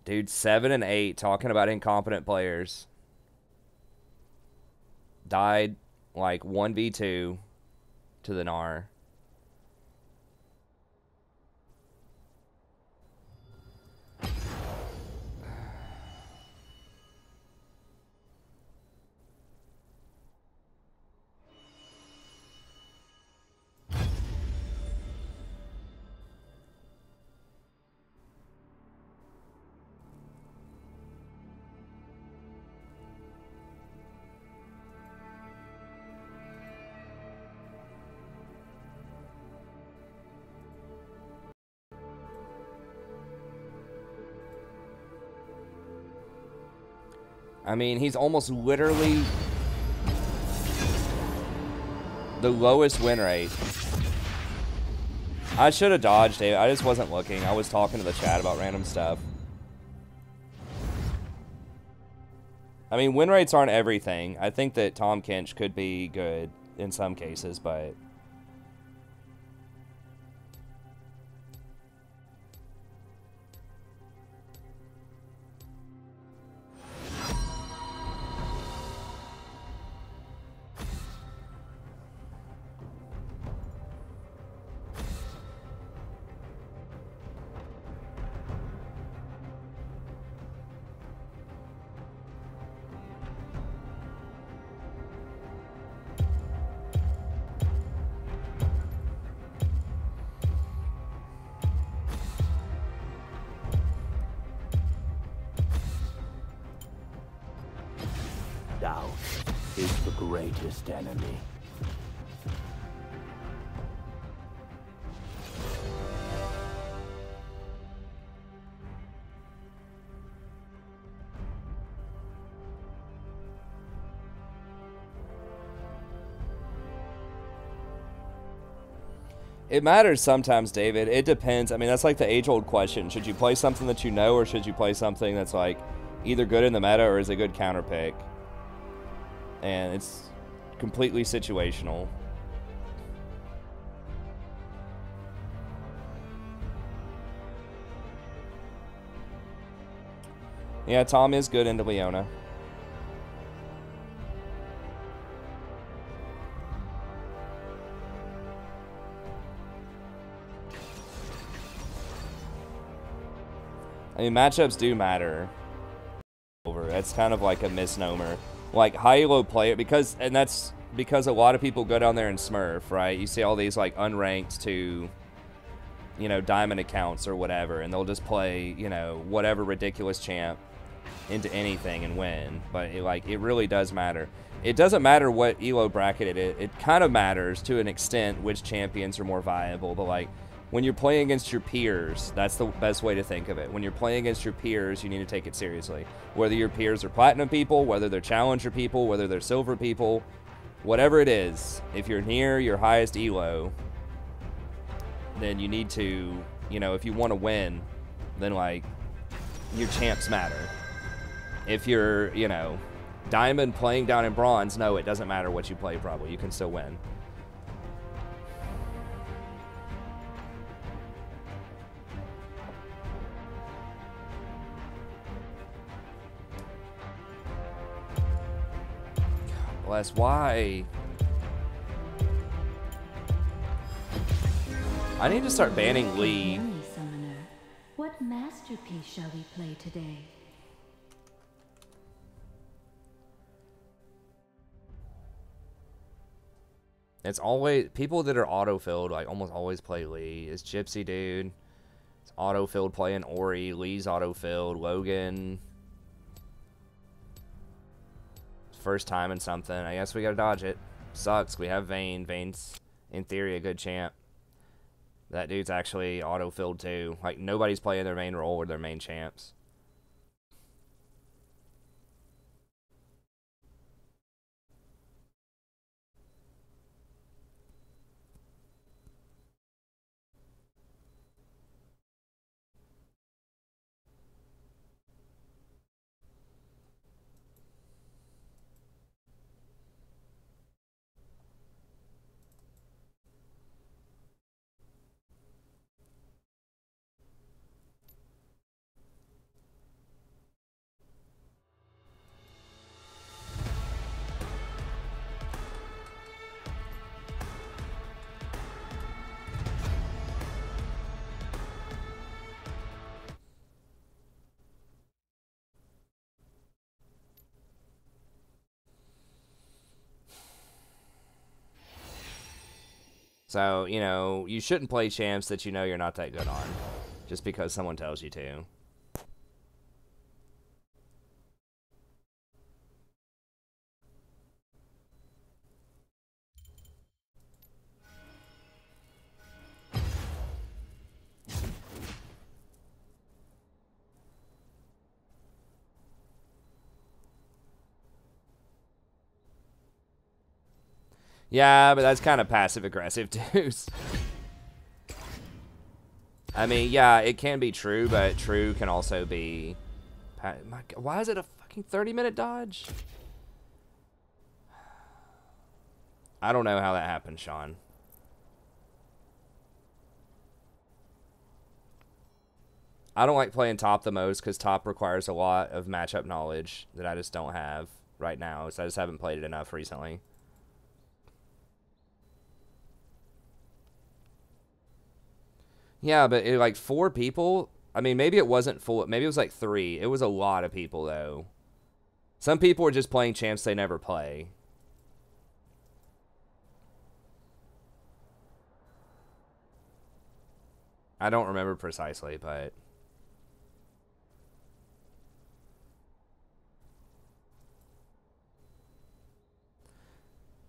Dude, 7 and 8, talking about incompetent players. Died like 1v2 to the Gnar. I mean, he's almost literally the lowest win rate. I should have dodged it. I just wasn't looking. I was talking to the chat about random stuff. I mean, win rates aren't everything. I think that Tom Kinch could be good in some cases, but... Doubt is the greatest enemy. It matters sometimes, David. It depends. I mean, that's like the age-old question. Should you play something that you know, or should you play something that's like either good in the meta or is a good counter pick? And it's completely situational. Yeah, Tom is good into Leona. I mean, matchups do matter. That's kind of like a misnomer. Like, high-low player, because that's because a lot of people go down there and Smurf, right? You see all these, like, unranked to, you know, diamond accounts or whatever, and they'll just play, you know, whatever ridiculous champ into anything and win. But, it really does matter. It doesn't matter what ELO bracket it is. It kind of matters to an extent which champions are more viable, but, like, when you're playing against your peers, that's the best way to think of it. When you're playing against your peers, you need to take it seriously. Whether your peers are platinum people, whether they're challenger people, whether they're silver people, whatever it is, if you're near your highest elo, then you need to, you know, if you want to win, then, like, your champs matter. If you're, you know, diamond playing down in bronze, no, it doesn't matter what you play probably. You can still win. Bless, why? I need to start banning Lee. Summoner, what masterpiece shall we play today? It's always people that are auto-filled, like almost always play Lee. It's Gypsy Dude. It's auto-filled playing Ori. Lee's auto-filled. Logan. First time in something. I guess we gotta dodge it. Sucks. We have Vayne. Vayne's, in theory, a good champ. That dude's actually auto-filled too. Like, nobody's playing their main role or their main champs. So, you know, you shouldn't play champs that you know you're not that good on. Just because someone tells you to. Yeah, but that's kind of passive-aggressive, too. I mean, yeah, it can be true, but true can also be... Why is it a fucking 30-minute dodge? I don't know how that happened, Sean. I don't like playing top the most because top requires a lot of matchup knowledge that I just don't have right now, so I just haven't played it enough recently. Yeah, but it, like 4 people. I mean, maybe it wasn't full. Maybe it was like 3. It was a lot of people though. Some people are just playing champs they never play. I don't remember precisely, but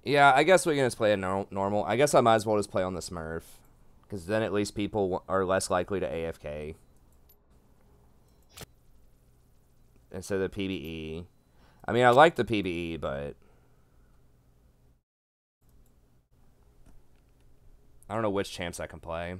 yeah, I guess we can just play a normal. I guess I might as well just play on the Smurf. Because then at least people are less likely to AFK. Instead of the PBE. I mean, I like the PBE, but... I don't know which champs I can play.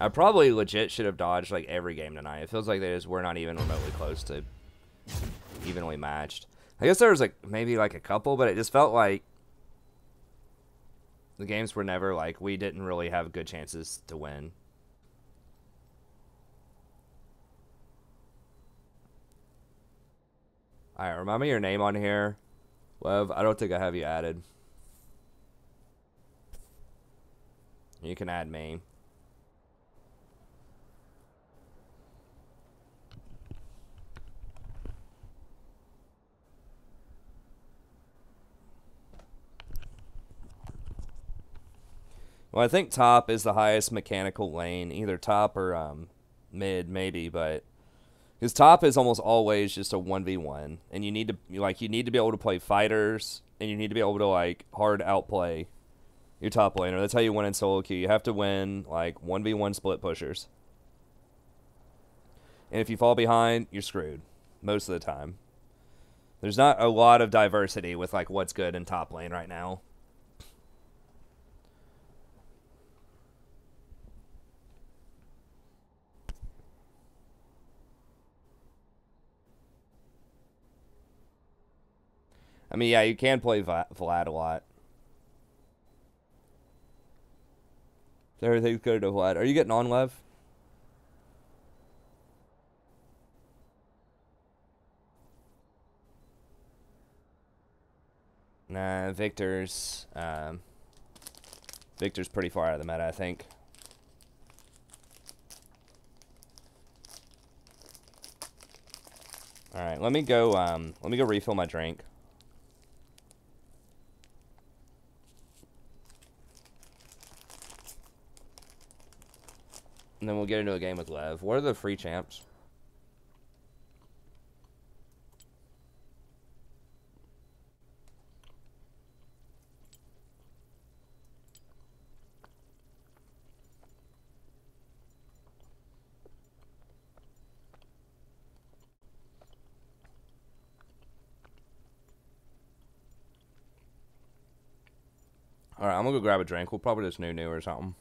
I probably legit should have dodged like every game tonight. It feels like they just were not even remotely close to evenly matched. I guess there was like maybe like a couple, but it just felt like the games were never like we didn't really have good chances to win. Alright, remind me your name on here. Lev, I don't think I have you added. You can add me. Well, I think top is the highest mechanical lane, either top or mid, maybe, but His top is almost always just a 1v1, and you need to be able to play fighters, and you need to be able to like hard outplay your top laner. That's how you win in solo queue. You have to win like 1v1 split pushers. And if you fall behind, you're screwed most of the time. There's not a lot of diversity with like what's good in top lane right now. I mean, yeah, you can play Vlad a lot. Everything's good to Vlad. Are you getting on, Lev? Nah, Victor's pretty far out of the meta, I think. All right, let me go refill my drink. And then we'll get into a game with Lev. What are the free champs? Alright, I'm gonna go grab a drink. We'll probably just new or something.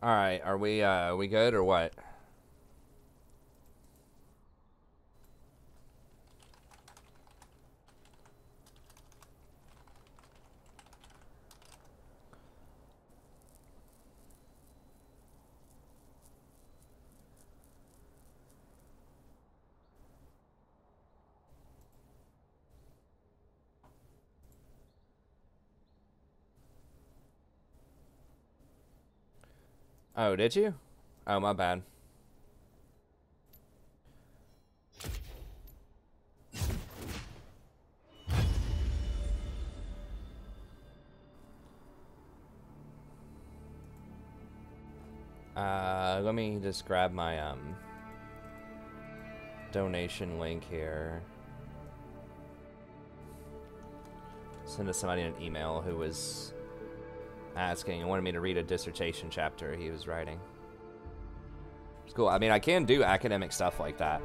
All right, are we good or what? Oh, did you? Oh, my bad. Let me just grab my donation link here. Send to somebody an email who was asking and wanted me to read a dissertation chapter he was writing. It's cool. I mean, I can do academic stuff like that.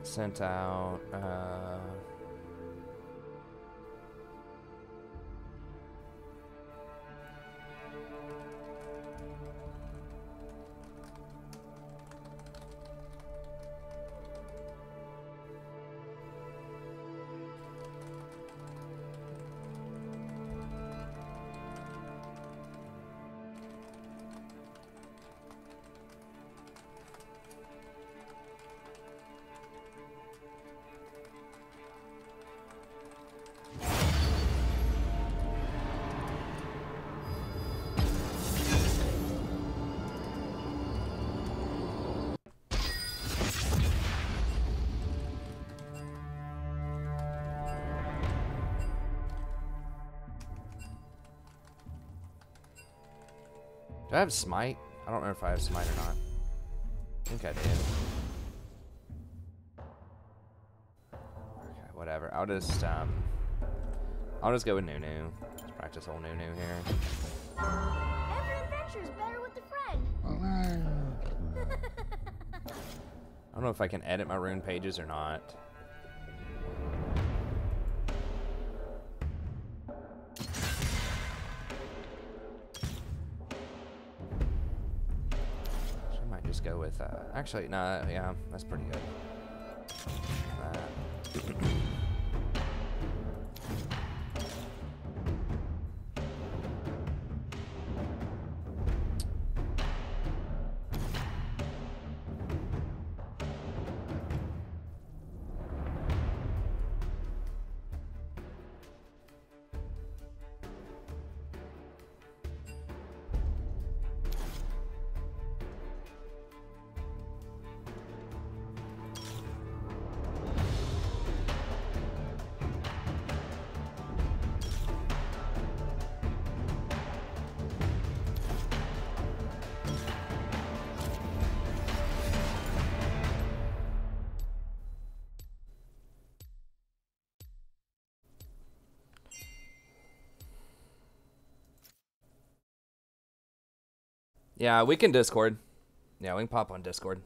Sent out, do I have smite? I don't know if I have smite or not. I think I did. Okay, whatever. I'll just go with Nunu. Let's practice old Nunu here. Every adventure's better with a friend. I don't know if I can edit my rune pages or not. Go with actually no, yeah, that's pretty good. Yeah, we can Discord. Yeah, we can pop on Discord.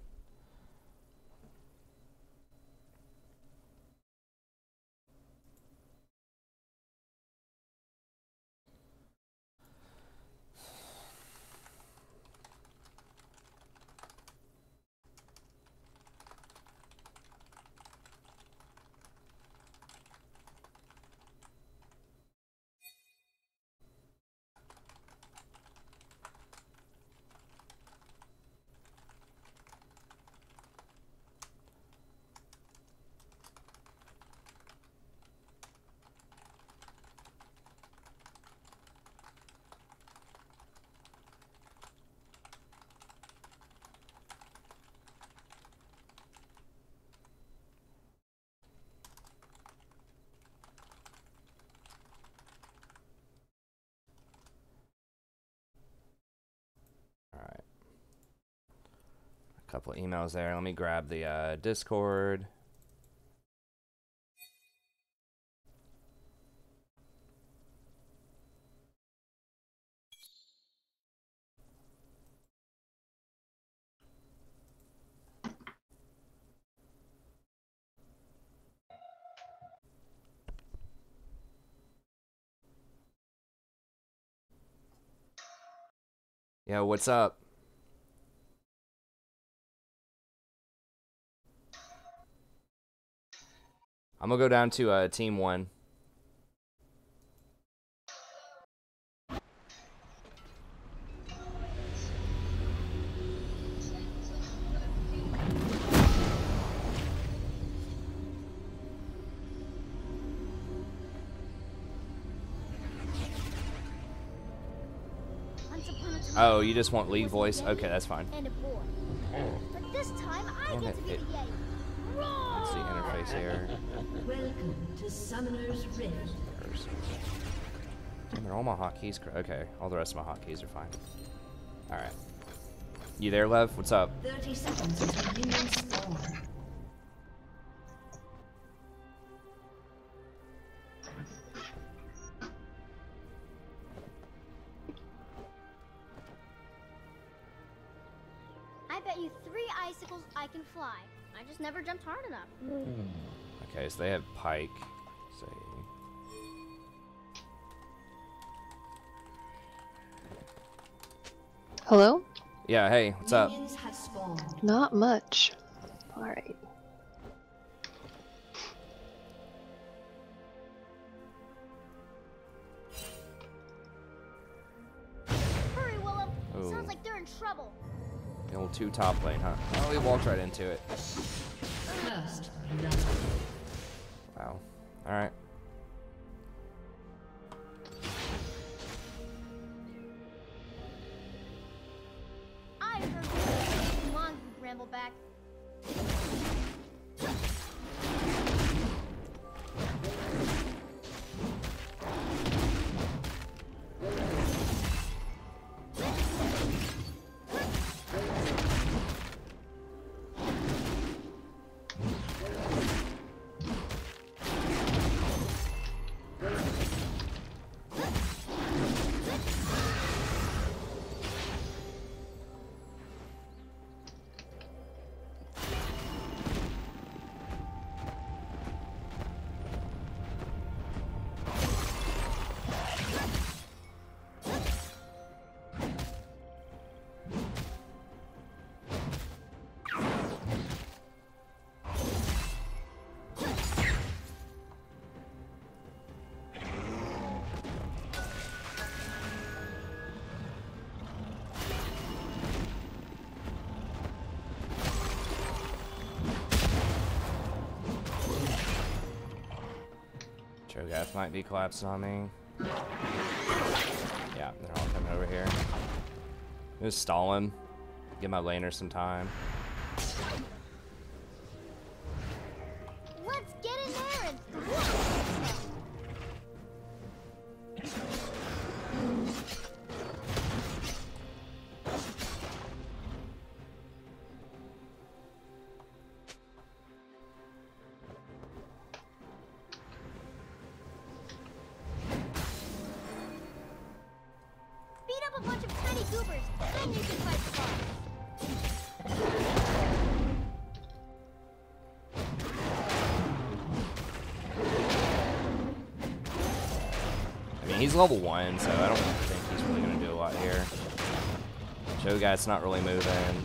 Couple of emails there. Let me grab the Discord. Yo, what's up? I'm gonna go down to team 1. Oh, you just want lead voice? Okay, that's fine. And a boy. But this time I Damn get it, to be it- the Yeti. Let's see interface here. Welcome to Summoner's Rift. Damn, they're all my hotkeys. Okay, all the rest of my hotkeys are fine. All right. You there, Lev? What's up? 30 seconds until minions spawn. I bet you 3 icicles I can fly. I just never jumped hard enough. Okay, so they have Pike. Let's see. Hello? Yeah, hey, what's up? Minions have spawned. Not much. Alright. Hurry, Willem. Ooh. Sounds like they're in trouble. The old 2 top lane, huh? Oh, he walked right into it. First blood. Wow. All right. I heard you. Come on, Brambleback. Cho'Gath might be collapsing on me. Yeah, they're all coming over here. Just stall him. Give my laner some time. Let's get in there and throw. Beat up a bunch of tiny goobers, then you can fight the boss. I mean, he's level 1, so I don't think he's really going to do a lot here. Cho'Gath's not really moving.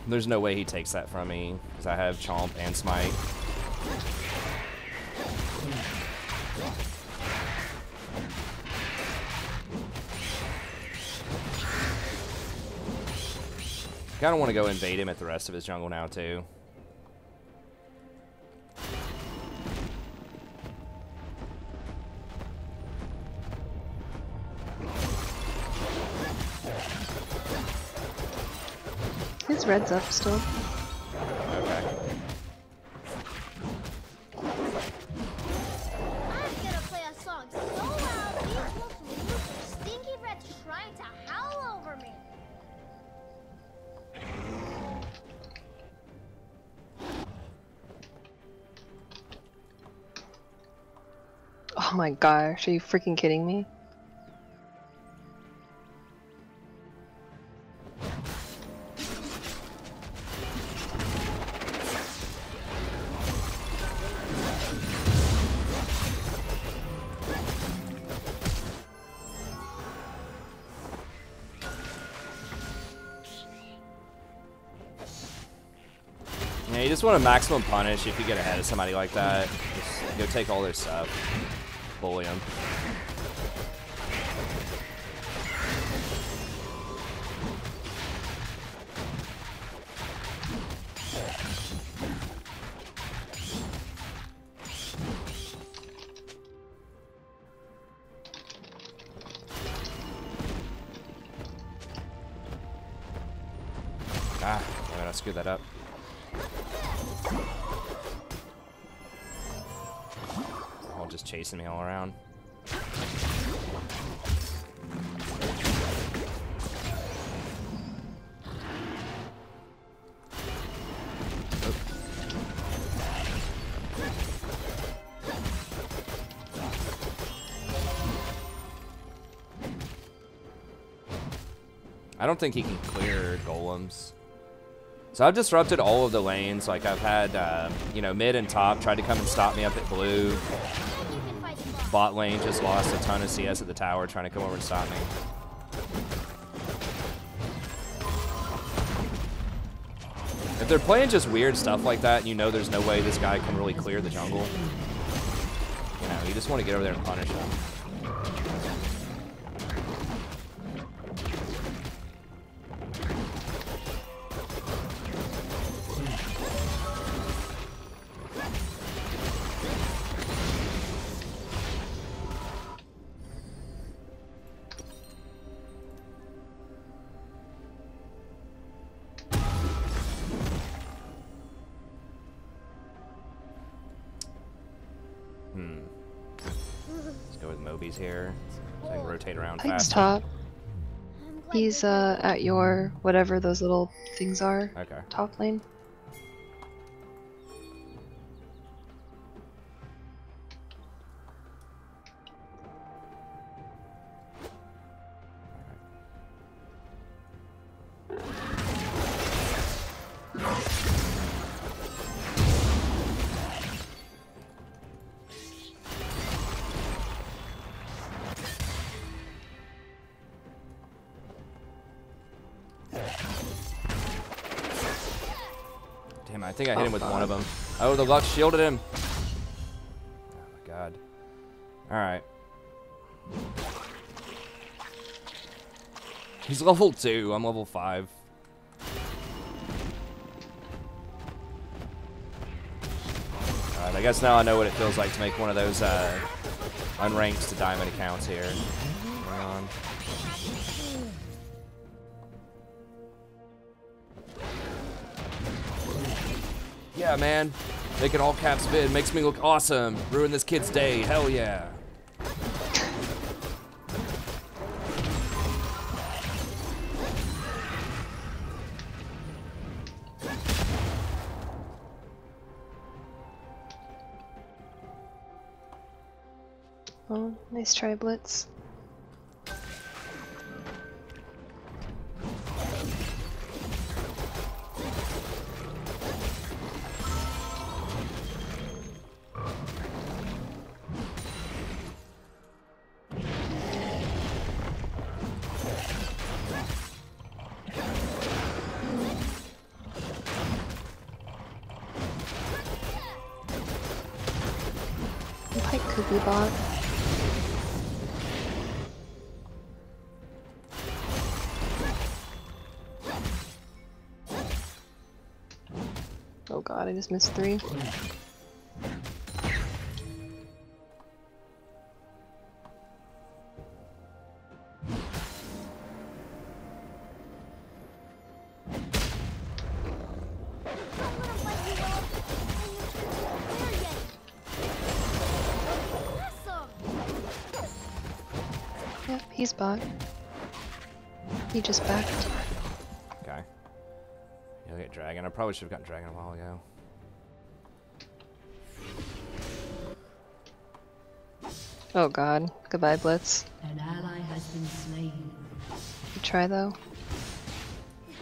There's no way he takes that from me, because I have Chomp and Smite. Kinda want to go invade him at the rest of his jungle now, too. His red's up still. Okay. Oh my gosh, are you freaking kidding me? Yeah, you just want to maximum punish if you get ahead of somebody like that. Just go take all their stuff. Bully them. Ah, damn it, I screwed that up. All just chasing me all around. I don't think he can clear golems. So I've disrupted all of the lanes. Like I've had, you know, mid and top tried to come and stop me up at blue. Bot lane just lost a ton of CS at the tower trying to come over and stop me. If they're playing just weird stuff like that, and you know there's no way this guy can really clear the jungle, you know, you just want to get over there and punish him. Here, so I can rotate around Pike's fast. top. He's at your whatever those little things are. Okay. Top lane. Damn, I think I hit him with one of them. Oh, the Lux shielded him. Oh my god. Alright. He's level 2, I'm level 5. Alright, I guess now I know what it feels like to make one of those unranked to diamond accounts here. Hang on. Yeah, man. Making all caps vid makes me look awesome. Ruin this kid's day. Hell yeah. Oh, nice try, Blitz. Pike could be bot. Oh god, I just missed 3. Yep, he's bot. He just backed. Okay. You'll get dragon. I probably should have gotten dragon a while ago. Oh god. Goodbye, Blitz. An ally has been slain. Good try though.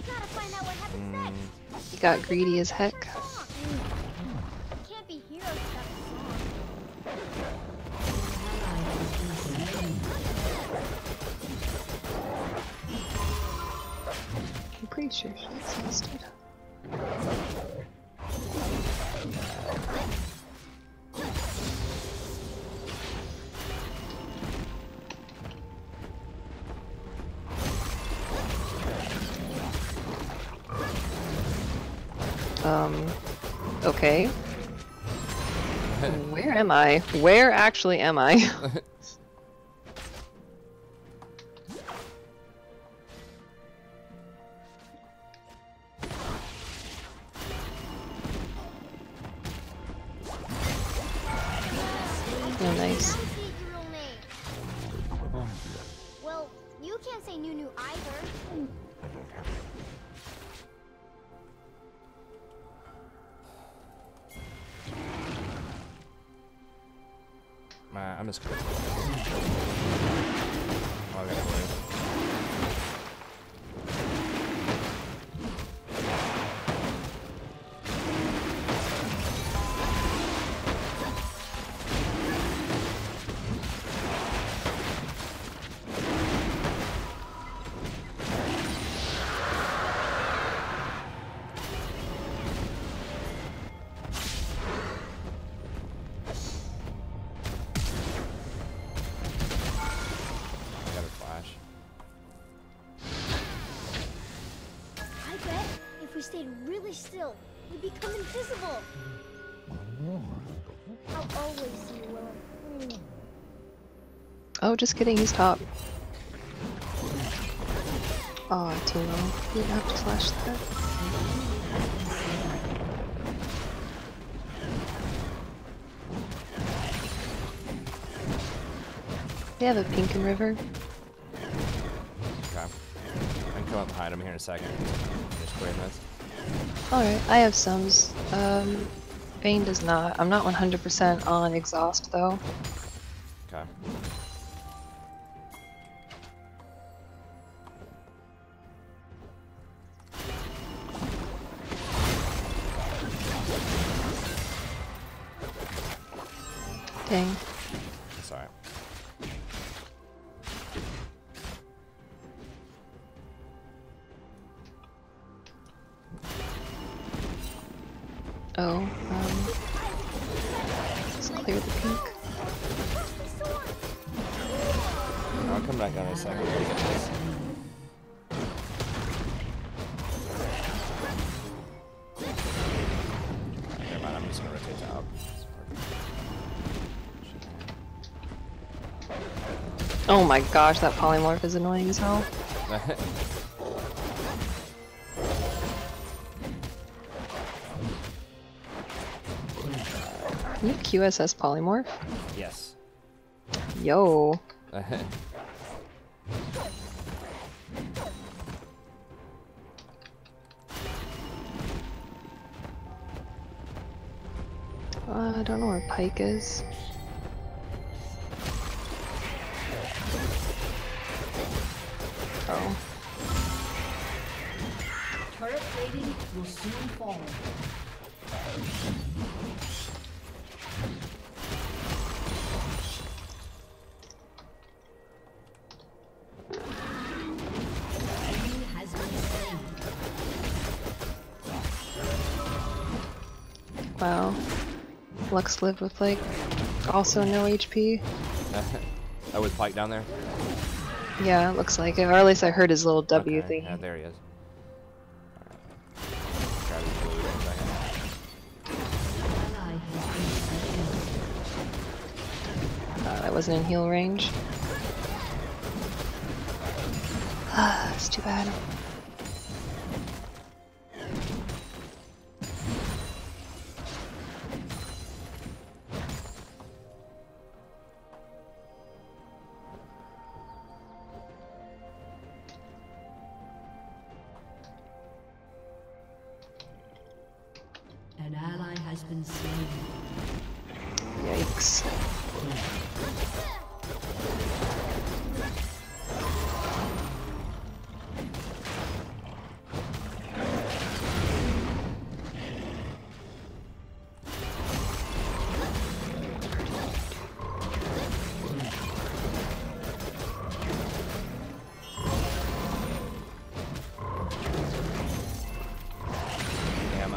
Gotta find out what happens next. He got greedy as heck. Can't be heroes without a song. I'm pretty sure she's exhausted. Okay. Where am I? Where actually am I? Oh, nice. Well, you can't say Nunu either. I'm just gonna. Oh, I gotta blue. Still, we become invisible. I'll always see you, Willem. Oh, just kidding, he's top. Oh, too low. You didn't have to flash that. They have a pink in river. Okay. I can come up behind him here in a second. Just clearing this. Alright, I have sums. Vayne does not. I'm not 100% on exhaust though. Okay. Dang. That's alright. Oh, let's clear the pink. I'll come back on in a second. We'll get this. Never mind, I'm just gonna rotate top. Oh my gosh, that polymorph is annoying as hell. You QSS polymorph? Yes. Yo. I don't know where Pike is. Oh. Turret plating will soon fall. Wow. Lux lived with like also no HP. Oh, with Pike down there? Yeah, it looks like it. Or at least I heard his little W Okay. thing. Yeah, there he is. Grab his blue in a second. That wasn't in heal range. It's too bad. An ally has been slain. Yikes.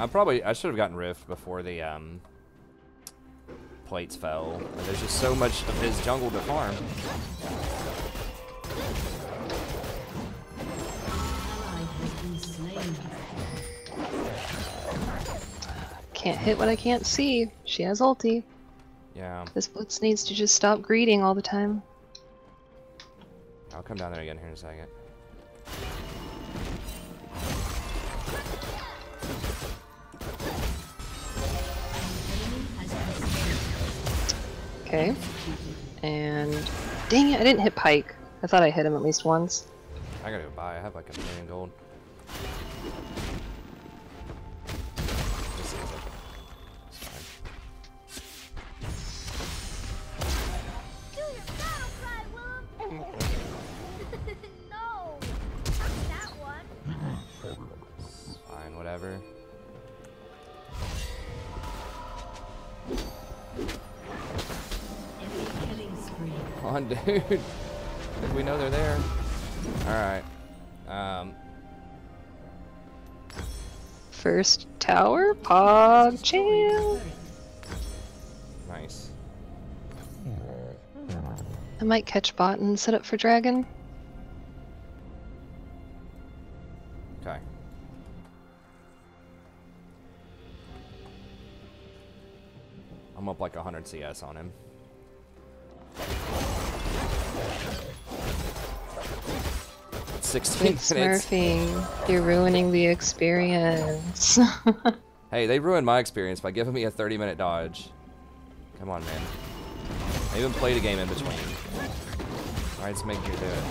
I should have gotten Rift before the plates fell. But there's just so much of his jungle to farm. Can't hit what I can't see. She has ulti. Yeah. This Blitz needs to just stop greeting all the time. I'll come down there again here in a second. Okay. And dang it, I didn't hit Pike. I thought I hit him at least once. I gotta go buy. I have like 1,000,000 gold. Whatever. Come on, dude. I think we know they're there. Alright. First tower, Pog Champ. Nice. I might catch bot and set up for dragon. Okay. I'm up like 100 CS on him. Quit 16 minutes. smurfing. You're ruining the experience. Hey, they ruined my experience by giving me a 30-minute dodge. Come on, man. I even played a game in between. Alright, let's make you do it.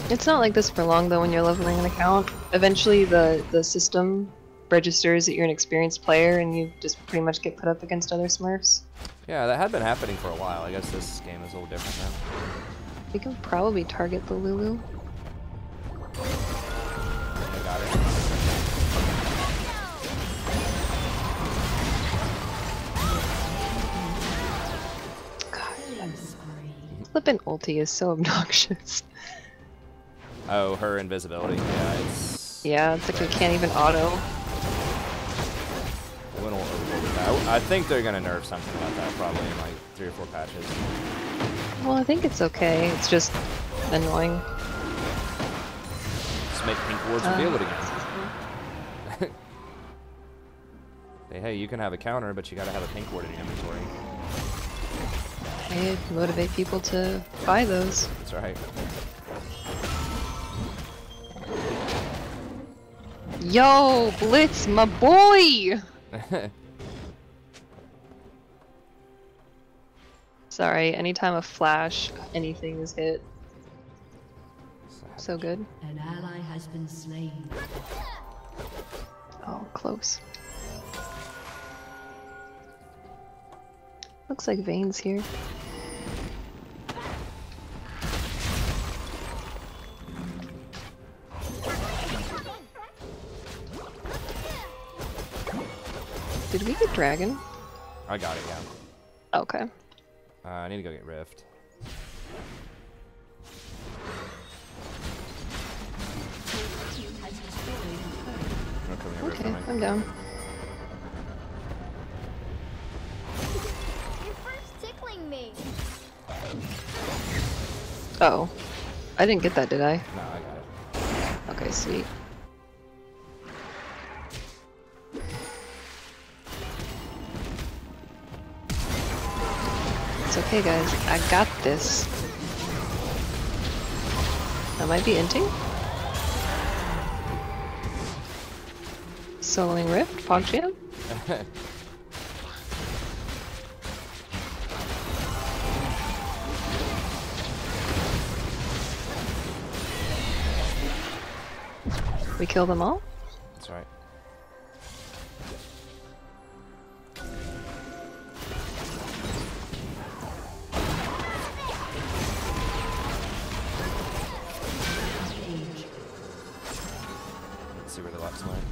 It's not like this for long though when you're leveling an account. Eventually the system registers that you're an experienced player and you just pretty much get put up against other Smurfs. Yeah, that had been happening for a while. I guess this game is a little different now. We can probably target the Lulu. I got it. Flippin' ulti is so obnoxious. Oh, her invisibility. Yeah, it's... Yeah, it's like we can't even auto. I think they're gonna nerf something about that probably in like 3 or 4 patches. Well, I think it's okay. It's just annoying. Just make pink wards reveal it again. Hey, you can have a counter, but you gotta have a pink ward in your inventory. Hey, motivate people to buy those. That's right. Yo, Blitz, my boy! Sorry, anytime a flash, anything is hit. So good. An ally has been slain. Oh, close. Looks like Vayne's here. Did we get dragon? I got it, yeah. Okay. I need to go get Rift. Okay, I'm down. You're first tickling me. Uh oh. I didn't get that, did I? No, I got it. Okay, sweet. It's okay, guys. I got this. I might be inting. Soloing Rift, PogChamp. We kill them all? That's right. Let's see where the locks went.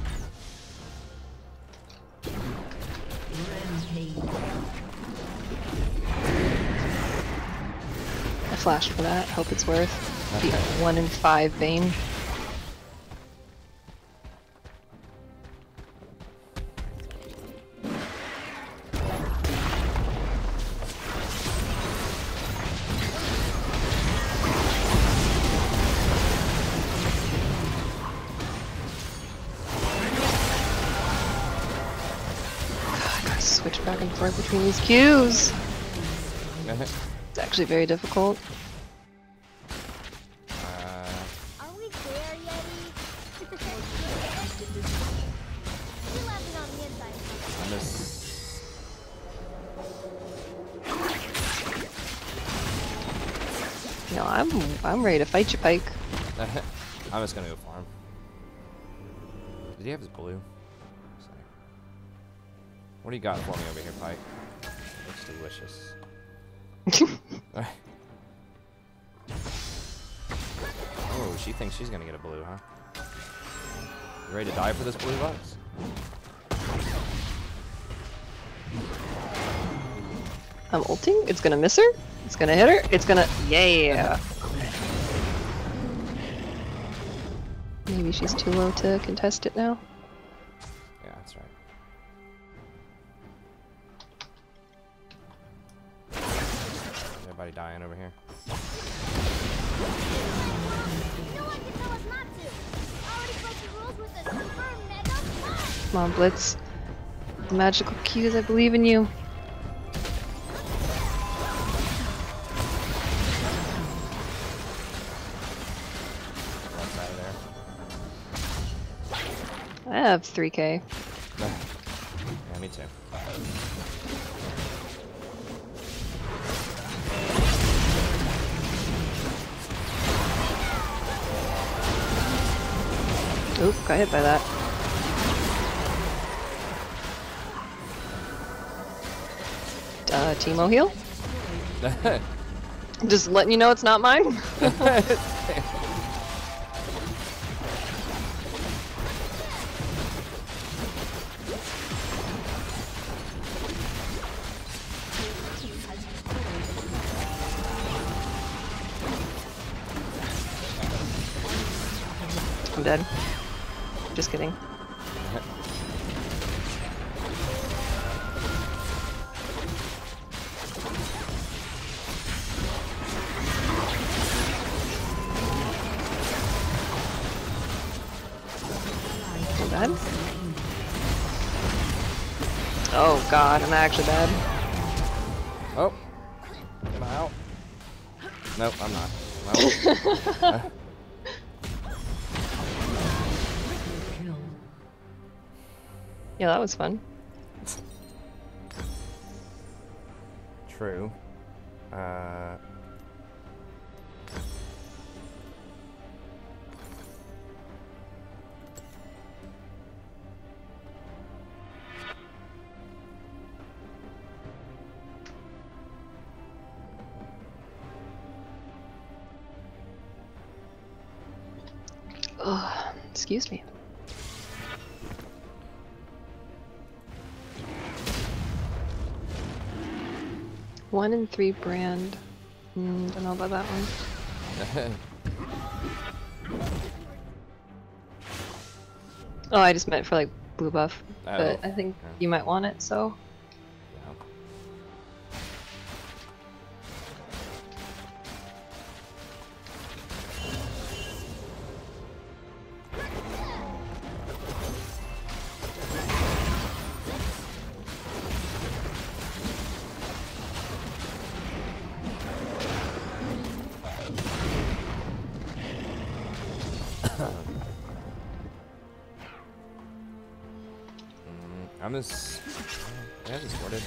I flashed for that. Hope it's worth the 1 in 5 Vayne. back and forth between these queues. It's actually very difficult. Are we there, Yeti? You laughing on the inside. I'm just... No, I'm ready to fight you, Pike. I'm just gonna go farm. Did he have his blue? What do you got for me over here, Pike? Looks delicious. Oh, she thinks she's gonna get a blue, huh? You ready to die for this blue box? I'm ulting. It's gonna miss her. It's gonna hit her. It's gonna... Yeah! Maybe she's too low to contest it now. Yeah, that's right. Everybody dying over here. No one can tell us not to. Already broke the rules with a super mega punch. Come on, Blitz. The magical cues, I believe in you. That's out of there. I have 3k. Yeah, me too. Oop, got hit by that. Teemo heal? Just letting you know it's not mine. I'm dead. Just kidding. Bad? Oh god, I'm actually bad. Oh. Am I out? Nope, I'm not. Well. Yeah, that was fun. True. Ugh, excuse me. One in 3 brand. Don't know about that one. Oh, I just meant for like blue buff, but I think you might want it, so. I'm just... Yeah, just worded.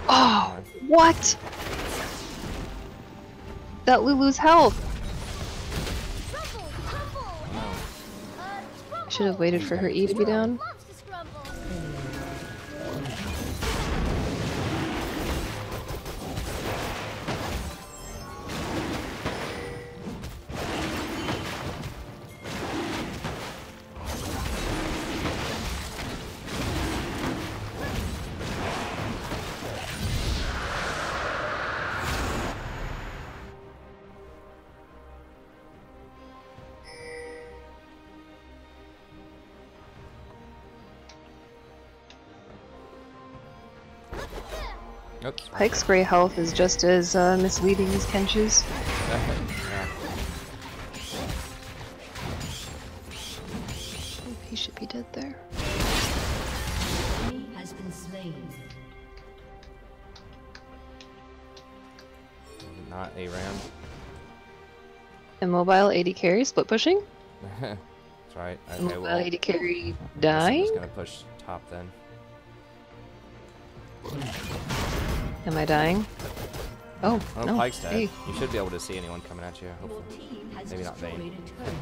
Oh, what? That Lulu's health. I should have waited for her E to be down. Oops. Pike's gray health is just as misleading as Kench's. He should be dead there. Has been not a ram. Immobile 80 carry, split pushing? That's right. Okay, Immobile well, 80 carry, I guess I'm dying? just gonna push top then. Am I dying? Oh, Oh, no. Pike's dead. Hey. You should be able to see anyone coming at you, Your hopefully. team has Maybe not destroyed Vayne. a turret.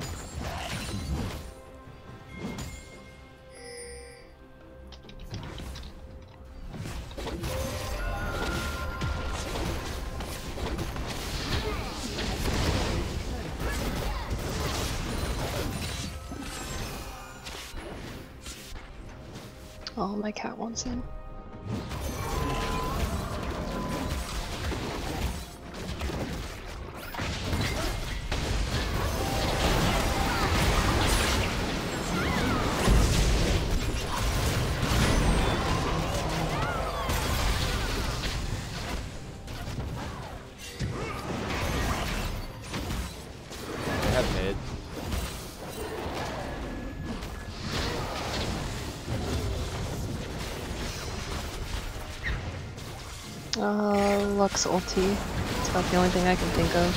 Oh, my cat wants in. They have mid. Lux ulti. That's about the only thing I can think of.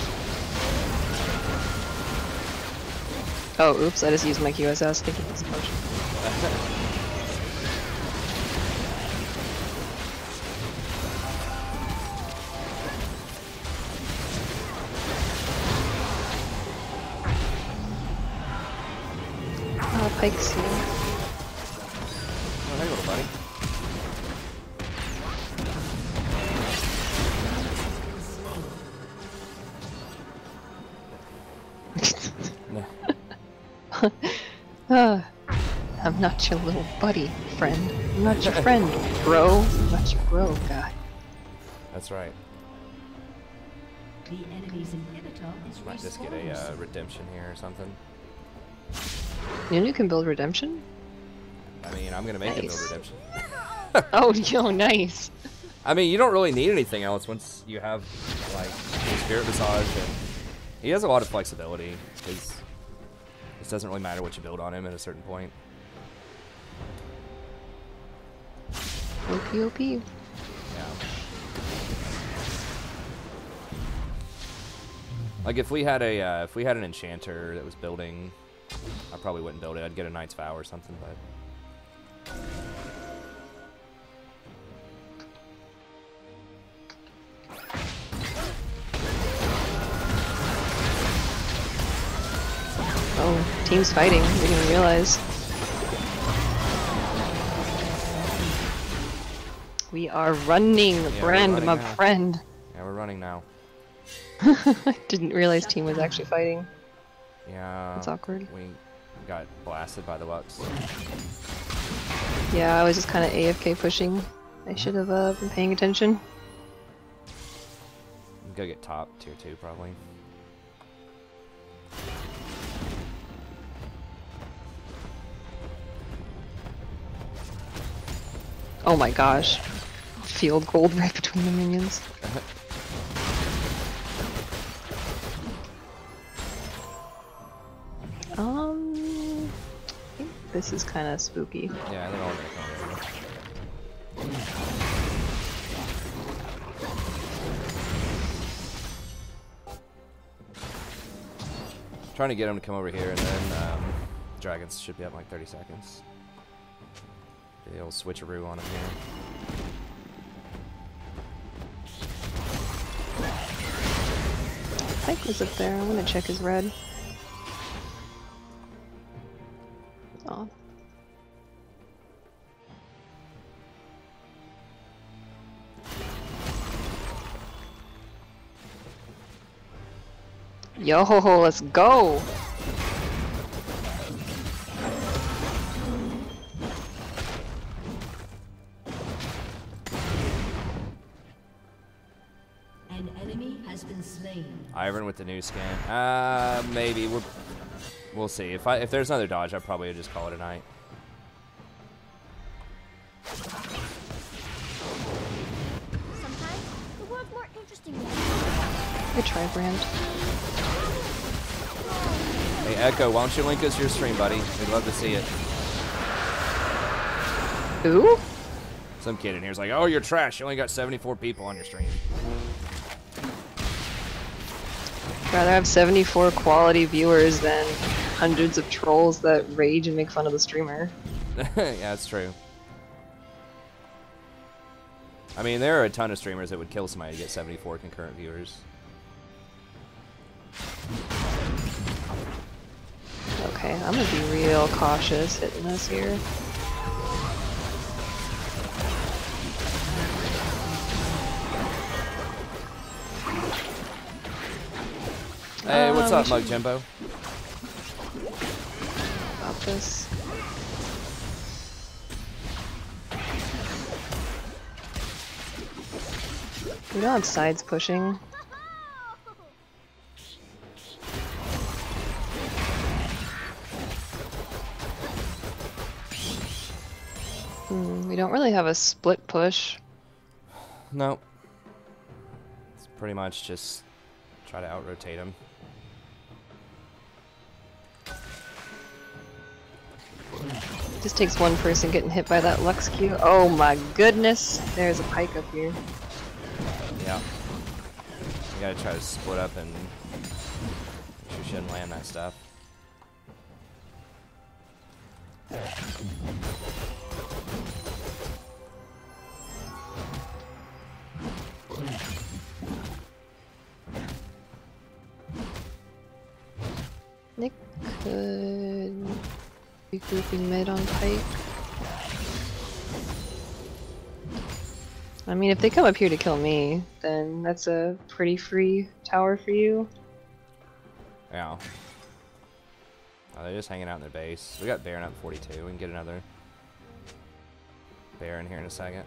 Oh, oops, I just used my QSS thinking it's a potion. Pike's here. Oh, hey, little buddy. I'm not your little buddy, friend. I'm not your friend, bro. I'm not your bro, guy. That's right. The enemy's inhibitor is Might just get a redemption here or something. You can build redemption? I mean, I'm gonna make him build Nice. redemption. Oh, yo, nice. I mean, you don't really need anything else once you have, like, Spirit Visage, and he has a lot of flexibility, because it doesn't really matter what you build on him at a certain point. OP. Yeah. Like, if we had an Enchanter that was building, I probably wouldn't build it. I'd get a Knight's Vow or something, but... Oh, team's fighting. We didn't even realize. We are running, we're Brand, running my now. friend. Yeah, we're running now. I didn't realize team was actually fighting. Yeah. That's awkward. We got blasted by the Lux. Yeah, I was just kind of AFK pushing. I should have been paying attention. Go get top, tier 2 probably. Oh my gosh. Field gold right between the minions. I think this is kind of spooky. Yeah, they're all gonna come over. Trying to get him to come over here, and then dragons should be up in like 30 seconds. The old switcheroo on him here. Pike was up there. I'm gonna check his red. Oh. Yo ho ho, let's go! An enemy has been slain. Ivern with the new skin. Maybe we'll see. If there's another dodge, I probably would just call it a night. Sometimes the world's more interesting than Good try, Brand. Hey Echo, why don't you link us your stream, buddy? We'd love to see it. Who? Some kid in here's like, oh, you're trash. You only got 74 people on your stream. Rather have 74 quality viewers than hundreds of trolls that rage and make fun of the streamer. Yeah, that's true. I mean, there are a ton of streamers that would kill somebody to get 74 concurrent viewers. Okay, I'm gonna be real cautious hitting this here. Hey, what's up, Mug Jimbo? About this. We don't have sides pushing. We don't really have a split push. No. It's pretty much just try to out-rotate him. Just takes one person getting hit by that Lux Q. Oh my goodness! There's a pike up here. Yeah. You gotta try to split up and make sure you shouldn't land that stuff. Nick could be grouping mid on pike. I mean, if they come up here to kill me, then that's a pretty free tower for you. Yeah. Oh, they're just hanging out in their base. We got Baron up 42. We can get another Baron here in a second.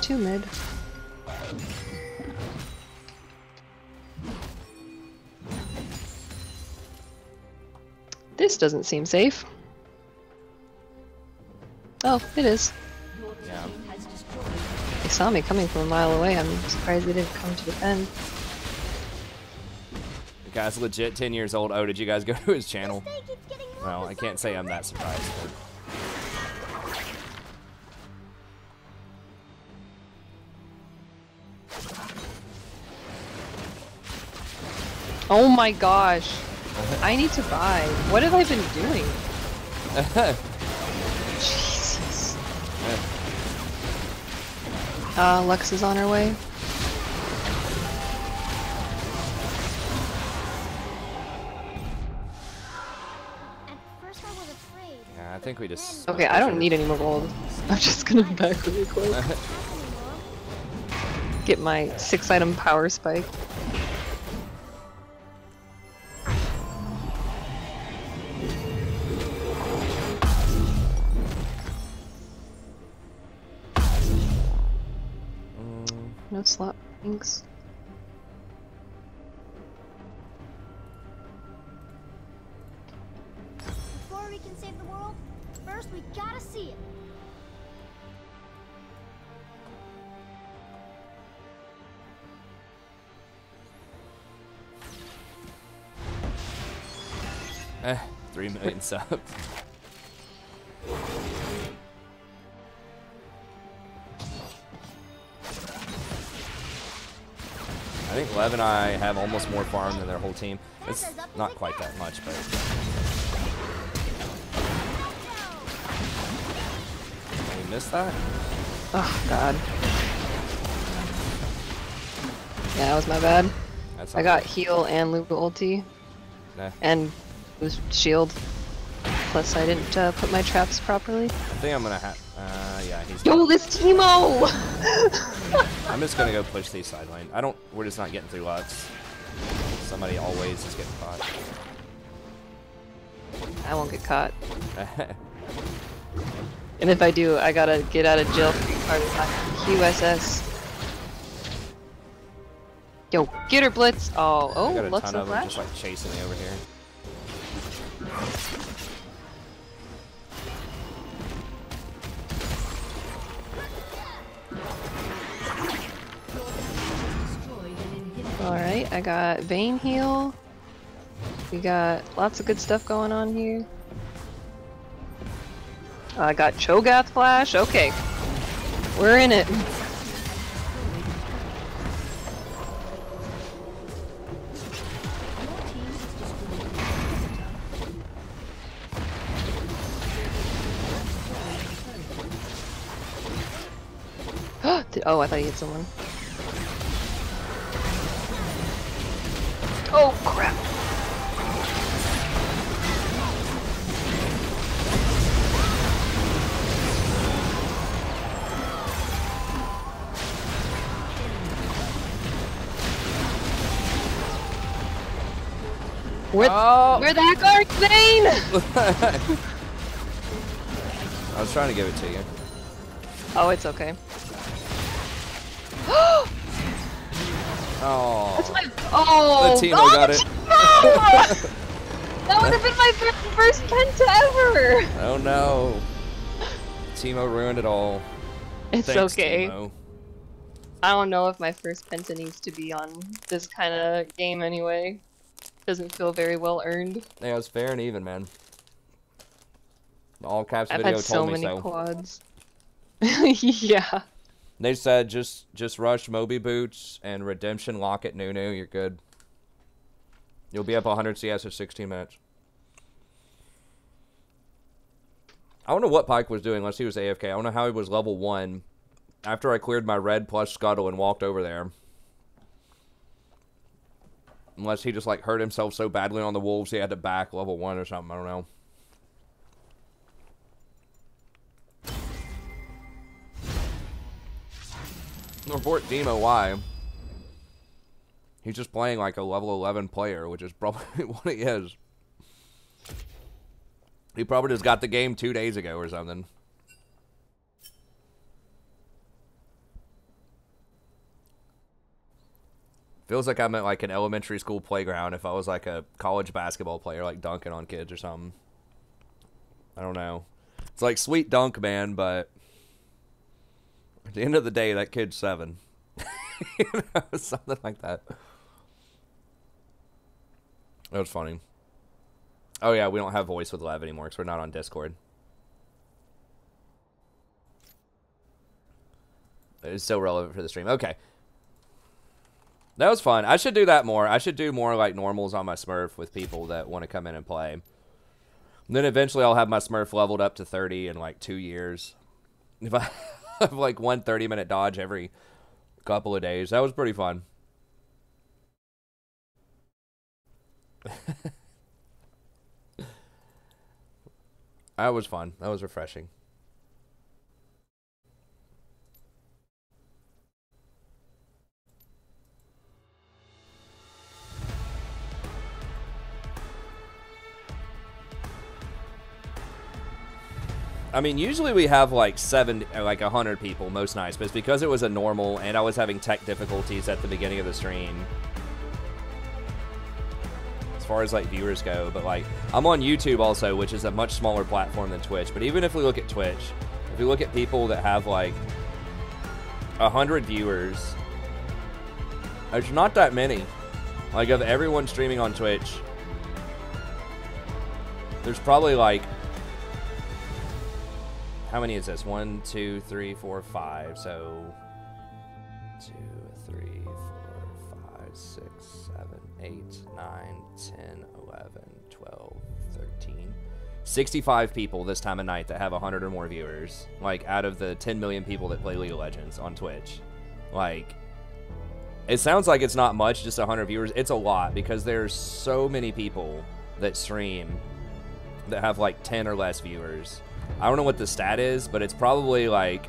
Two mid. This doesn't seem safe. Oh, it is. Yeah. They saw me coming from a mile away. I'm surprised they didn't come to defend. The guy's legit 10 years old. Oh, did you guys go to his channel? Well, I can't say I'm that surprised. But... Oh my gosh. I need to buy. What have I been doing? Jesus. Lux is on her way. At first I was afraid. Yeah, I think we just... Okay, I don't need any more gold. I'm just gonna back really quick. Get my 6-item power spike. No slot, thanks. Before we can save the world, first we gotta see it. Eh, 3 million subs. I think Lev and I have almost more farm than their whole team. It's not quite that much, but... We missed that? Oh, God. Yeah, that was my bad. That's I got heal and Luba ulti. Nah. And boost shield. Plus I didn't put my traps properly. I think I'm gonna have... yeah, he's... Yo, this Teemo! I'm just gonna go push these side lane. We're just not getting through Lux. Somebody always is getting caught. I won't get caught. And if I do, I gotta get out of jail free card of my QSS. Yo, get her Blitz! Oh, I got a Lux ton and of them Flash? just like chasing me over here. Alright, I got Vayne heal. We got lots of good stuff going on here. I got Cho'Gath Flash. Okay. We're in it. Oh, I thought you hit someone. Oh, crap. Where the heck are you, Zane? I was trying to give it to you. Oh, it's okay. Oh. That's my. Oh. The Teemo got it. No! That would have been my first penta ever. Oh no. Teemo ruined it all. It's Thanks, okay. Teemo. I don't know if my first penta needs to be on this kind of game anyway. Doesn't feel very well earned. Yeah, it's fair and even, man. The all caps I've video had so told me many so. quads. Yeah. They said just rush Moby Boots and Redemption Locket Nunu, you're good. You'll be up 100 CS in 16 minutes. I don't know what Pyke was doing unless he was AFK. I don't know how he was level 1 after I cleared my red plus scuttle and walked over there. Unless he just like hurt himself so badly on the wolves he had to back level 1 or something, I don't know. Report Demo, why? He's just playing like a level 11 player, which is probably what he is. He probably just got the game 2 days ago or something. Feels like I'm at like an elementary school playground if I was like a college basketball player, like dunking on kids or something. I don't know. It's like sweet dunk, man, but at the end of the day, that kid's 7. You know, something like that. That was funny. Oh yeah, we don't have voice with Lev anymore because we're not on Discord. It's still relevant for the stream. Okay. That was fun. I should do that more. I should do more like normals on my Smurf with people that want to come in and play. And then eventually I'll have my Smurf leveled up to 30 in like 2 years. If I have like one 30-minute dodge every couple of days. That was pretty fun. That was fun. That was refreshing. I mean, usually we have like 100 people most nights, but it's because it was a normal and I was having tech difficulties at the beginning of the stream. As far as like viewers go, but like I'm on YouTube also, which is a much smaller platform than Twitch. But even if we look at Twitch, if we look at people that have like 100 viewers, there's not that many. Like of everyone streaming on Twitch, there's probably like, how many is this? 1, 2, 3, 4, 5. So 2, 3, 4, 5, 6, 7, 8, 9, 10, 11, 12, 13. 65 people this time of night that have 100 or more viewers. Like out of the 10 million people that play League of Legends on Twitch. Like, it sounds like it's not much, just 100 viewers. It's a lot because there's so many people that stream that have like 10 or less viewers. I don't know what the stat is, but it's probably like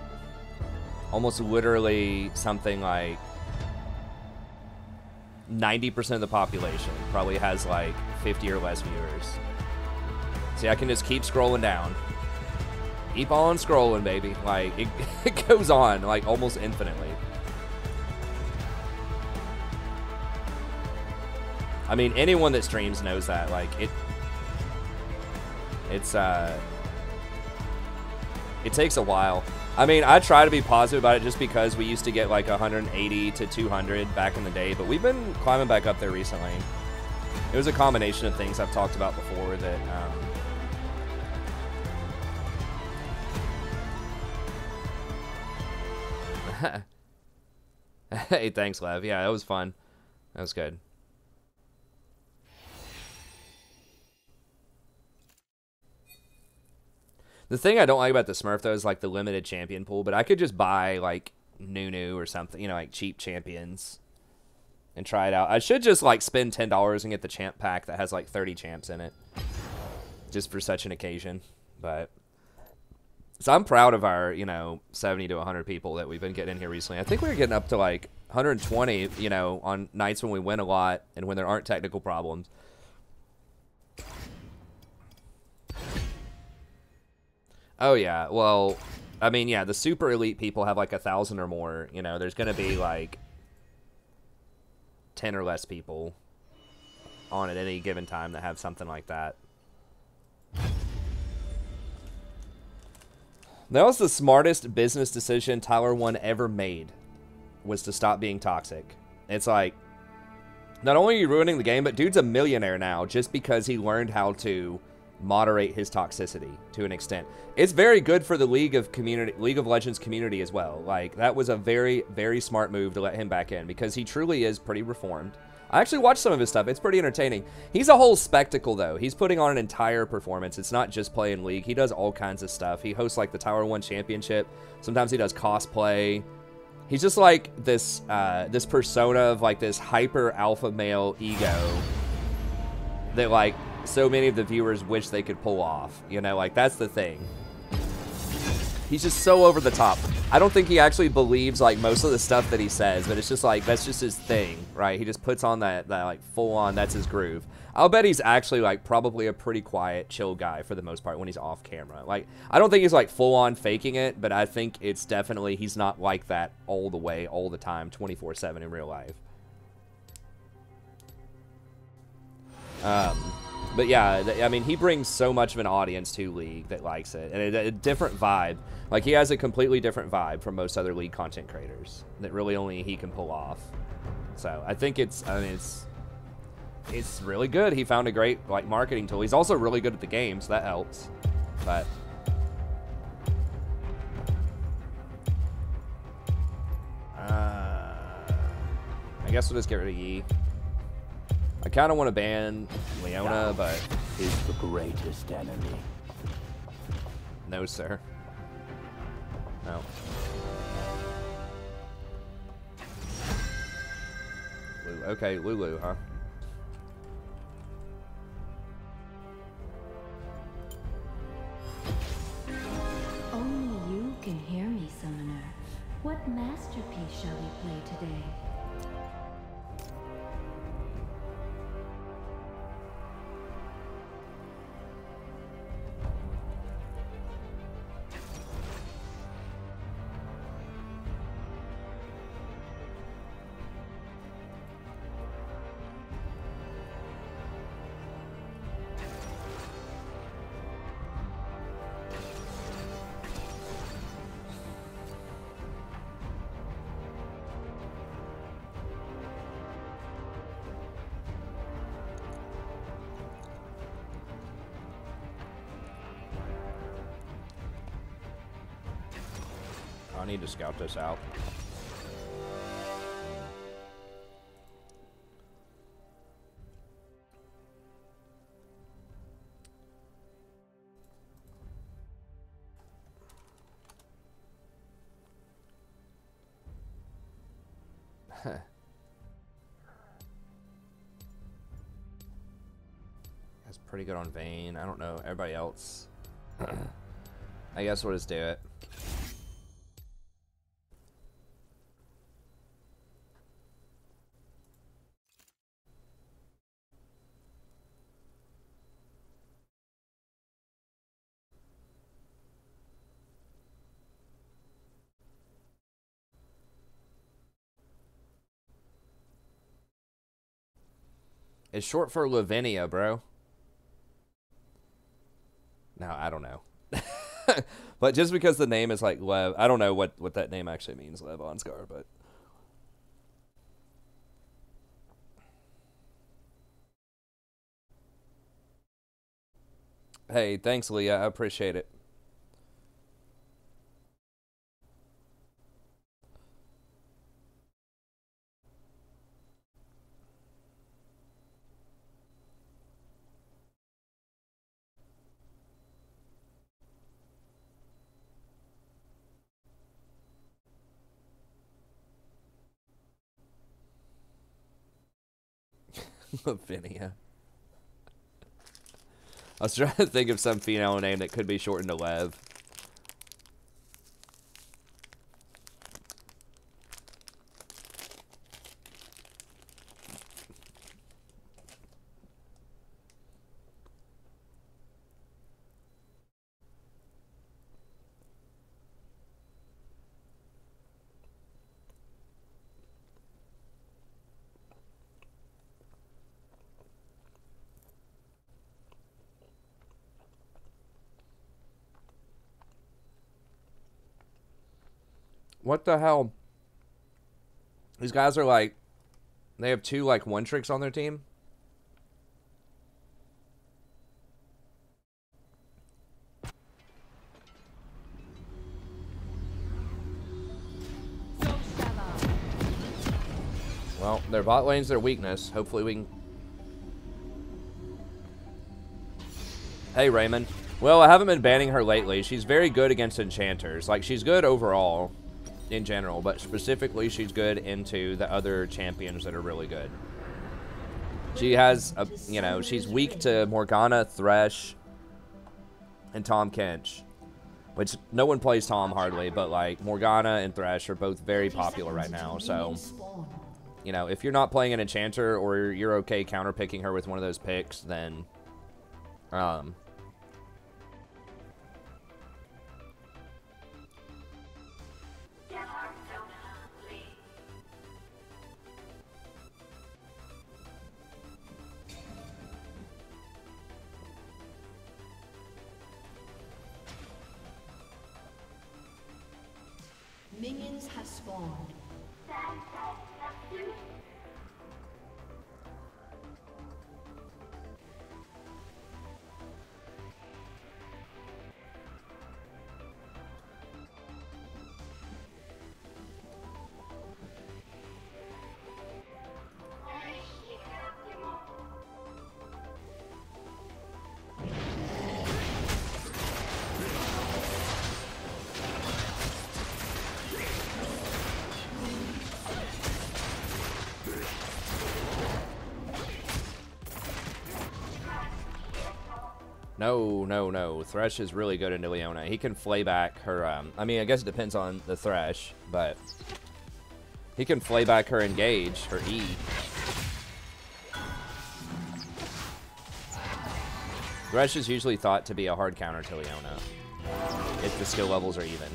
almost literally something like 90% of the population probably has like 50 or less viewers. See, I can just keep scrolling down. Keep on scrolling, baby. Like, it goes on like almost infinitely. I mean, anyone that streams knows that. Like, it takes a while. I mean, I try to be positive about it just because we used to get like 180 to 200 back in the day, but we've been climbing back up there recently. It was a combination of things I've talked about before that Hey, thanks, Lev. Yeah, that was fun. That was good. The thing I don't like about the Smurf, though, is, like, the limited champion pool, but I could just buy, like, Nunu or something, you know, like, cheap champions and try it out. I should just, like, spend $10 and get the champ pack that has, like, 30 champs in it just for such an occasion, but... So I'm proud of our, you know, 70 to 100 people that we've been getting in here recently. I think we're getting up to, like, 120, you know, on nights when we win a lot and when there aren't technical problems. Oh, yeah. Well, I mean, yeah, the super elite people have, like, 1,000 or more. You know, there's going to be, like, 10 or less people on at any given time that have something like that. That was the smartest business decision Tyler 1 ever made, was to stop being toxic. It's like, not only are you ruining the game, but dude's a millionaire now just because he learned how to moderate his toxicity to an extent. It's very good for the League of Legends community as well. Like, that was a very, very smart move to let him back in because he truly is pretty reformed. I actually watched some of his stuff. It's pretty entertaining. He's a whole spectacle, though. He's putting on an entire performance. It's not just playing League. He does all kinds of stuff. He hosts, like, the Tower 1 Championship. Sometimes he does cosplay. He's just, like, this this persona of, like, this hyper alpha male ego that, like, so many of the viewers wish they could pull off. You know, like, that's the thing. He's just so over the top. I don't think he actually believes, like, most of the stuff that he says, but it's just, like, that's just his thing, right? He just puts on that like, full-on, that's his groove. I'll bet he's actually, like, probably a pretty quiet, chill guy for the most part when he's off camera. Like, I don't think he's, like, full-on faking it, but I think it's definitely, he's not like that all the way, all the time, 24/7 in real life. But yeah, I mean, he brings so much of an audience to League that likes it. And a different vibe. Like, he has a completely different vibe from most other League content creators that really only he can pull off. So, I think it's really good. He found a great, like, marketing tool. He's also really good at the game, so that helps. But... I guess we'll just get rid of Yi. I kind of want to ban Leona, but... is the greatest enemy. No, sir. No. Okay, Lulu, huh? Only you can hear me, Summoner. What masterpiece shall we play today? I need to scout this out. That's pretty good on Vayne. I don't know. Everybody else. I guess we'll just do it. It's short for Lavinia, bro. No, I don't know. But just because the name is like Lev, I don't know what that name actually means, Lev Onscar, but... Hey, thanks, Leah. I appreciate it. Lavinia. I was trying to think of some female name that could be shortened to Lev. What the hell? These guys are like, they have 2 like 1-tricks on their team. Well, their bot lane's their weakness. Hopefully we can... Hey, Raymond. Well, I haven't been banning her lately. She's very good against enchanters. Like, she's good overall in general, but specifically she's good into the other champions that are really good. She has, a, you know, she's weak to Morgana, Thresh, and Tahm Kench. Which, no one plays Tahm hardly, but, like, Morgana and Thresh are both very popular right now, so... You know, if you're not playing an Enchanter or you're okay counter-picking her with one of those picks, then... Minions have spawned. No. Thresh is really good into Leona. He can flay back her, I mean, I guess it depends on the Thresh, but he can flay back her engage, her E. Thresh is usually thought to be a hard counter to Leona, if the skill levels are even.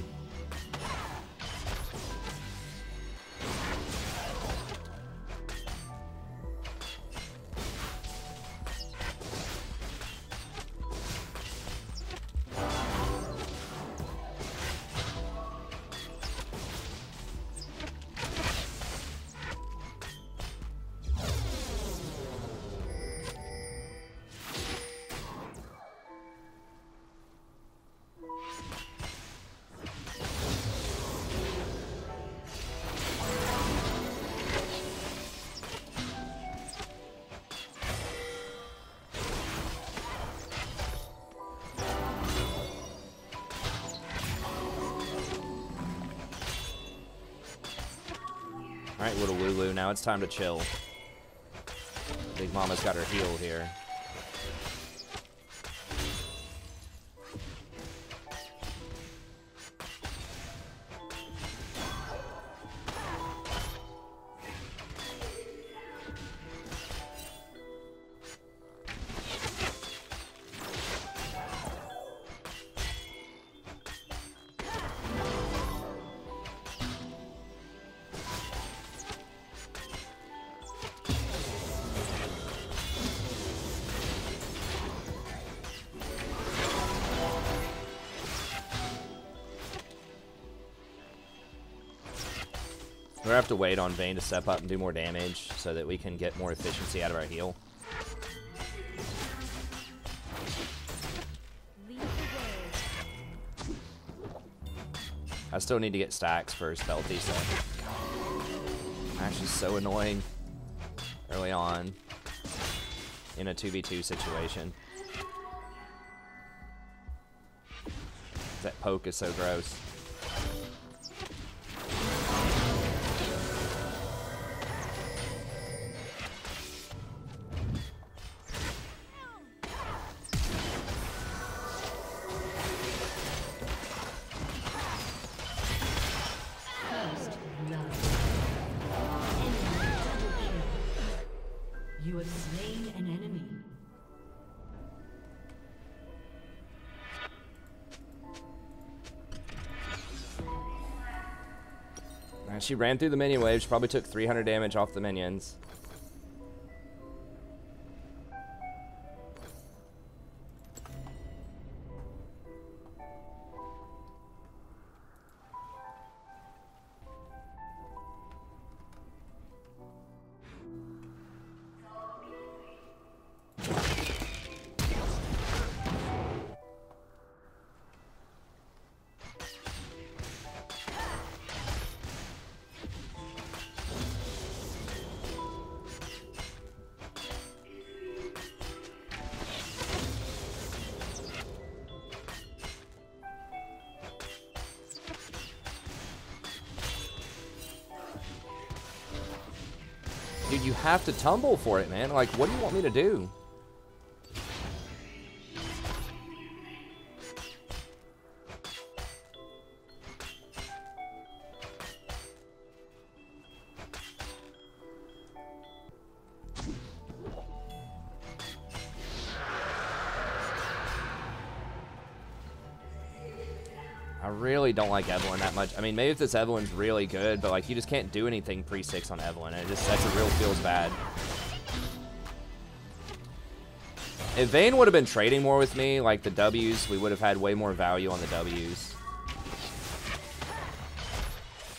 Alright, little Lulu, now it's time to chill. Big Mama's got her heal here. We're gonna have to wait on Vayne to step up and do more damage so that we can get more efficiency out of our heal. I still need to get stacks for Spelty, so Ash is so annoying early on in a 2v2 situation. That poke is so gross. She ran through the minion wave. She probably took 300 damage off the minions. Dude, you have to tumble for it, man. Like, what do you want me to do? I really don't like Evelyn that much. I mean, maybe if this Evelyn's really good, but like you just can't do anything pre-6 on Evelyn. It just, that's a real feels bad. If Vayne would have been trading more with me, like the W's, we would have had way more value on the W's.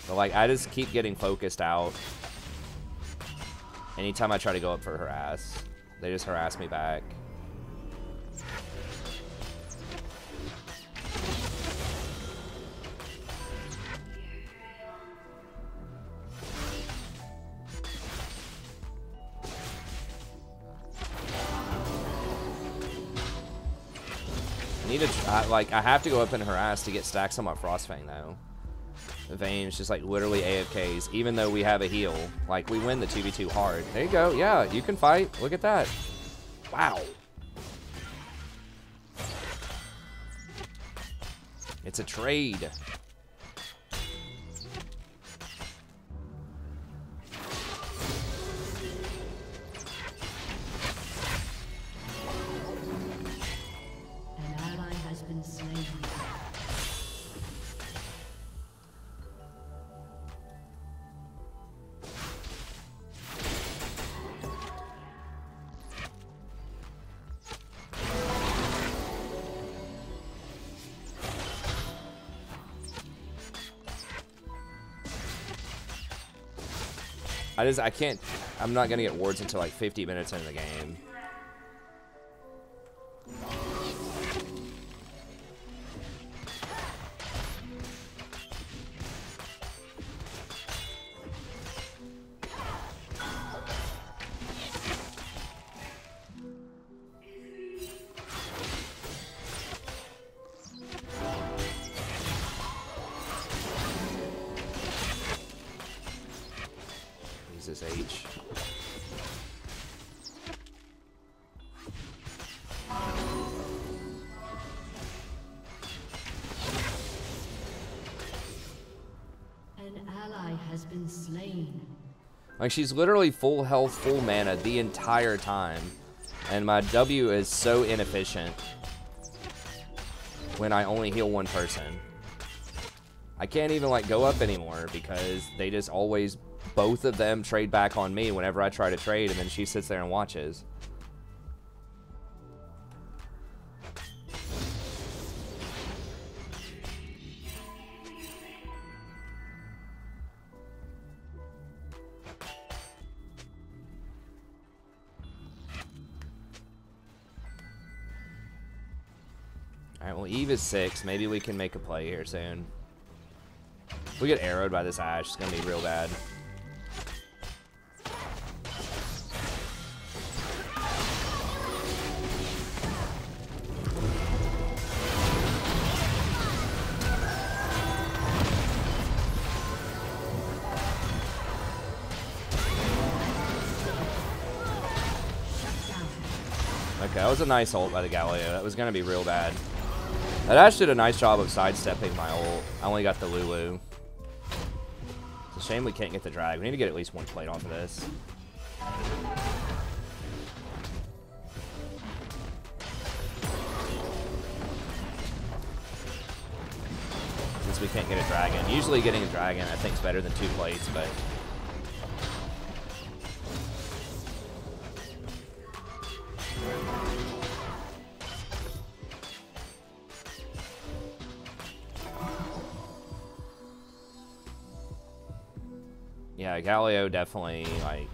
But like, I just keep getting focused out. Anytime I try to go up for harass, they just harass me back. I have to go up and harass to get stacks on my Frostfang though. The Vayne's just like literally AFKs, even though we have a heal. Like we win the 2v2 hard. There you go. Yeah, you can fight. Look at that. Wow. It's a trade. I'm not gonna get wards until like 50 minutes into the game. This H. An ally has been slain. Like she's literally full health, full mana the entire time. And my W is so inefficient when I only heal one person. I can't even like go up anymore because they just always, both of them trade back on me whenever I try to trade, and then she sits there and watches. Alright, well Eve is 6. Maybe we can make a play here soon. If we get arrowed by this Ashe, it's gonna be real bad. Okay, that was a nice ult by the Galileo. That was going to be real bad. That Ashe did a nice job of sidestepping my ult. I only got the Lulu. It's a shame we can't get the drag. We need to get at least one plate off of this. This we can't get a dragon. Usually getting a dragon I think is better than 2 plates, but yeah, Galio definitely, like,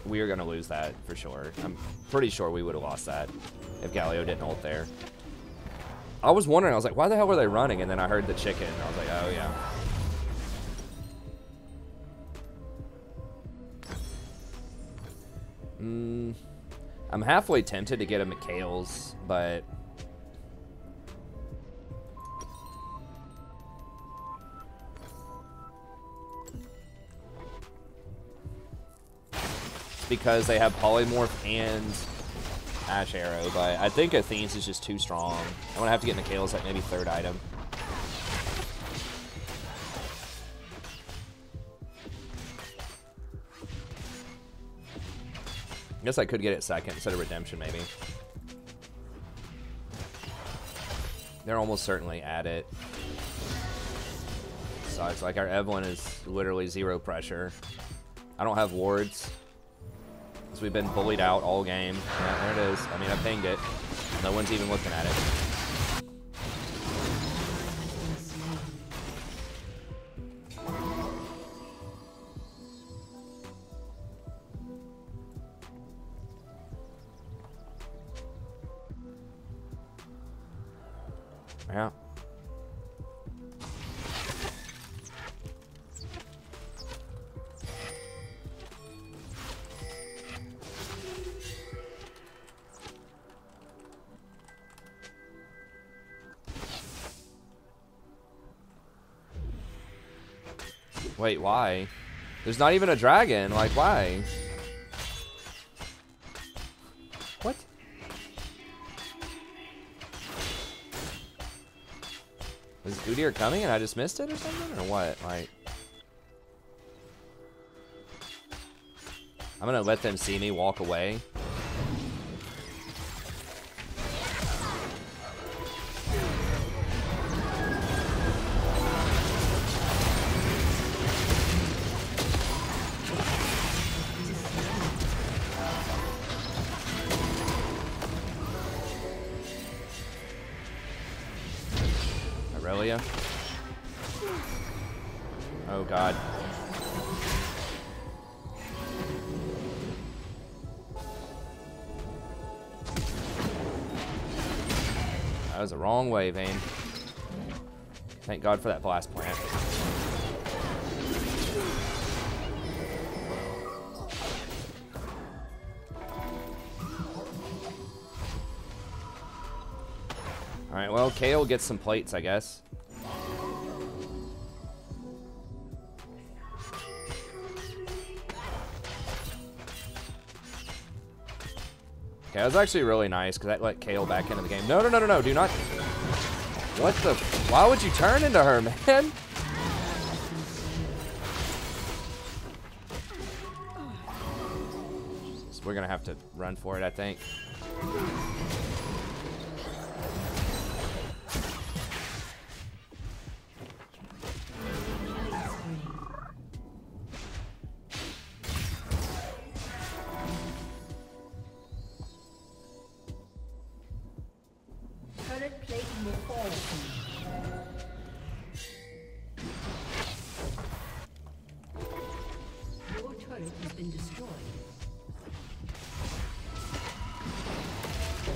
we are going to lose that for sure. I'm pretty sure we would have lost that if Galio didn't ult there. I was wondering, I was like, why the hell were they running? And then I heard the chicken, and I was like, oh yeah. I'm halfway tempted to get a Mikhail's, but it's because they have Polymorph and Ash Arrow, but I think Athene's is just too strong. I'm gonna have to get Mikhail's like maybe 3rd item. I guess I could get it 2nd instead of Redemption, maybe. They're almost certainly at it. Sucks. Like, our Evelyn is literally 0 pressure. I don't have wards, because we've been bullied out all game. Yeah, there it is. I mean, I pinged it. No one's even looking at it. Yeah. Wait, why? There's not even a dragon. Like, why? What? Is Udyr coming and I just missed it or something? Or what? Like, I'm gonna let them see me walk away. Aurelia. Oh god. That was the wrong way, Vayne. Thank God for that blast plant. Alright, well, Kayle gets some plates, I guess. Okay, that was actually really nice, because that let Kayle back into the game. No, no, no, no, no, do not. What the? Why would you turn into her, man? We're going to have to run for it, I think.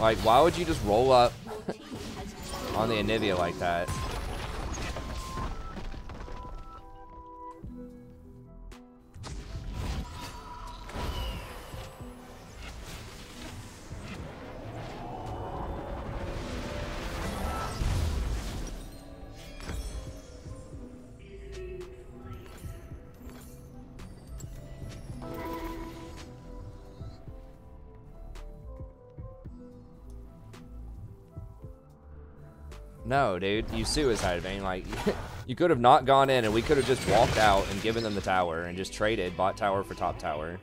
Like, why would you just roll up on the Anivia like that? No, dude, you suicide, Vayne. Like, you could have not gone in, and we could have just walked out and given them the tower and just traded bot tower for top tower.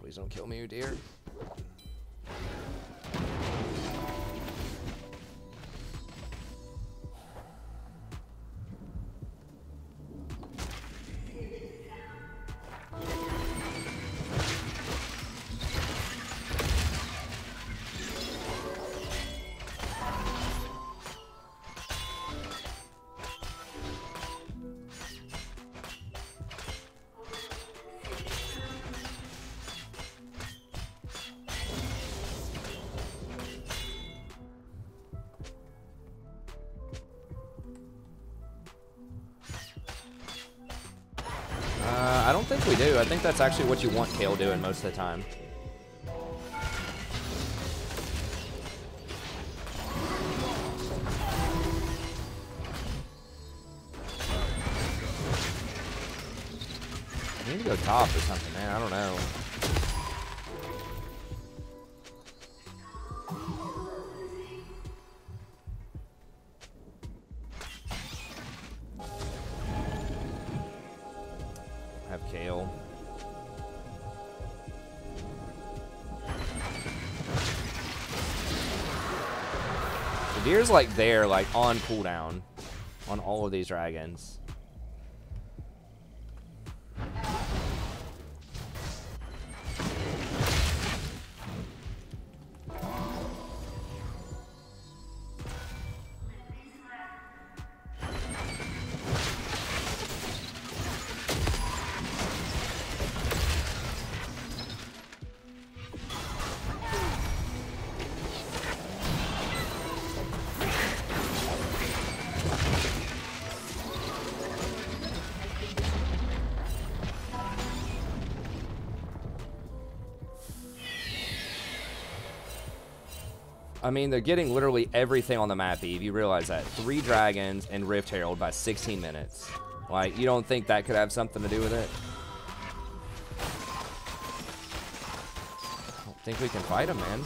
Please don't kill me, you dear. I don't think we do. I think that's actually what you want Kale doing most of the time. I need to go top or something, man. I don't know. Have Kale. The deer's like there, like on cooldown on all of these dragons. I mean, they're getting literally everything on the map, Eve. You realize that. 3 dragons and Rift Herald by 16 minutes. Like, you don't think that could have something to do with it? I don't think we can fight them, man.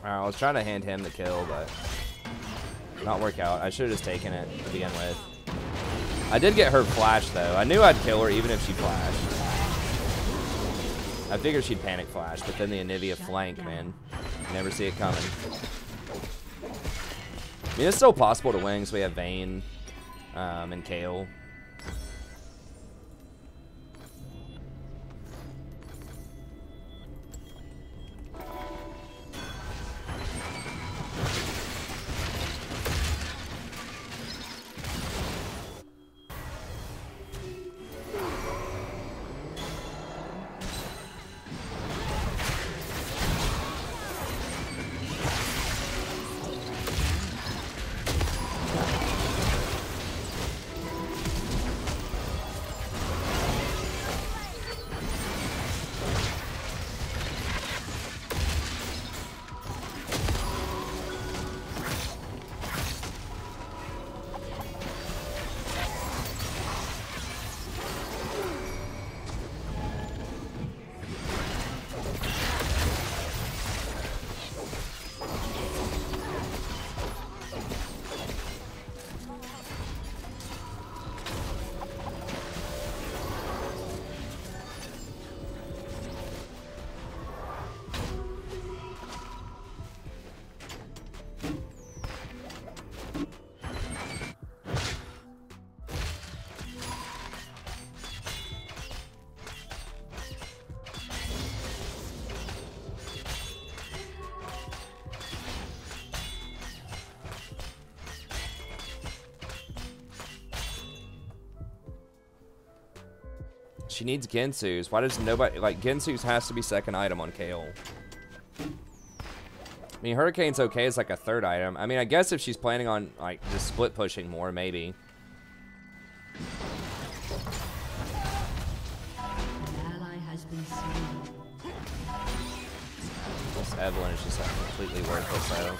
I was trying to hand him the kill, but not work out. I should have just taken it to begin with. I did get her flash, though. I knew I'd kill her even if she flashed. I figured she'd panic flash, but then the Anivia flank, man. Never see it coming. I mean, it's still possible to win because we have Vayne and Kale. She needs Gensu's. Why does nobody... Like, Gensu's has to be second item on Kale. I mean, Hurricane's okay as, like, a third item. I mean, I guess if she's planning on, like, just split pushing more, maybe. Ally has been slain. This Evelyn is just, like, completely worthless, though.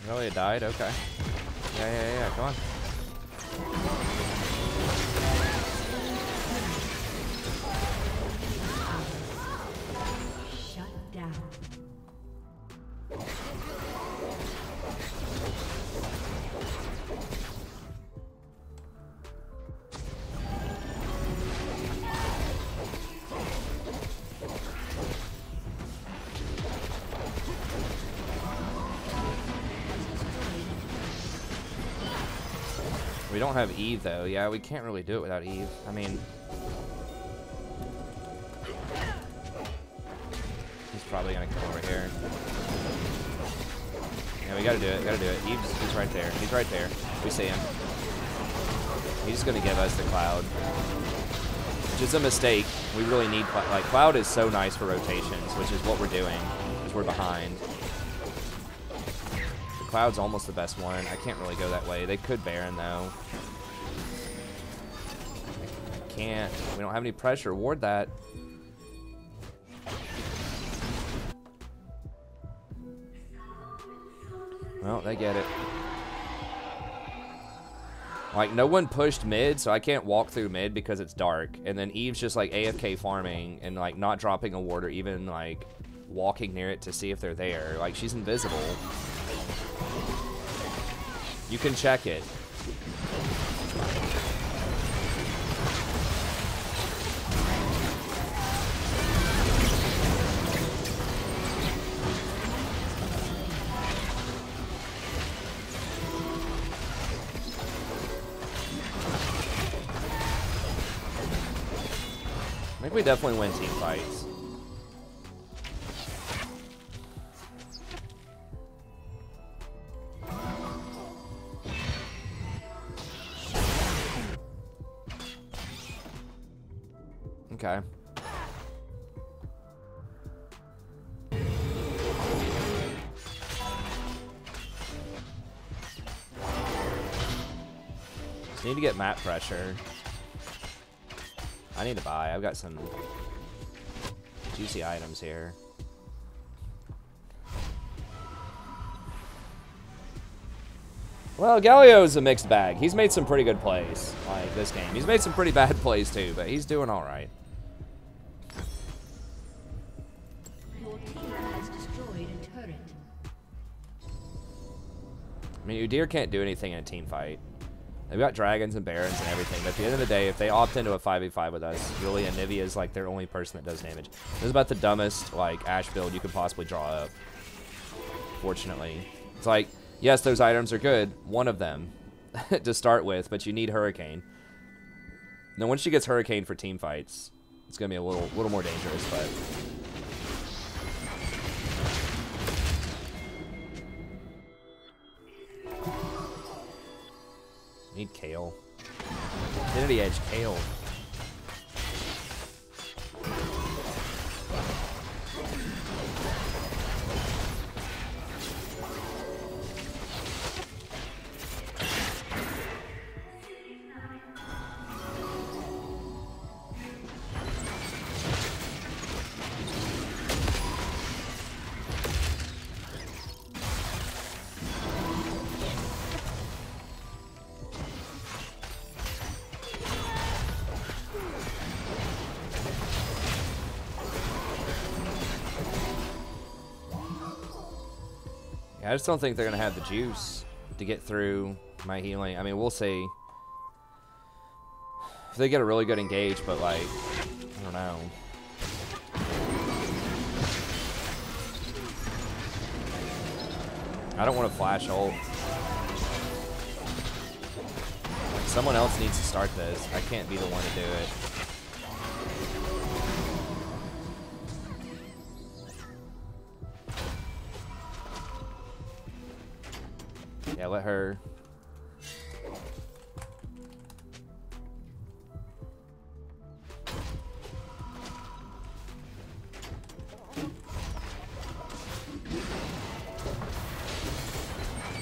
Really, it died? Okay. Yeah, come on. Shut down. We don't have Eve, though. Yeah, we can't really do it without Eve. I mean... He's probably gonna come over here. Yeah, we gotta do it. He's right there. He's right there. We see him. He's just gonna give us the Cloud. Which is a mistake. We really need... Like, Cloud is so nice for rotations, which is what we're doing. Because we're behind. Cloud's almost the best one. I can't really go that way. They could Baron, though. I can't. We don't have any pressure. Ward that. Well, they get it. Like, no one pushed mid, so I can't walk through mid because it's dark. And then Eve's just, like, AFK farming and, like, not dropping a ward or even, like, walking near it to see if they're there. Like, she's invisible. You can check it. I think we definitely win team fights. Okay. Just need to get map pressure. I need to buy. I've got some juicy items here. Well, Galio's a mixed bag. He's made some pretty good plays, like this game. He's made some pretty bad plays too, but he's doing all right. Your team has destroyed a turret. I mean, Udyr can't do anything in a team fight. They've got dragons and barons and everything, but at the end of the day, if they opt into a 5v5 with us, really, Anivia is like their only person that does damage. This is about the dumbest, like, Ashe build you could possibly draw up. Fortunately. It's like, yes, those items are good, one of them, to start with, but you need Hurricane. Now, once she gets Hurricane for team fights, it's going to be a little more dangerous, but... Need Kale. Affinity Edge, Kale. I just don't think they're going to have the juice to get through my healing. I mean, we'll see. If they get a really good engage, but like, I don't know. I don't want to flash ult. Like, someone else needs to start this. I can't be the one to do it. Yeah, let her.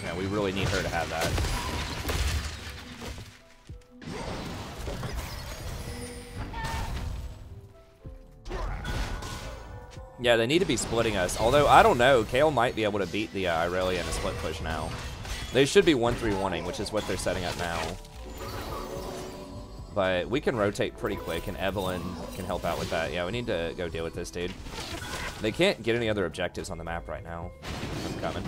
Yeah, we really need her to have that. Yeah, they need to be splitting us. Although, I don't know. Kale might be able to beat the Irelia in a split push now. They should be 1-3-1-ing, which is what they're setting up now. But we can rotate pretty quick, and Evelyn can help out with that. Yeah, we need to go deal with this, dude. They can't get any other objectives on the map right now. I'm coming.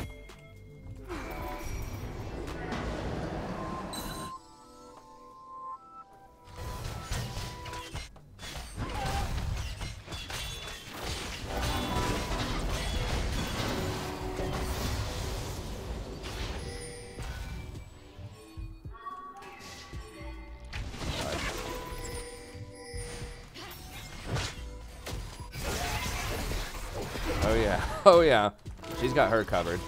Oh yeah, oh yeah. She's got her covered.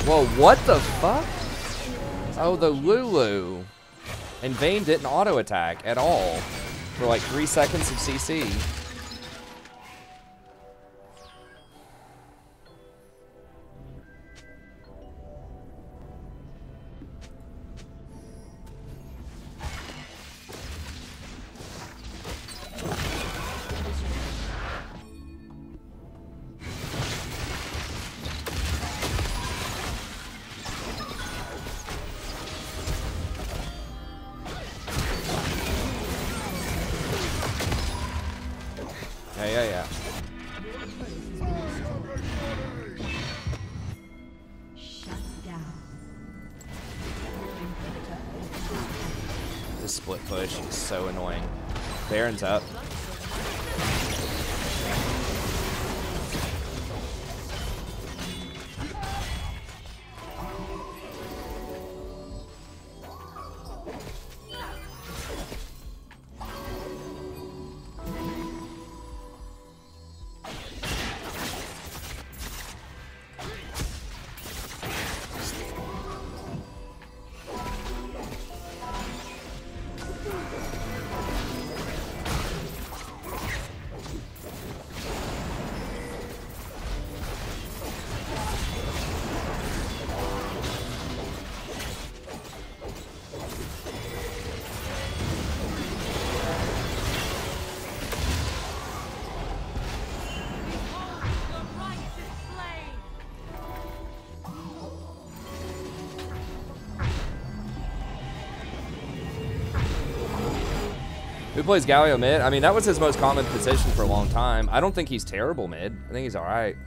Whoa, what the fuck? Oh, the Lulu. And Vayne didn't auto attack at all for like 3 seconds of CC. Yeah. This split push is so annoying. Baron's up. Who plays Galio mid? I mean, that was his most common position for a long time. I don't think he's terrible mid. I think he's alright.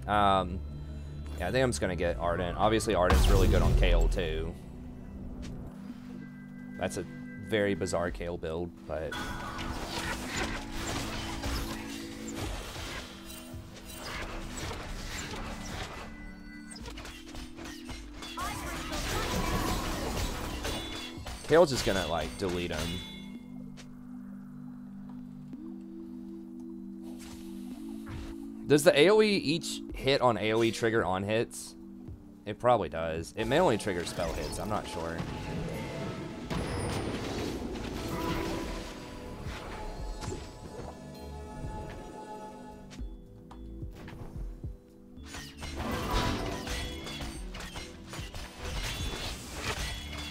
Yeah, I think I'm just going to get Ardent. Obviously, Ardent's really good on Kale, too. That's a very bizarre Kale build, but... Kale's just going to, like, delete him. Does the AoE each hit on AoE trigger on hits? It probably does. It may only trigger spell hits, I'm not sure.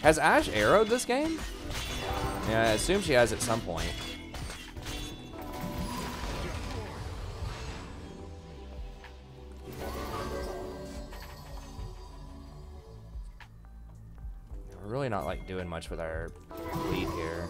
Has Ashe arrowed this game? Yeah, I assume she has at some point. We're really not like doing much with our lead here.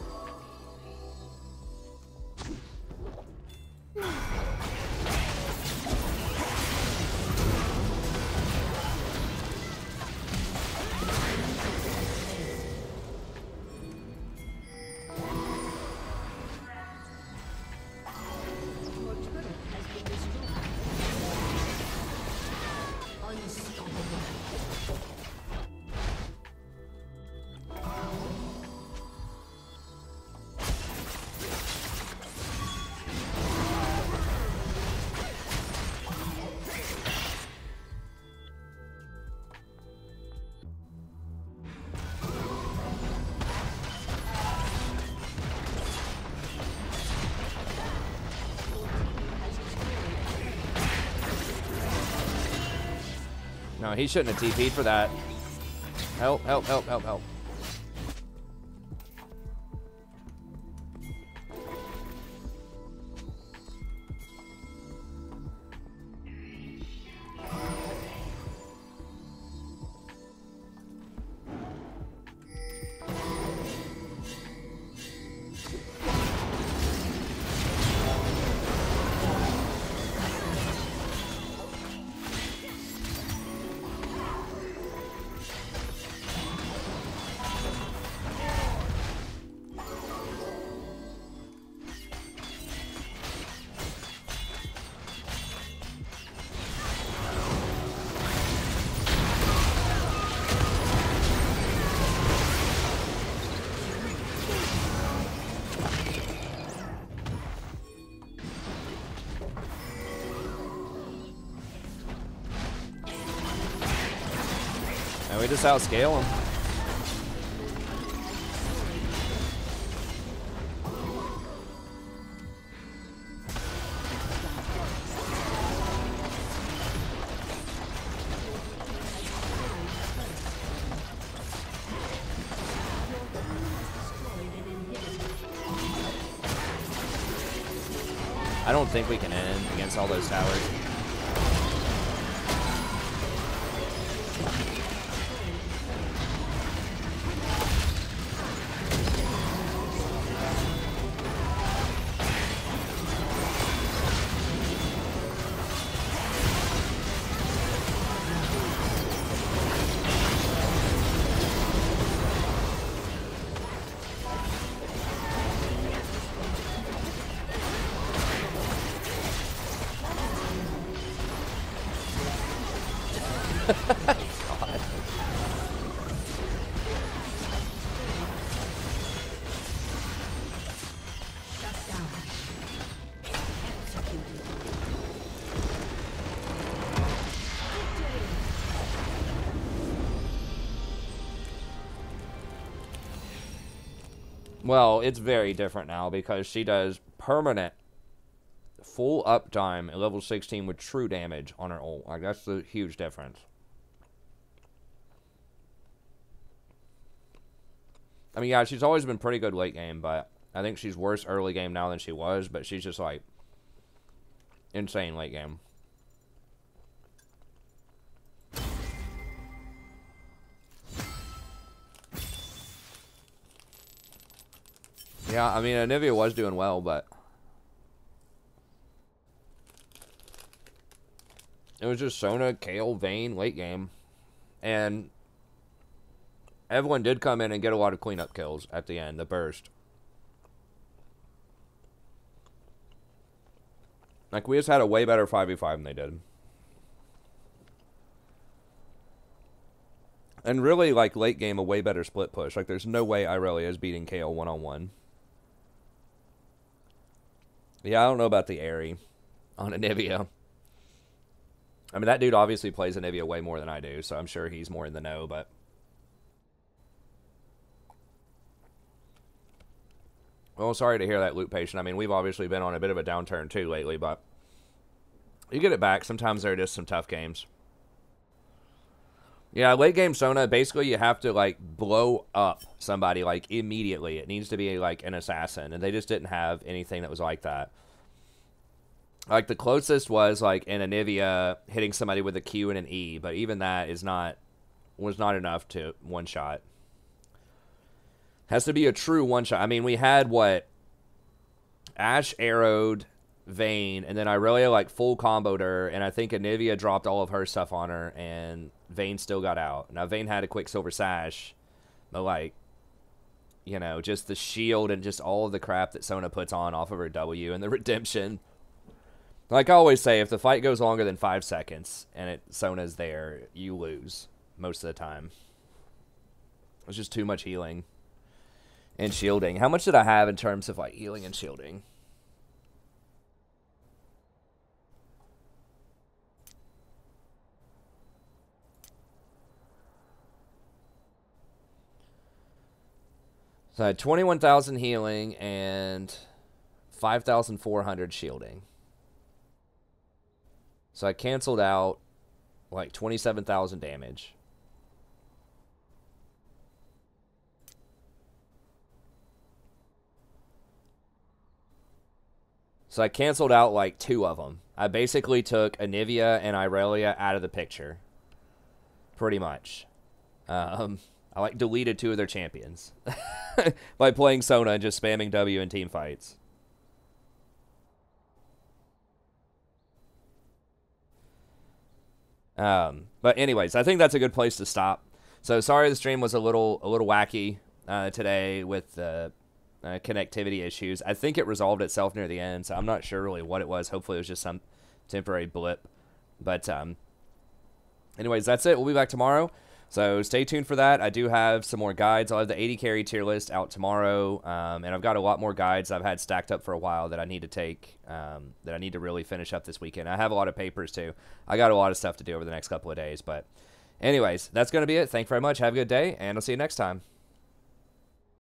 No, he shouldn't have TP'd for that. Help, help, help, help, help. And we just outscale him. I don't think we can end against all those towers. Well, it's very different now because she does permanent full uptime at level 16 with true damage on her ult. Like, that's the huge difference. I mean, yeah, she's always been pretty good late game, but I think she's worse early game now than she was, but she's just, like, insane late game. Yeah, I mean, Anivia was doing well, but it was just Sona, Kayle, Vayne, late game. And Evelyn did come in and get a lot of cleanup kills at the end, the burst. Like, we just had a way better 5v5 than they did. And really, like, late game, a way better split push. Like, there's no way Irelia is beating Kayle one-on-one. Yeah, I don't know about the Aerie on Anivia. I mean, that dude obviously plays Anivia way more than I do, so I'm sure he's more in the know, but... Well, sorry to hear that, Loot Patient. I mean, we've obviously been on a bit of a downturn, too, lately, but... You get it back. Sometimes there are just some tough games. Yeah, late game Sona, basically you have to, like, blow up somebody, like, immediately. It needs to be, like, an assassin, and they just didn't have anything that was like that. Like, the closest was, like, an Anivia hitting somebody with a Q and an E, but even that was not enough to one-shot. Has to be a true one-shot. I mean, we had, what? Ashe arrowed Vayne, and then Irelia, like, full comboed her, and I think Anivia dropped all of her stuff on her, and Vayne still got out. Now, Vayne had a Quicksilver Sash, but, like, you know, just the shield and just all of the crap that Sona puts on off of her W and the redemption. Like I always say, if the fight goes longer than 5 seconds and Sona's there, you lose most of the time. It's just too much healing and shielding. How much did I have in terms of, like, healing and shielding? So I had 21,000 healing and 5,400 shielding. So I canceled out like 27,000 damage. So I canceled out like 2 of them. I basically took Anivia and Irelia out of the picture. Pretty much. I like deleted 2 of their champions by playing Sona and just spamming W in team fights. But anyways, I think that's a good place to stop. So sorry the stream was a little wacky today with connectivity issues. I think it resolved itself near the end, so I'm not sure really what it was. Hopefully it was just some temporary blip. But anyways, that's it. We'll be back tomorrow. So stay tuned for that. I do have some more guides. I'll have the 80 carry tier list out tomorrow. And I've got a lot more guides I've had stacked up for a while that I need to take, that I need to really finish up this weekend. I have a lot of papers too. I got a lot of stuff to do over the next couple of days. But anyways, that's going to be it. Thank you very much. Have a good day, and I'll see you next time.